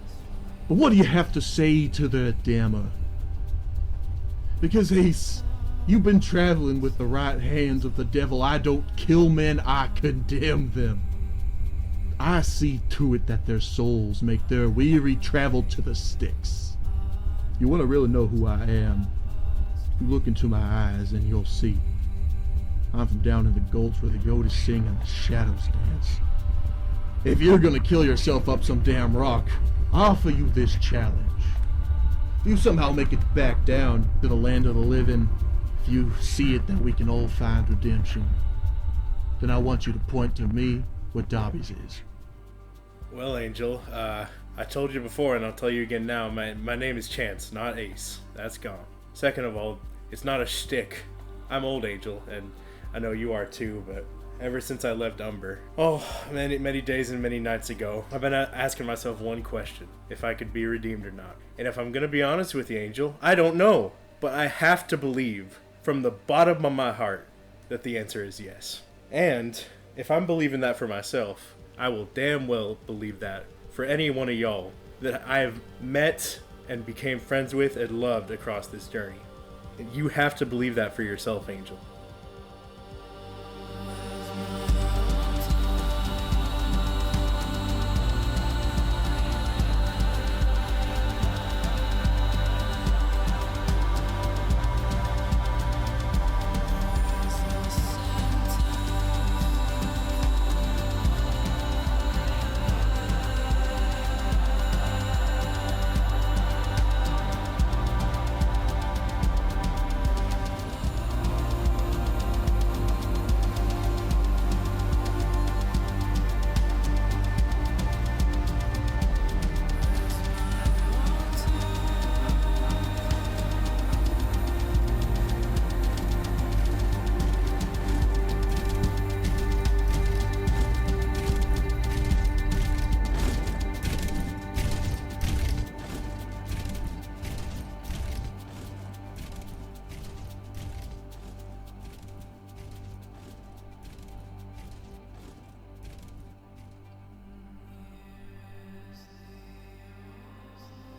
But what do you have to say to the dammer? Because Ace, you've been traveling with the right hands of the devil. I don't kill men, I condemn them. I see to it that their souls make their weary travel to the Styx. You want to really know who I am? You look into my eyes and you'll see. I'm from down in the gulch where the goats sing and the shadows dance. If you're gonna kill yourself up some damn rock, I offer you this challenge. If you somehow make it back down to the land of the living, if you see it that we can all find redemption, then I want you to point to me what Darby's is. Well, Angel, I told you before and I'll tell you again now, my name is Chance, not Ace. That's gone. Second of all, it's not a shtick. I'm old, Angel, and I know you are too, but ever since I left Umber, many days and many nights ago, I've been asking myself one question: if I could be redeemed or not. And if I'm gonna be honest with you, Angel, I don't know, but I have to believe from the bottom of my heart that the answer is yes. And if I'm believing that for myself, I will damn well believe that for any one of y'all that I've met and became friends with and loved across this journey. And you have to believe that for yourself, Angel.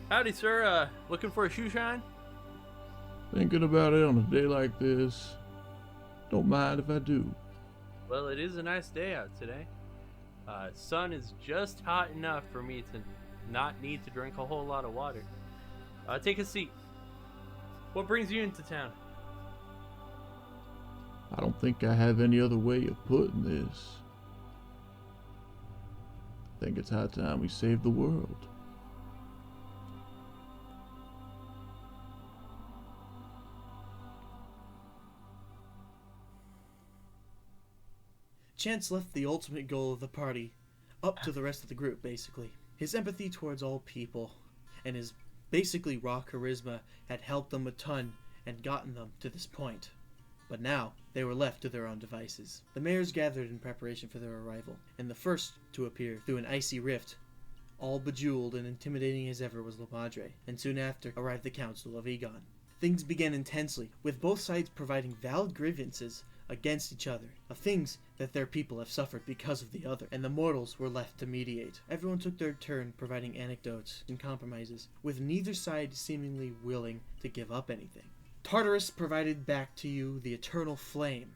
Howdy, sir. Looking for a shoe shine? Thinking about it on a day like this. Don't mind if I do. Well, it is a nice day out today. Sun is just hot enough for me to not need to drink a whole lot of water. Take a seat. What brings you into town? I don't think I have any other way of putting this. I think it's high time we save the world. Chance left the ultimate goal of the party up to the rest of the group, basically. His empathy towards all people and his basically raw charisma had helped them a ton and gotten them to this point. But now, they were left to their own devices. The mayors gathered in preparation for their arrival, and the first to appear through an icy rift, all bejeweled and intimidating as ever, was La Madre, and soon after arrived the Council of Egon. Things began intensely, with both sides providing valid grievances against each other, of things that their people have suffered because of the other, and the mortals were left to mediate. Everyone took their turn providing anecdotes and compromises, with neither side seemingly willing to give up anything. Tartarus provided back to you the eternal flame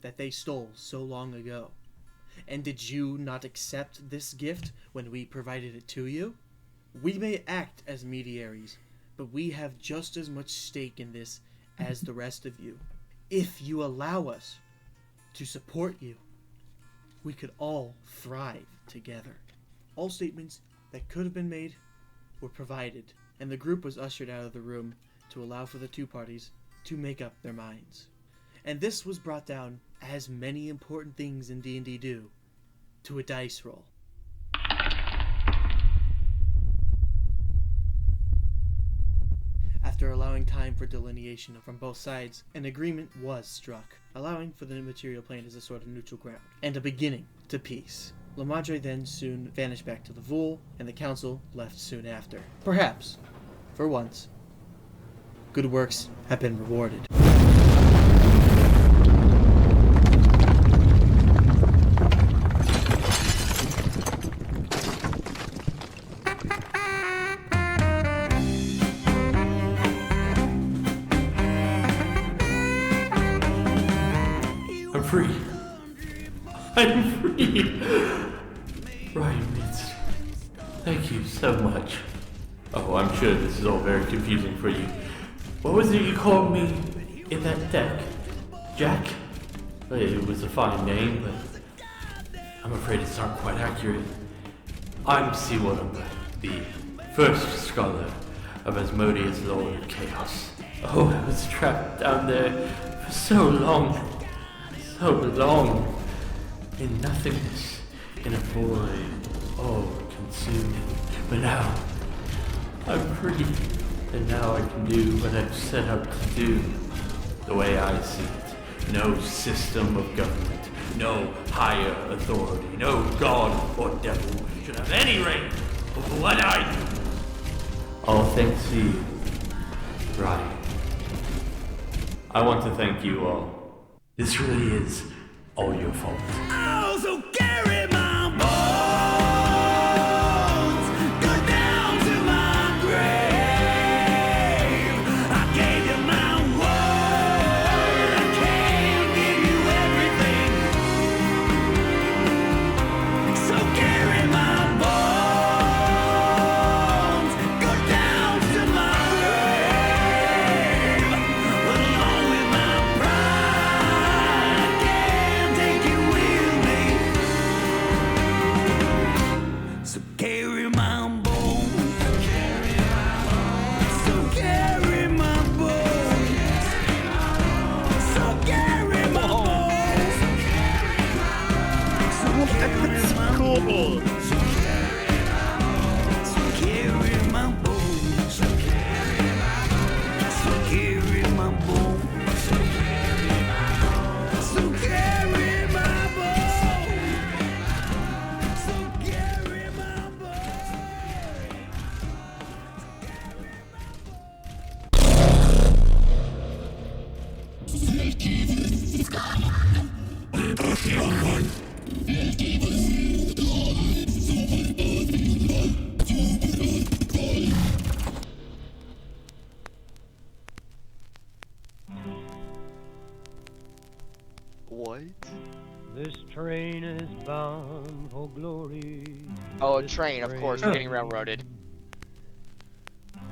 that they stole so long ago. And did you not accept this gift when we provided it to you? We may act as mediaries, but we have just as much stake in this as the rest of you. If you allow us to support you, we could all thrive together. All statements that could have been made were provided, and the group was ushered out of the room to allow for the two parties to make up their minds. And this was brought down, as many important things in D&D do, to a dice roll. After allowing time for delineation from both sides, an agreement was struck, allowing for the material plane as a sort of neutral ground, and a beginning to peace. La Madre then soon vanished back to the Vul, and the council left soon after. Perhaps, for once, good works have been rewarded. I'm free. I'm free. Ryan Mitz, thank you so much. Oh, I'm sure this is all very confusing for you. What was it you called me in that deck? Jack? It was a fine name, but I'm afraid it's not quite accurate. I'm Seawater, the first scholar of Asmodeus, Lord of Chaos. Oh, I was trapped down there for so long, in nothingness, in a void, all-consuming. But now, I'm free, and now I can do what I've set out to do, the way I see it. No system of government, no higher authority, no god or devil should have any reign over what I do. All thanks to you, Ryan. I want to thank you all. This really is all your fault. I also carry my bones, go down to my grave. I gave you my word, I can't give you everything. So carry my bones, go down to my grave, along with my pride. I can't take you with me. What? This train is bound for glory. Oh, a This train, of course. We're getting railroaded.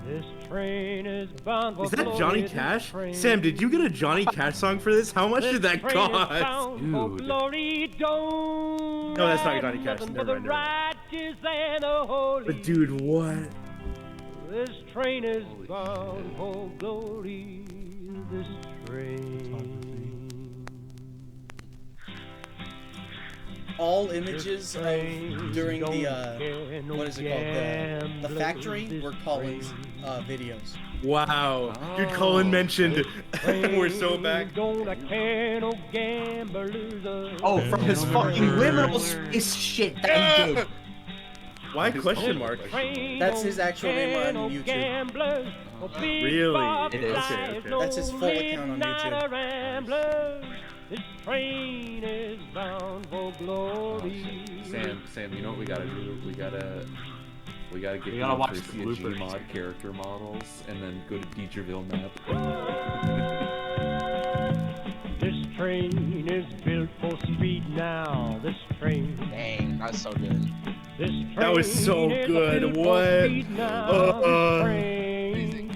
This train is bound for Is that glory. Johnny This Cash? train- Sam, did you get a Johnny Cash song for this? How much did that This train is cost? bound for glory. Don't No, that's not ride Johnny Cash. nothing Never but mind, the never mind. righteous and the holy. But dude, what? This train is bound for glory. This train. All images of during the what is it called, the factory were Colin's videos. Wow. Dude, Colin mentioned we're so back. Oh, from his fucking liminal space shit that he did. Why question mark? That's his actual name on YouTube. Really? It is. Okay. That's his full account on YouTube. This train is bound for glory. Sam, you know what we gotta do? We gotta get We gotta watch the Infersia bloopers. Gmod character models and then go to Deidreville map. This train is built for speed now. This train. Dang, that's so good. This That was so train is good. built for What? speed now. This train.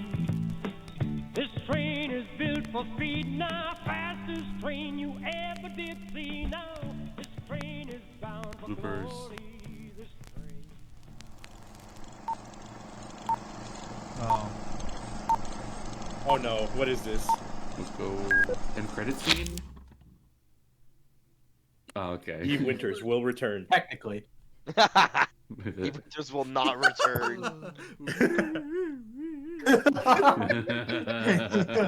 This train is built for speed now. Fastest train you ever did see now. This train is bound for Bloopers. glory. This train. Oh no, what is this? Let's go. End credit scene? Oh, okay. Eve Winters will return. Technically. Eve Winters will not return.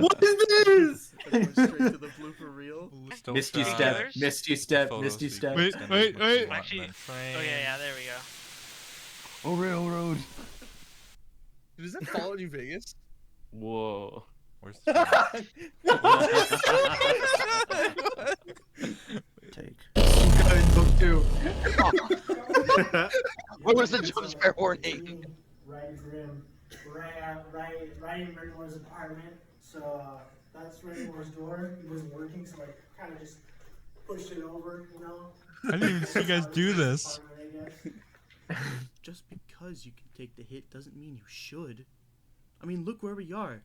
What is this? Straight to the blooper reel. Misty step, misty step, misty step. Wait. Actually, oh yeah, there we go. Oh, railroad. Does that follow New Vegas? Whoa. Where's Take. Book 2. What was the jump scare warning? Right Grim, right in Redmore's apartment. So that's Redmore's door. It wasn't working, so I kind of just pushed it over, you know. I didn't even see you guys do this. Just because you can take the hit doesn't mean you should. I mean, look where we are.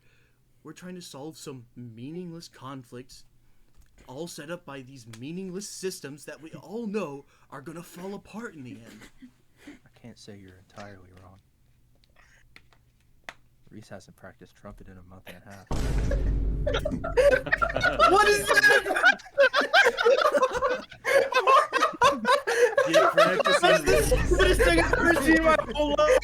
We're trying to solve some meaningless conflicts, all set up by these meaningless systems that we all know are gonna fall apart in the end. I can't say you're entirely wrong. Reese hasn't practiced trumpet in a month and a half. What is that? Get practicing. This is the stupidest thing I've ever seen in my whole life.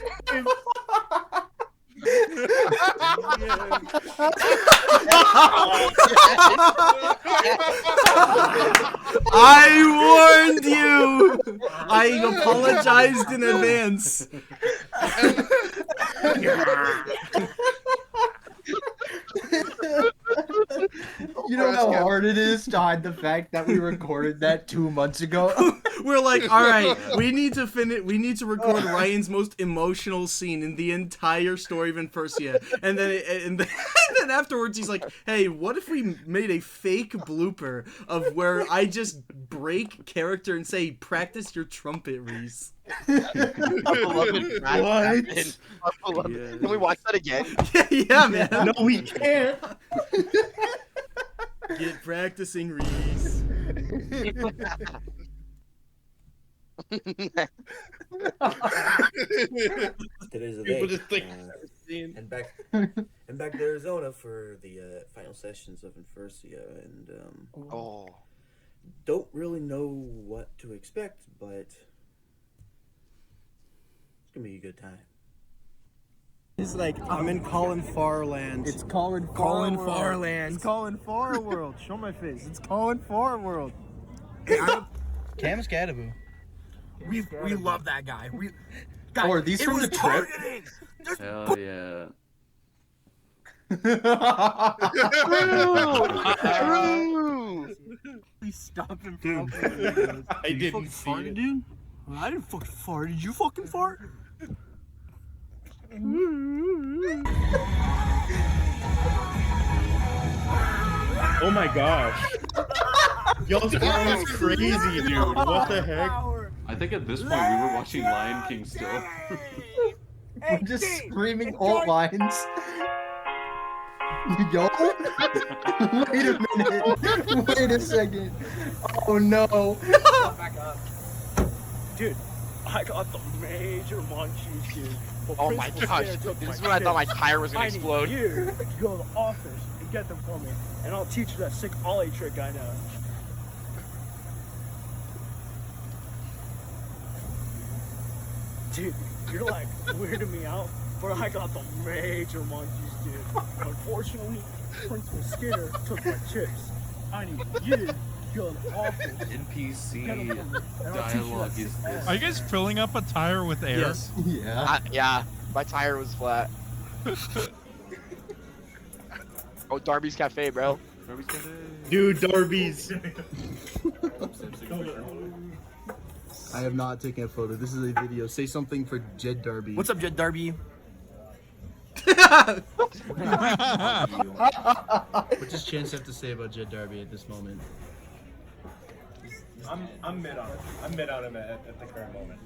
I warned you! I apologized in advance. You know how hard it is to hide the fact that we recorded that 2 months ago? We're like, all right, we need to finish. We need to record Ryan's most emotional scene in the entire story of Infersia, and then afterwards he's like, "Hey, what if we made a fake blooper of where I just break character and say, practice your trumpet, Reese." What? Yeah. Can we watch that again? Yeah, man. No, we can't. Get practicing, Reese. Today's the People day. just think And back to Arizona for the final sessions of Infersia, and don't really know what to expect, but it's gonna be a good time. It's like I'm in Colin Farland. It's Colin Farland. It's Colin Farworld. Show my face. It's Colin Farworld. Cam Scadaboo. We love that guy. Oh, are these from the trip? Hell yeah. Please stop him from I didn't see it. dude. I didn't fucking fart. Did you fucking fart? Oh my gosh. Y'all's power is crazy, dude. What the heck? I think at this point we were watching Lion King still. We're just screaming alt lines. Yo? Wait a minute. Wait a second. Oh no. Back up. Dude, I got the major munchies, dude. But Oh my Principal gosh, Skinner took this my is when I thought my chips. tire was gonna I need explode. you to go to the office and get them for me, and I'll teach you that sick ollie trick I know. Dude, you're like weirding me out, but I got the major munchies, dude. Unfortunately, Principal Skinner took my chips. I need you to go to the office. NPC dialogue is this. Are you guys filling up a tire with air? Yes. Yeah. Yeah, my tire was flat. Oh, Darby's Cafe, bro. Darby's Cafe. Dude, Darby's. I have not taken a photo. This is a video. Say something for Jed Darby. What's up, Jed Darby? What does Chance have to say about Jed Darby at this moment? I'm mid on him. I'm mid on him at the current moment.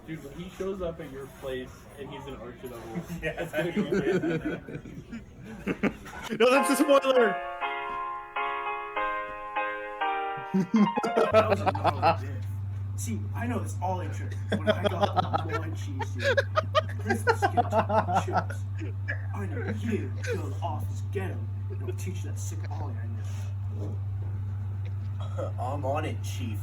Dude, when he shows up at your place and he's an archer level, Yeah, it's gonna be great. No, that's a spoiler. That was a gnarly dick. See, I know this ollie trick when I got the munchies, dude. Principal Skinner took my chips. I know you go to the office, get him, and I'll teach you that sick ollie I know. I'm on it, Chief.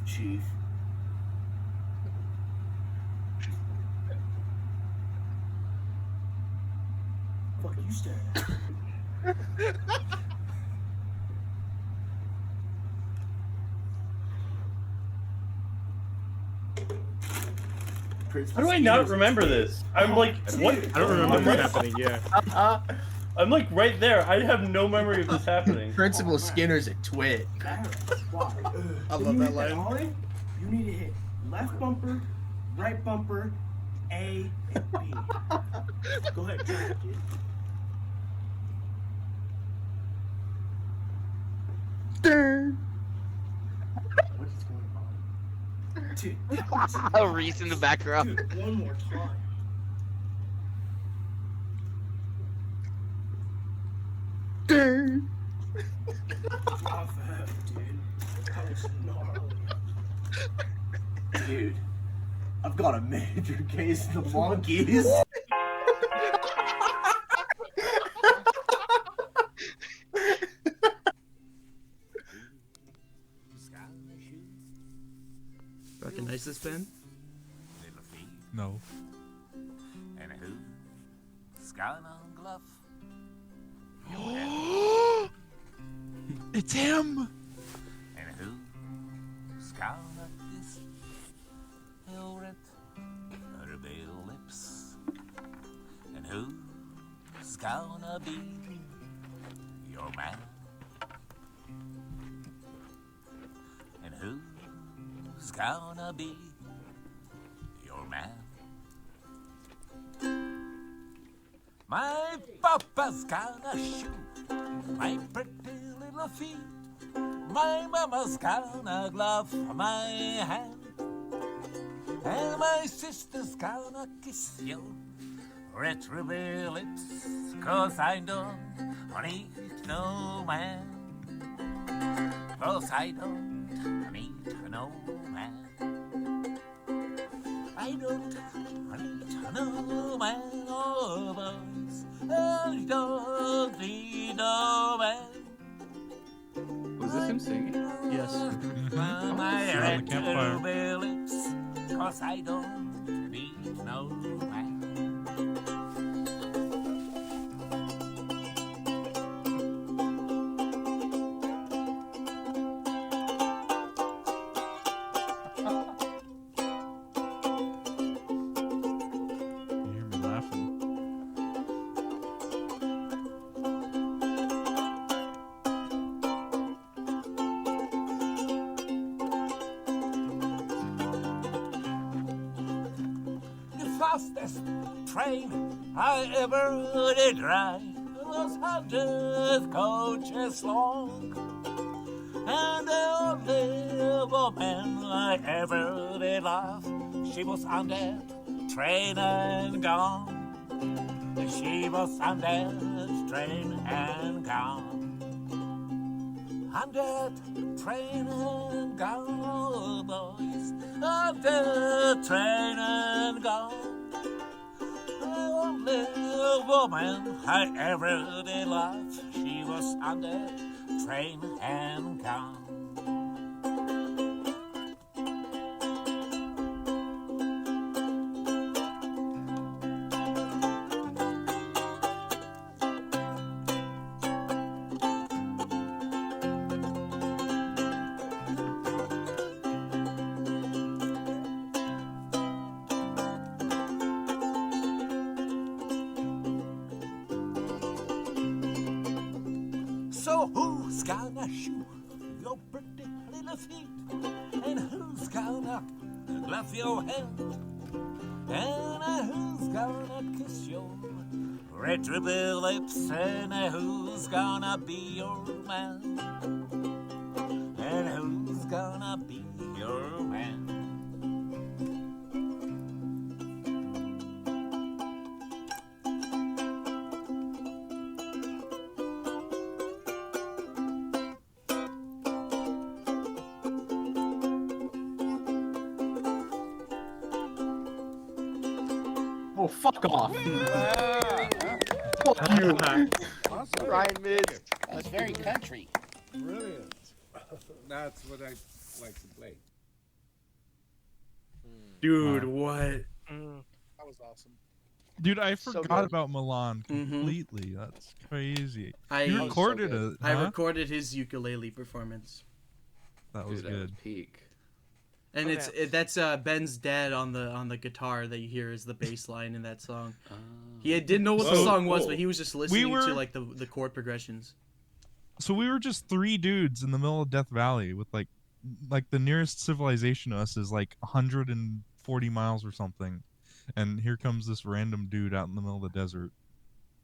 Fuck you staring at. How do I not remember this? I'm like, what? I don't remember this happening, yeah. I'm like right there. I have no memory of this happening. Principal Skinner's a twit. Why? I love When you that hit line. ollie, you need to hit left bumper, right bumper, A, and B. Go ahead, try it, dude. What is going on? Dude, Reese in the background. Dude, one more time. Rough heft, dude. That was gnarly. Dude, I've got a major case of the monkeys. Recognize this, Ben? No. And who? Scout on Bluff. It's him! And who? Scout up this Hilret Rebel Lips. And who? Gonna be your man. And who's gonna be your man? My papa's gonna shoot my pretty little feet. My mama's gonna glove my hand. And my sister's gonna kiss your red ruby lips. 'Cause I don't need no man. 'Cause I don't need no man. I don't need no man, oh boys. I don't need no man. Was this him singing? Yes. My red ruby lips. 'Cause I don't need no man. Fastest train I ever did ride was 100 coaches long. And the only woman I ever did love, she was on that train and gone. She was on that train and gone. On that train and gone, boys. On that train and gone. The only woman I ever did love, she was on that train and gone. So who's gonna shoot your pretty little feet? And who's gonna love your hand? And who's gonna kiss your red ruby lips? And who's gonna be your man? And who's gonna be your man? Oh, fuck off. Fuck you. Awesome. Ryan missed. That's very country. Brilliant. That's what I like to play. Dude, what? That was awesome. Dude, I So forgot good. about Milan completely. That's crazy. I You recorded it. I huh? recorded his ukulele performance. That was Dude, that was good. peak. And that's Ben's dad on the guitar that you hear is the bass line in that song. He didn't know what the So- song was, but he was just listening were- to like the chord progressions. So we were just three dudes in the middle of Death Valley with like the nearest civilization to us is like 140 miles or something. And here comes this random dude out in the middle of the desert.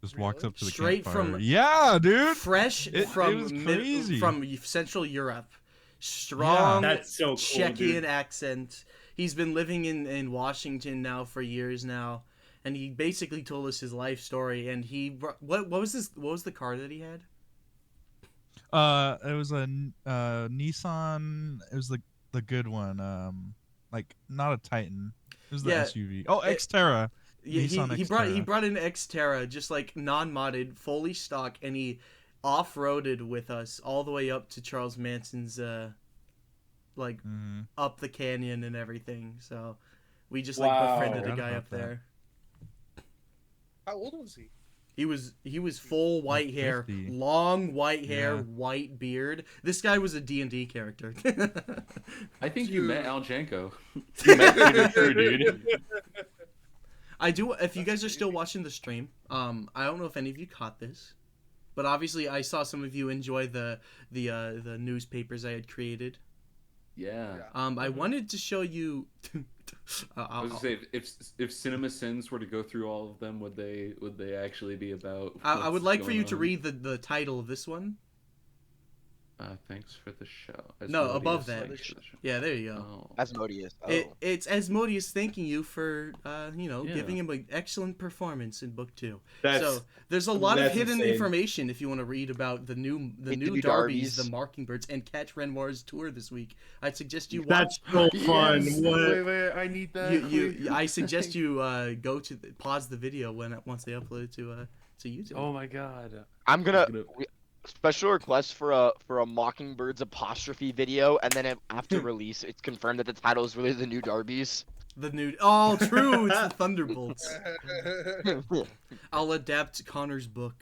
Just walks up to the Straight campfire. from Yeah, dude. fresh It from was crazy. from Central Europe. Strong That's so cool, Czechian dude. accent. He's been living in Washington now for years now, and he basically told us his life story. And what was the car that he had? It was a Nissan. It was the good one. Like not a Titan. It was the SUV. Oh, Xterra. Yeah, Nissan he Xterra. brought an Xterra, just like non-modded, fully stock, and he off-roaded with us all the way up to Charles Manson's up the canyon and everything. So we just befriended a Forgot guy about up there. How old was he? He was full white hair, 50. long white hair, Yeah. white beard. This guy was a D&D character. I think you met Al Janko. You met Peter True, dude. I do. If you guys are still watching the stream, I don't know if any of you caught this, but obviously I saw some of you enjoy the newspapers I had created. Yeah. I wanted to show you. I was gonna say if Cinema Sins were to go through all of them, would they actually be about? I would what's like for you going to on? read the title of this one. Thanks for the show. No, Asmodeus, above that. thanks for the show. Yeah, there you go. Oh. Asmodeus. Oh. It's Asmodeus thanking you for Yeah. giving him an excellent performance in book 2. That's- so there's a lot of that's hidden insane. information if you want to read about the new new Darbies, Darbies. the Mockingbirds, and Catch Renoir's tour this week. I'd suggest you watch. That's so fun. Yes. What? Wait, I need that. I suggest you go to pause the video once they upload it to YouTube. Oh my god. I'm gonna special request for a Mockingbird's apostrophe video, and then after release, it's confirmed that the title is really the new Darbies. The new true, it's the Thunderbolts. I'll adapt Connor's book.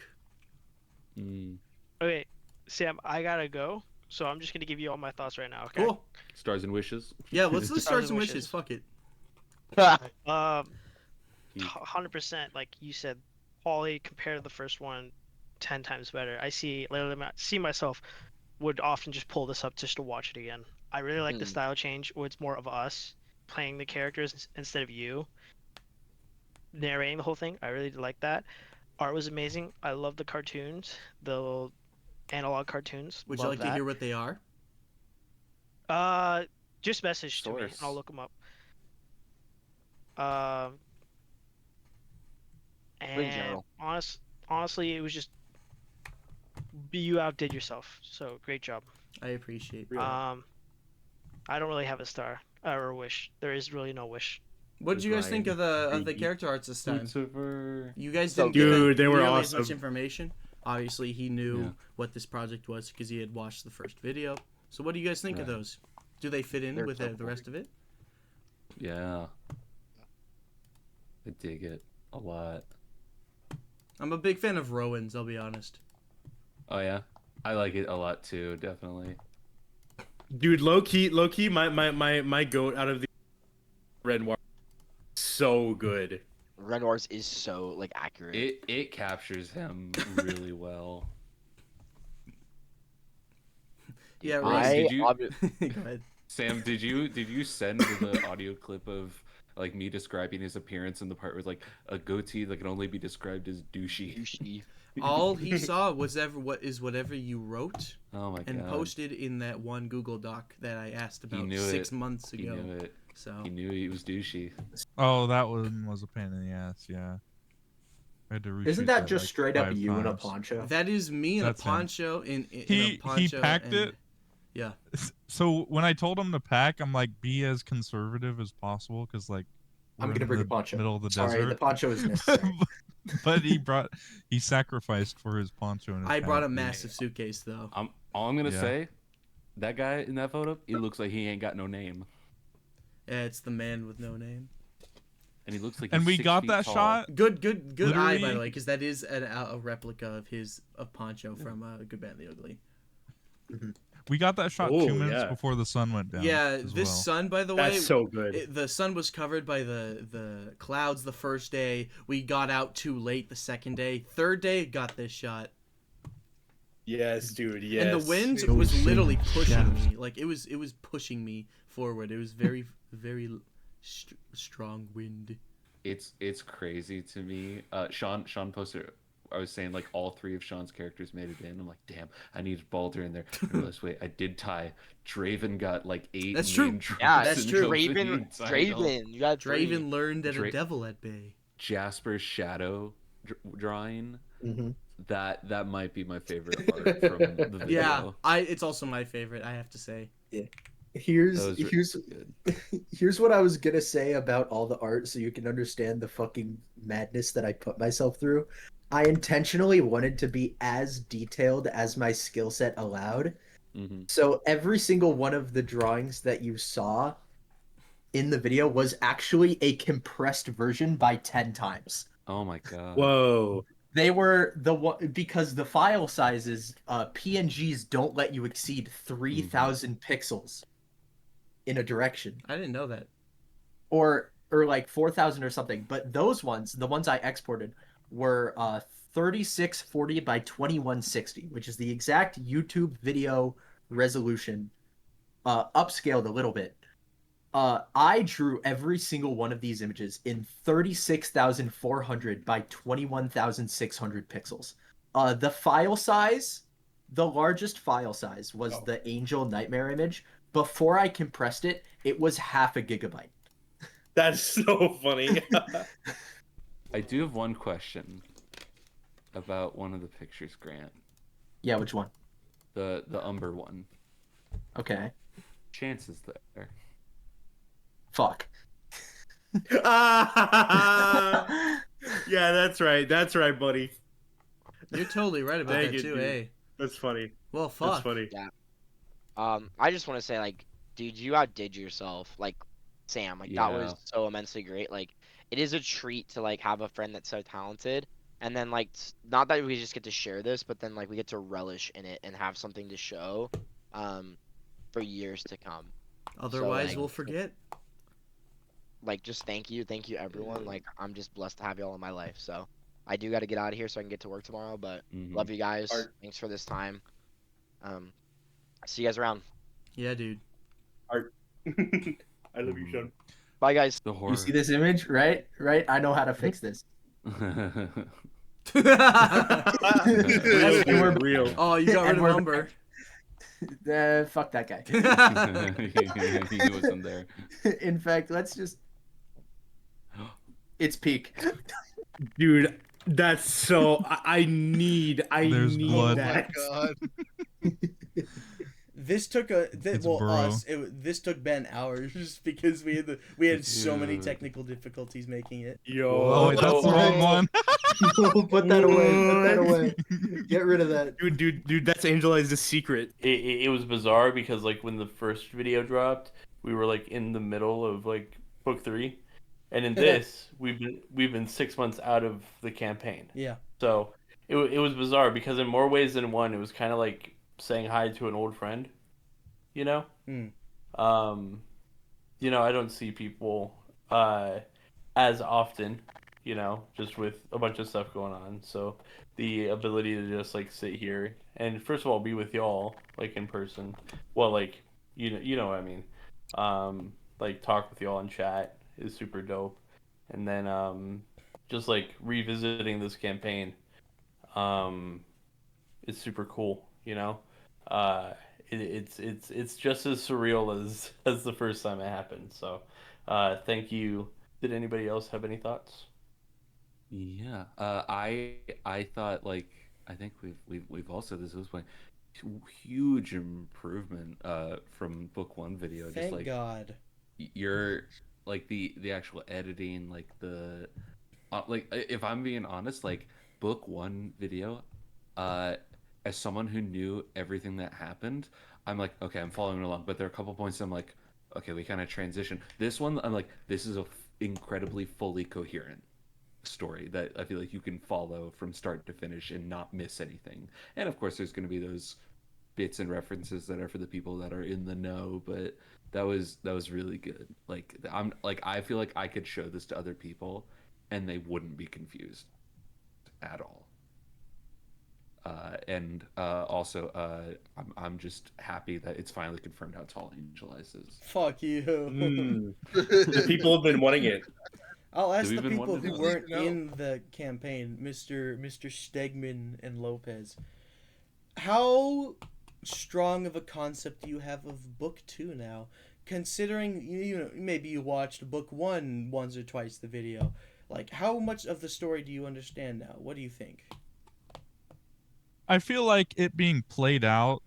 Okay, Sam, I gotta go, so I'm just gonna give you all my thoughts right now. Okay. Cool. Stars and Wishes. Yeah, let's do Stars stars and and wishes. wishes. Fuck it. 100%. Like you said, Paulie compared to the first one, 10 times better. I see myself would often just pull this up just to watch it again. I really like the style change where it's more of us playing the characters instead of you narrating the whole thing. I really like that. Art was amazing. I love the cartoons, the little analog cartoons. Would you Love like to that. hear what they are? Just message to me, and I'll look them up. And general. honestly, it was just you outdid yourself. So great job. I appreciate. I don't really have a star or a wish. There is really no wish. What did you guys think of the character arts this time? You guys didn't Dude, get they were nearly as awesome. much information. Obviously, he knew Yeah. what this project was because he had watched the first video. So, what do you guys think of those? Do they fit in with the rest of it? Yeah. I dig it a lot. I'm a big fan of Rowan's, I'll be honest. Oh yeah, I like it a lot too. Definitely. Dude, low key, my goat out of the Renoir, so good. Renoir's is so like accurate. It captures him really well. Yeah, Rose, did you? Go ahead. Sam, did you send the audio clip of like me describing his appearance in the part where like a goatee that can only be described as douchey? All he saw was whatever you wrote. Oh my and God. posted in that one Google Doc that I asked He about knew 6 it. months He ago. knew it. So he knew he was douchey. Oh, that one was a pain in the ass. Yeah. I had to reshoot Isn't that just like straight up 5 you in a times. poncho? that is me in That's a him. poncho. In He a poncho packed and, it. Yeah. So when I told him to pack, I'm like, be as conservative as possible, because like I'm we're gonna in bring the a poncho. middle of the Sorry, desert. the poncho is necessary. But he sacrificed for his poncho and his I brought a pack. massive suitcase though. All I'm gonna Yeah. say, that guy in that photo, he looks like he ain't got no name, Yeah, it's the man with no name. and he looks like. And he's we 6 got feet that tall. shot. Good eye, by Literally- the way, because that is a replica of Poncho from Good Bad and the Ugly. We got that shot Oh, 2 minutes yeah. before the sun went down. Yeah, as this well. sun, by the way, That's so good. The sun was covered by the clouds the first day. We got out too late the second day. Third day, got this shot. Yes, dude. Yes. And the wind was literally pushing me. Like it was pushing me forward. It was very strong wind. It's crazy to me. Sean posted. I was saying like all 3 of Sean's characters made it in. I'm like, damn, I needed Baldur in there. I realized, wait, I did tie. Draven got like 8. That's true. main Yeah, drops that's in true. the Draven, title. you got three. Draven learned at a devil at bay. Jasper's shadow drawing. Mm-hmm. That might be my favorite part from the video. Yeah, it's also my favorite. I have to say. Yeah. That Here's was really here's good. here's what I was gonna say about all the art, so you can understand the fucking madness that I put myself through. I intentionally wanted to be as detailed as my skill set allowed. Mm-hmm. So every single one of the drawings that you saw in the video was actually a compressed version by 10 times. Oh my god. Whoa. They were the one because the file sizes, PNGs don't let you exceed 3,000 pixels in a direction, I didn't know that. or like 4,000 or something. But those ones, the ones I exported, were 3640 by 2160, which is the exact YouTube video resolution, upscaled a little bit. I drew every single one of these images in 36,400 by 21,600 pixels. The file size, the largest file size was the Angel Nightmare image. Before I compressed it, it was 0.5 gigabyte. That's so funny. I do have one question about one of the pictures, Grant. Yeah, which one? The Umber one. Okay. Chances there. Fuck. Yeah, that's right. That's right, buddy. You're totally right about Dang that it, too, dude. eh? That's funny. Well, fuck. That's funny. Yeah. I just want to say, like, dude, you outdid yourself. Like, Sam, like, that was Yeah. so immensely great. Like, it is a treat to, like, have a friend that's so talented. And then, like, not that we just get to share this, but then, like, we get to relish in it and have something to show for years to come. Otherwise, like, we'll forget. Like, just thank you, everyone. Like, I'm just blessed to have y'all in my life. So, I do got to get out of here so I can get to work tomorrow. But love you guys. Art. Thanks for this time. See you guys around. Yeah, dude. Art. I love you, Sean. Bye, guys. The horror. You see this image, right? Right? I know how to fix this. That's Real. Oh, you got rid And of we're Umber. Fuck that guy. He wasn't there. In fact, let's just. It's peak. Dude, that's so. I need There's blood. that. Oh my god. This took this took Ben hours because we had so many technical difficulties making it. Yo, Oh, wait, that's the wrong one. No, put that away. Put that away. Get rid of that. Dude, that's Angel Eyes' secret. It was bizarre because like when the first video dropped, we were like in the middle of like book 3, and in this we've been 6 months out of the campaign. Yeah. So it was bizarre because in more ways than one, it was kind of like saying hi to an old friend, you know. You know, I don't see people as often, you know, just with a bunch of stuff going on. So the ability to just like sit here and first of all be with y'all like in person, well, like you know what I mean, like talk with y'all in chat is super dope, and then just like revisiting this campaign, it's super cool, you know. It's just as surreal as the first time it happened. So, thank you. Did anybody else have any thoughts? Yeah, I thought like I think we've all said this at this point. Huge improvement from book 1 video. Just Thank like God. You're like the actual editing, like the like if I'm being honest, like book 1 video, as someone who knew everything that happened, I'm like, okay, I'm following along. But there are a couple points I'm like, okay, we kind of transition. This one, I'm like, this is a incredibly fully coherent story that I feel like you can follow from start to finish and not miss anything. And of course, there's going to be those bits and references that are for the people that are in the know. But that was really good. Like I feel like I could show this to other people, and they wouldn't be confused at all. And also, I'm just happy that it's finally confirmed how tall Angel Eyes is. Fuck you. The people have been wanting it. I'll ask Have we the been people wanting who it? weren't in the campaign, Mr. Stegman and Lopez. How strong of a concept do you have of book 2 now? Considering you know maybe you watched book 1 once or twice the video. Like how much of the story do you understand now? What do you think? I feel like it being played out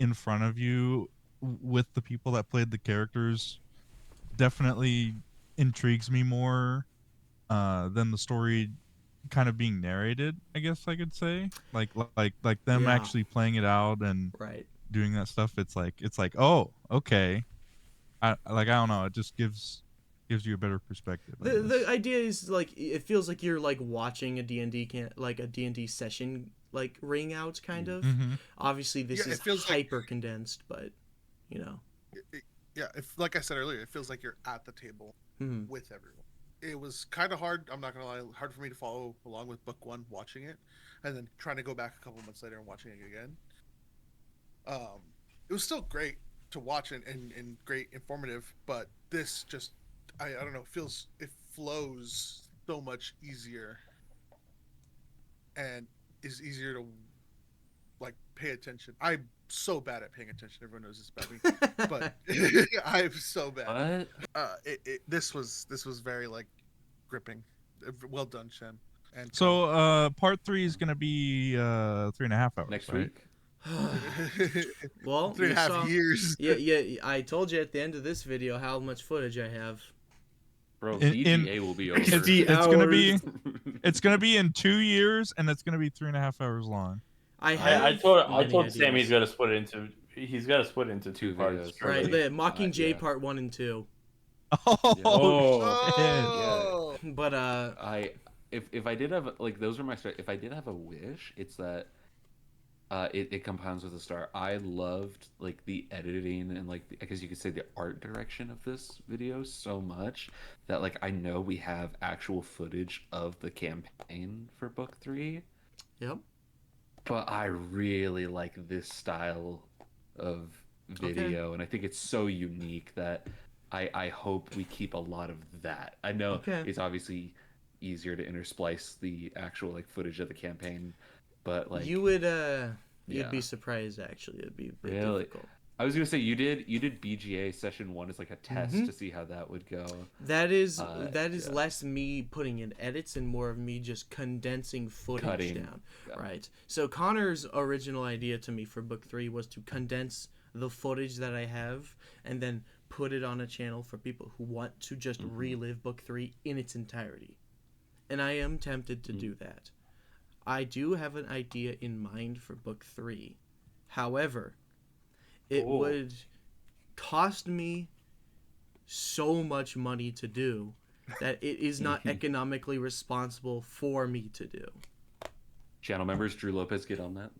in front of you with the people that played the characters definitely intrigues me more than the story kind of being narrated, I guess I could say. Like them Yeah. actually playing it out and Right. doing that stuff. It's like, oh, okay. I don't know. It just gives you a better perspective. I guess. The idea is like it feels like you're like watching a D&D session like ring out kind of. Obviously this Yeah, is it feels hyper condensed, but you know. Yeah, if like I said earlier, it feels like you're at the table with everyone. It was kind of hard. I'm not gonna lie, hard for me to follow along with book 1, watching it, and then trying to go back a couple months later and watching it again. It was still great to watch and great informative, but this just I don't know, it flows so much easier and is easier to like pay attention. I'm so bad at paying attention. Everyone knows this about me, but I'm so bad. This was very like gripping. Well done, Shem. And So part 3 is gonna be 3.5 hours next right? week. Well, 3.5 years. Yeah. I told you at the end of this video how much footage I have. Bro, In- VGA will be over. It's gonna be in 2 years, and it's gonna be 3.5 hours long. I told Sam he's got to split it into two parts. Right, the Mockingjay part 1 and 2. Oh, yeah. But if I did have like those were my start. If I did have a wish, it's that it compounds with a star. I loved like the editing and like I guess you could say the art direction of this video so much that like I know we have actual footage of the campaign for book 3. Yep. But I really like this style of video, and I think it's so unique that I hope we keep a lot of that. I know it's obviously easier to intersplice the actual like footage of the campaign, but like you would You'd be surprised, actually. It'd be a bit Really? difficult. I was gonna say you did BGA session 1 as like a test Mhm. to see how that would go. That is Yeah. less me putting in edits and more of me just condensing footage Cutting. down. Right. So Connor's original idea to me for book 3 was to condense the footage that I have and then put it on a channel for people who want to just relive book 3 in its entirety. And I am tempted to do that. I do have an idea in mind for book 3. However, it would cost me so much money to do that it is not economically responsible for me to do. Channel members, Drew Lopez, get on that.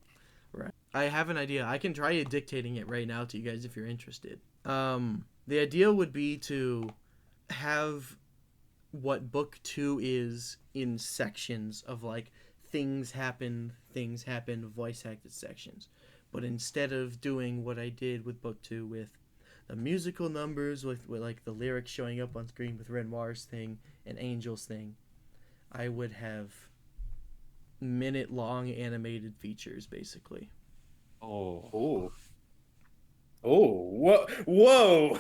Right. I have an idea. I can try dictating it right now to you guys if you're interested. The idea would be to have what book 2 is in sections of like things happen, voice acted sections. But instead of doing what I did with book 2 with the musical numbers, with like the lyrics showing up on screen with Renoir's thing and Angel's thing, I would have minute-long animated features, basically. Whoa! Whoa!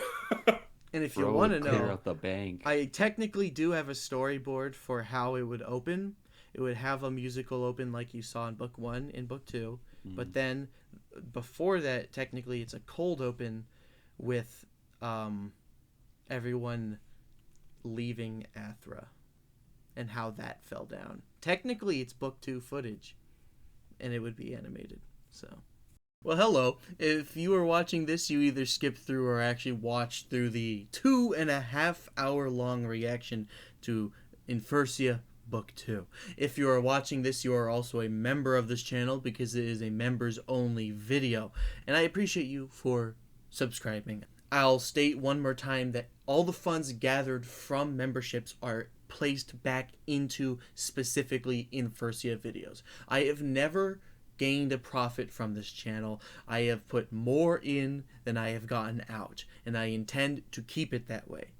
And if you Bro, want to clear know, out the bank. I technically do have a storyboard for how it would open. It would have a musical open like you saw in book 1 and book 2. But then before that, technically it's a cold open with everyone leaving Athra and how that fell down. Technically it's book 2 footage and it would be animated. So, well, hello. If you are watching this, you either skipped through or actually watched through the 2.5 hour long reaction to Infersia Book 2. If you are watching this, you are also a member of this channel because it is a members only video, and I appreciate you for subscribing. I'll state one more time that all the funds gathered from memberships are placed back into specifically Infersia videos. I have never gained a profit from this channel. I have put more in than I have gotten out, and I intend to keep it that way.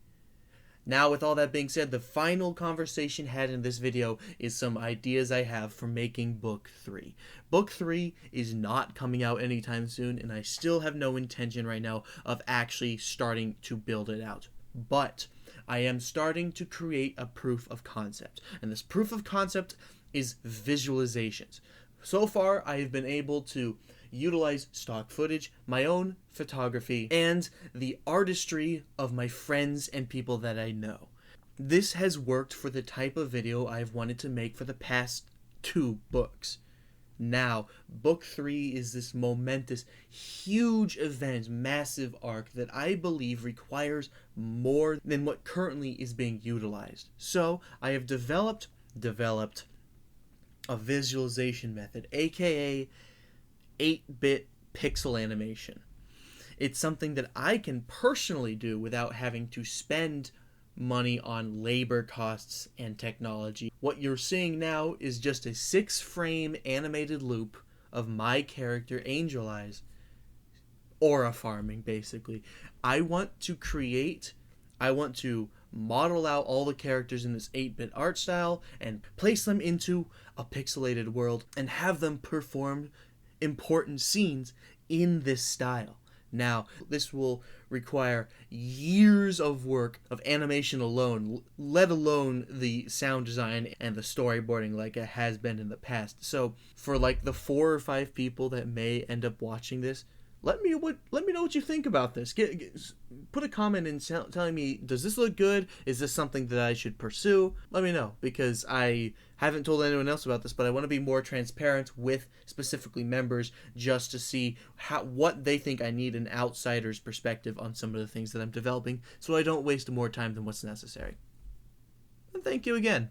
Now, with all that being said, the final conversation had in this video is some ideas I have for making book 3. Book 3 is not coming out anytime soon, and I still have no intention right now of actually starting to build it out. But I am starting to create a proof of concept, and this proof of concept is visualizations. So far, I have been able to utilize stock footage, my own photography, and the artistry of my friends and people that I know. This has worked for the type of video I've wanted to make for the past 2 books. Now, book 3 is this momentous, huge event, massive arc that I believe requires more than what currently is being utilized. So, I have developed a visualization method, aka 8-bit pixel animation. It's something that I can personally do without having to spend money on labor costs and technology. What you're seeing now is just a 6-frame animated loop of my character Angel Eyes, aura farming basically. I want to model out all the characters in this 8-bit art style and place them into a pixelated world and have them perform important scenes in this style. Now, this will require years of work of animation alone, let alone the sound design and the storyboarding like it has been in the past. So, for like the 4 or 5 people that may end up watching this, let me know what you think about this. Put a comment in telling me, does this look good? Is this something that I should pursue? Let me know, because I haven't told anyone else about this, but I want to be more transparent with specifically members just to see what they think I need an outsider's perspective on some of the things that I'm developing, so I don't waste more time than what's necessary. And thank you again.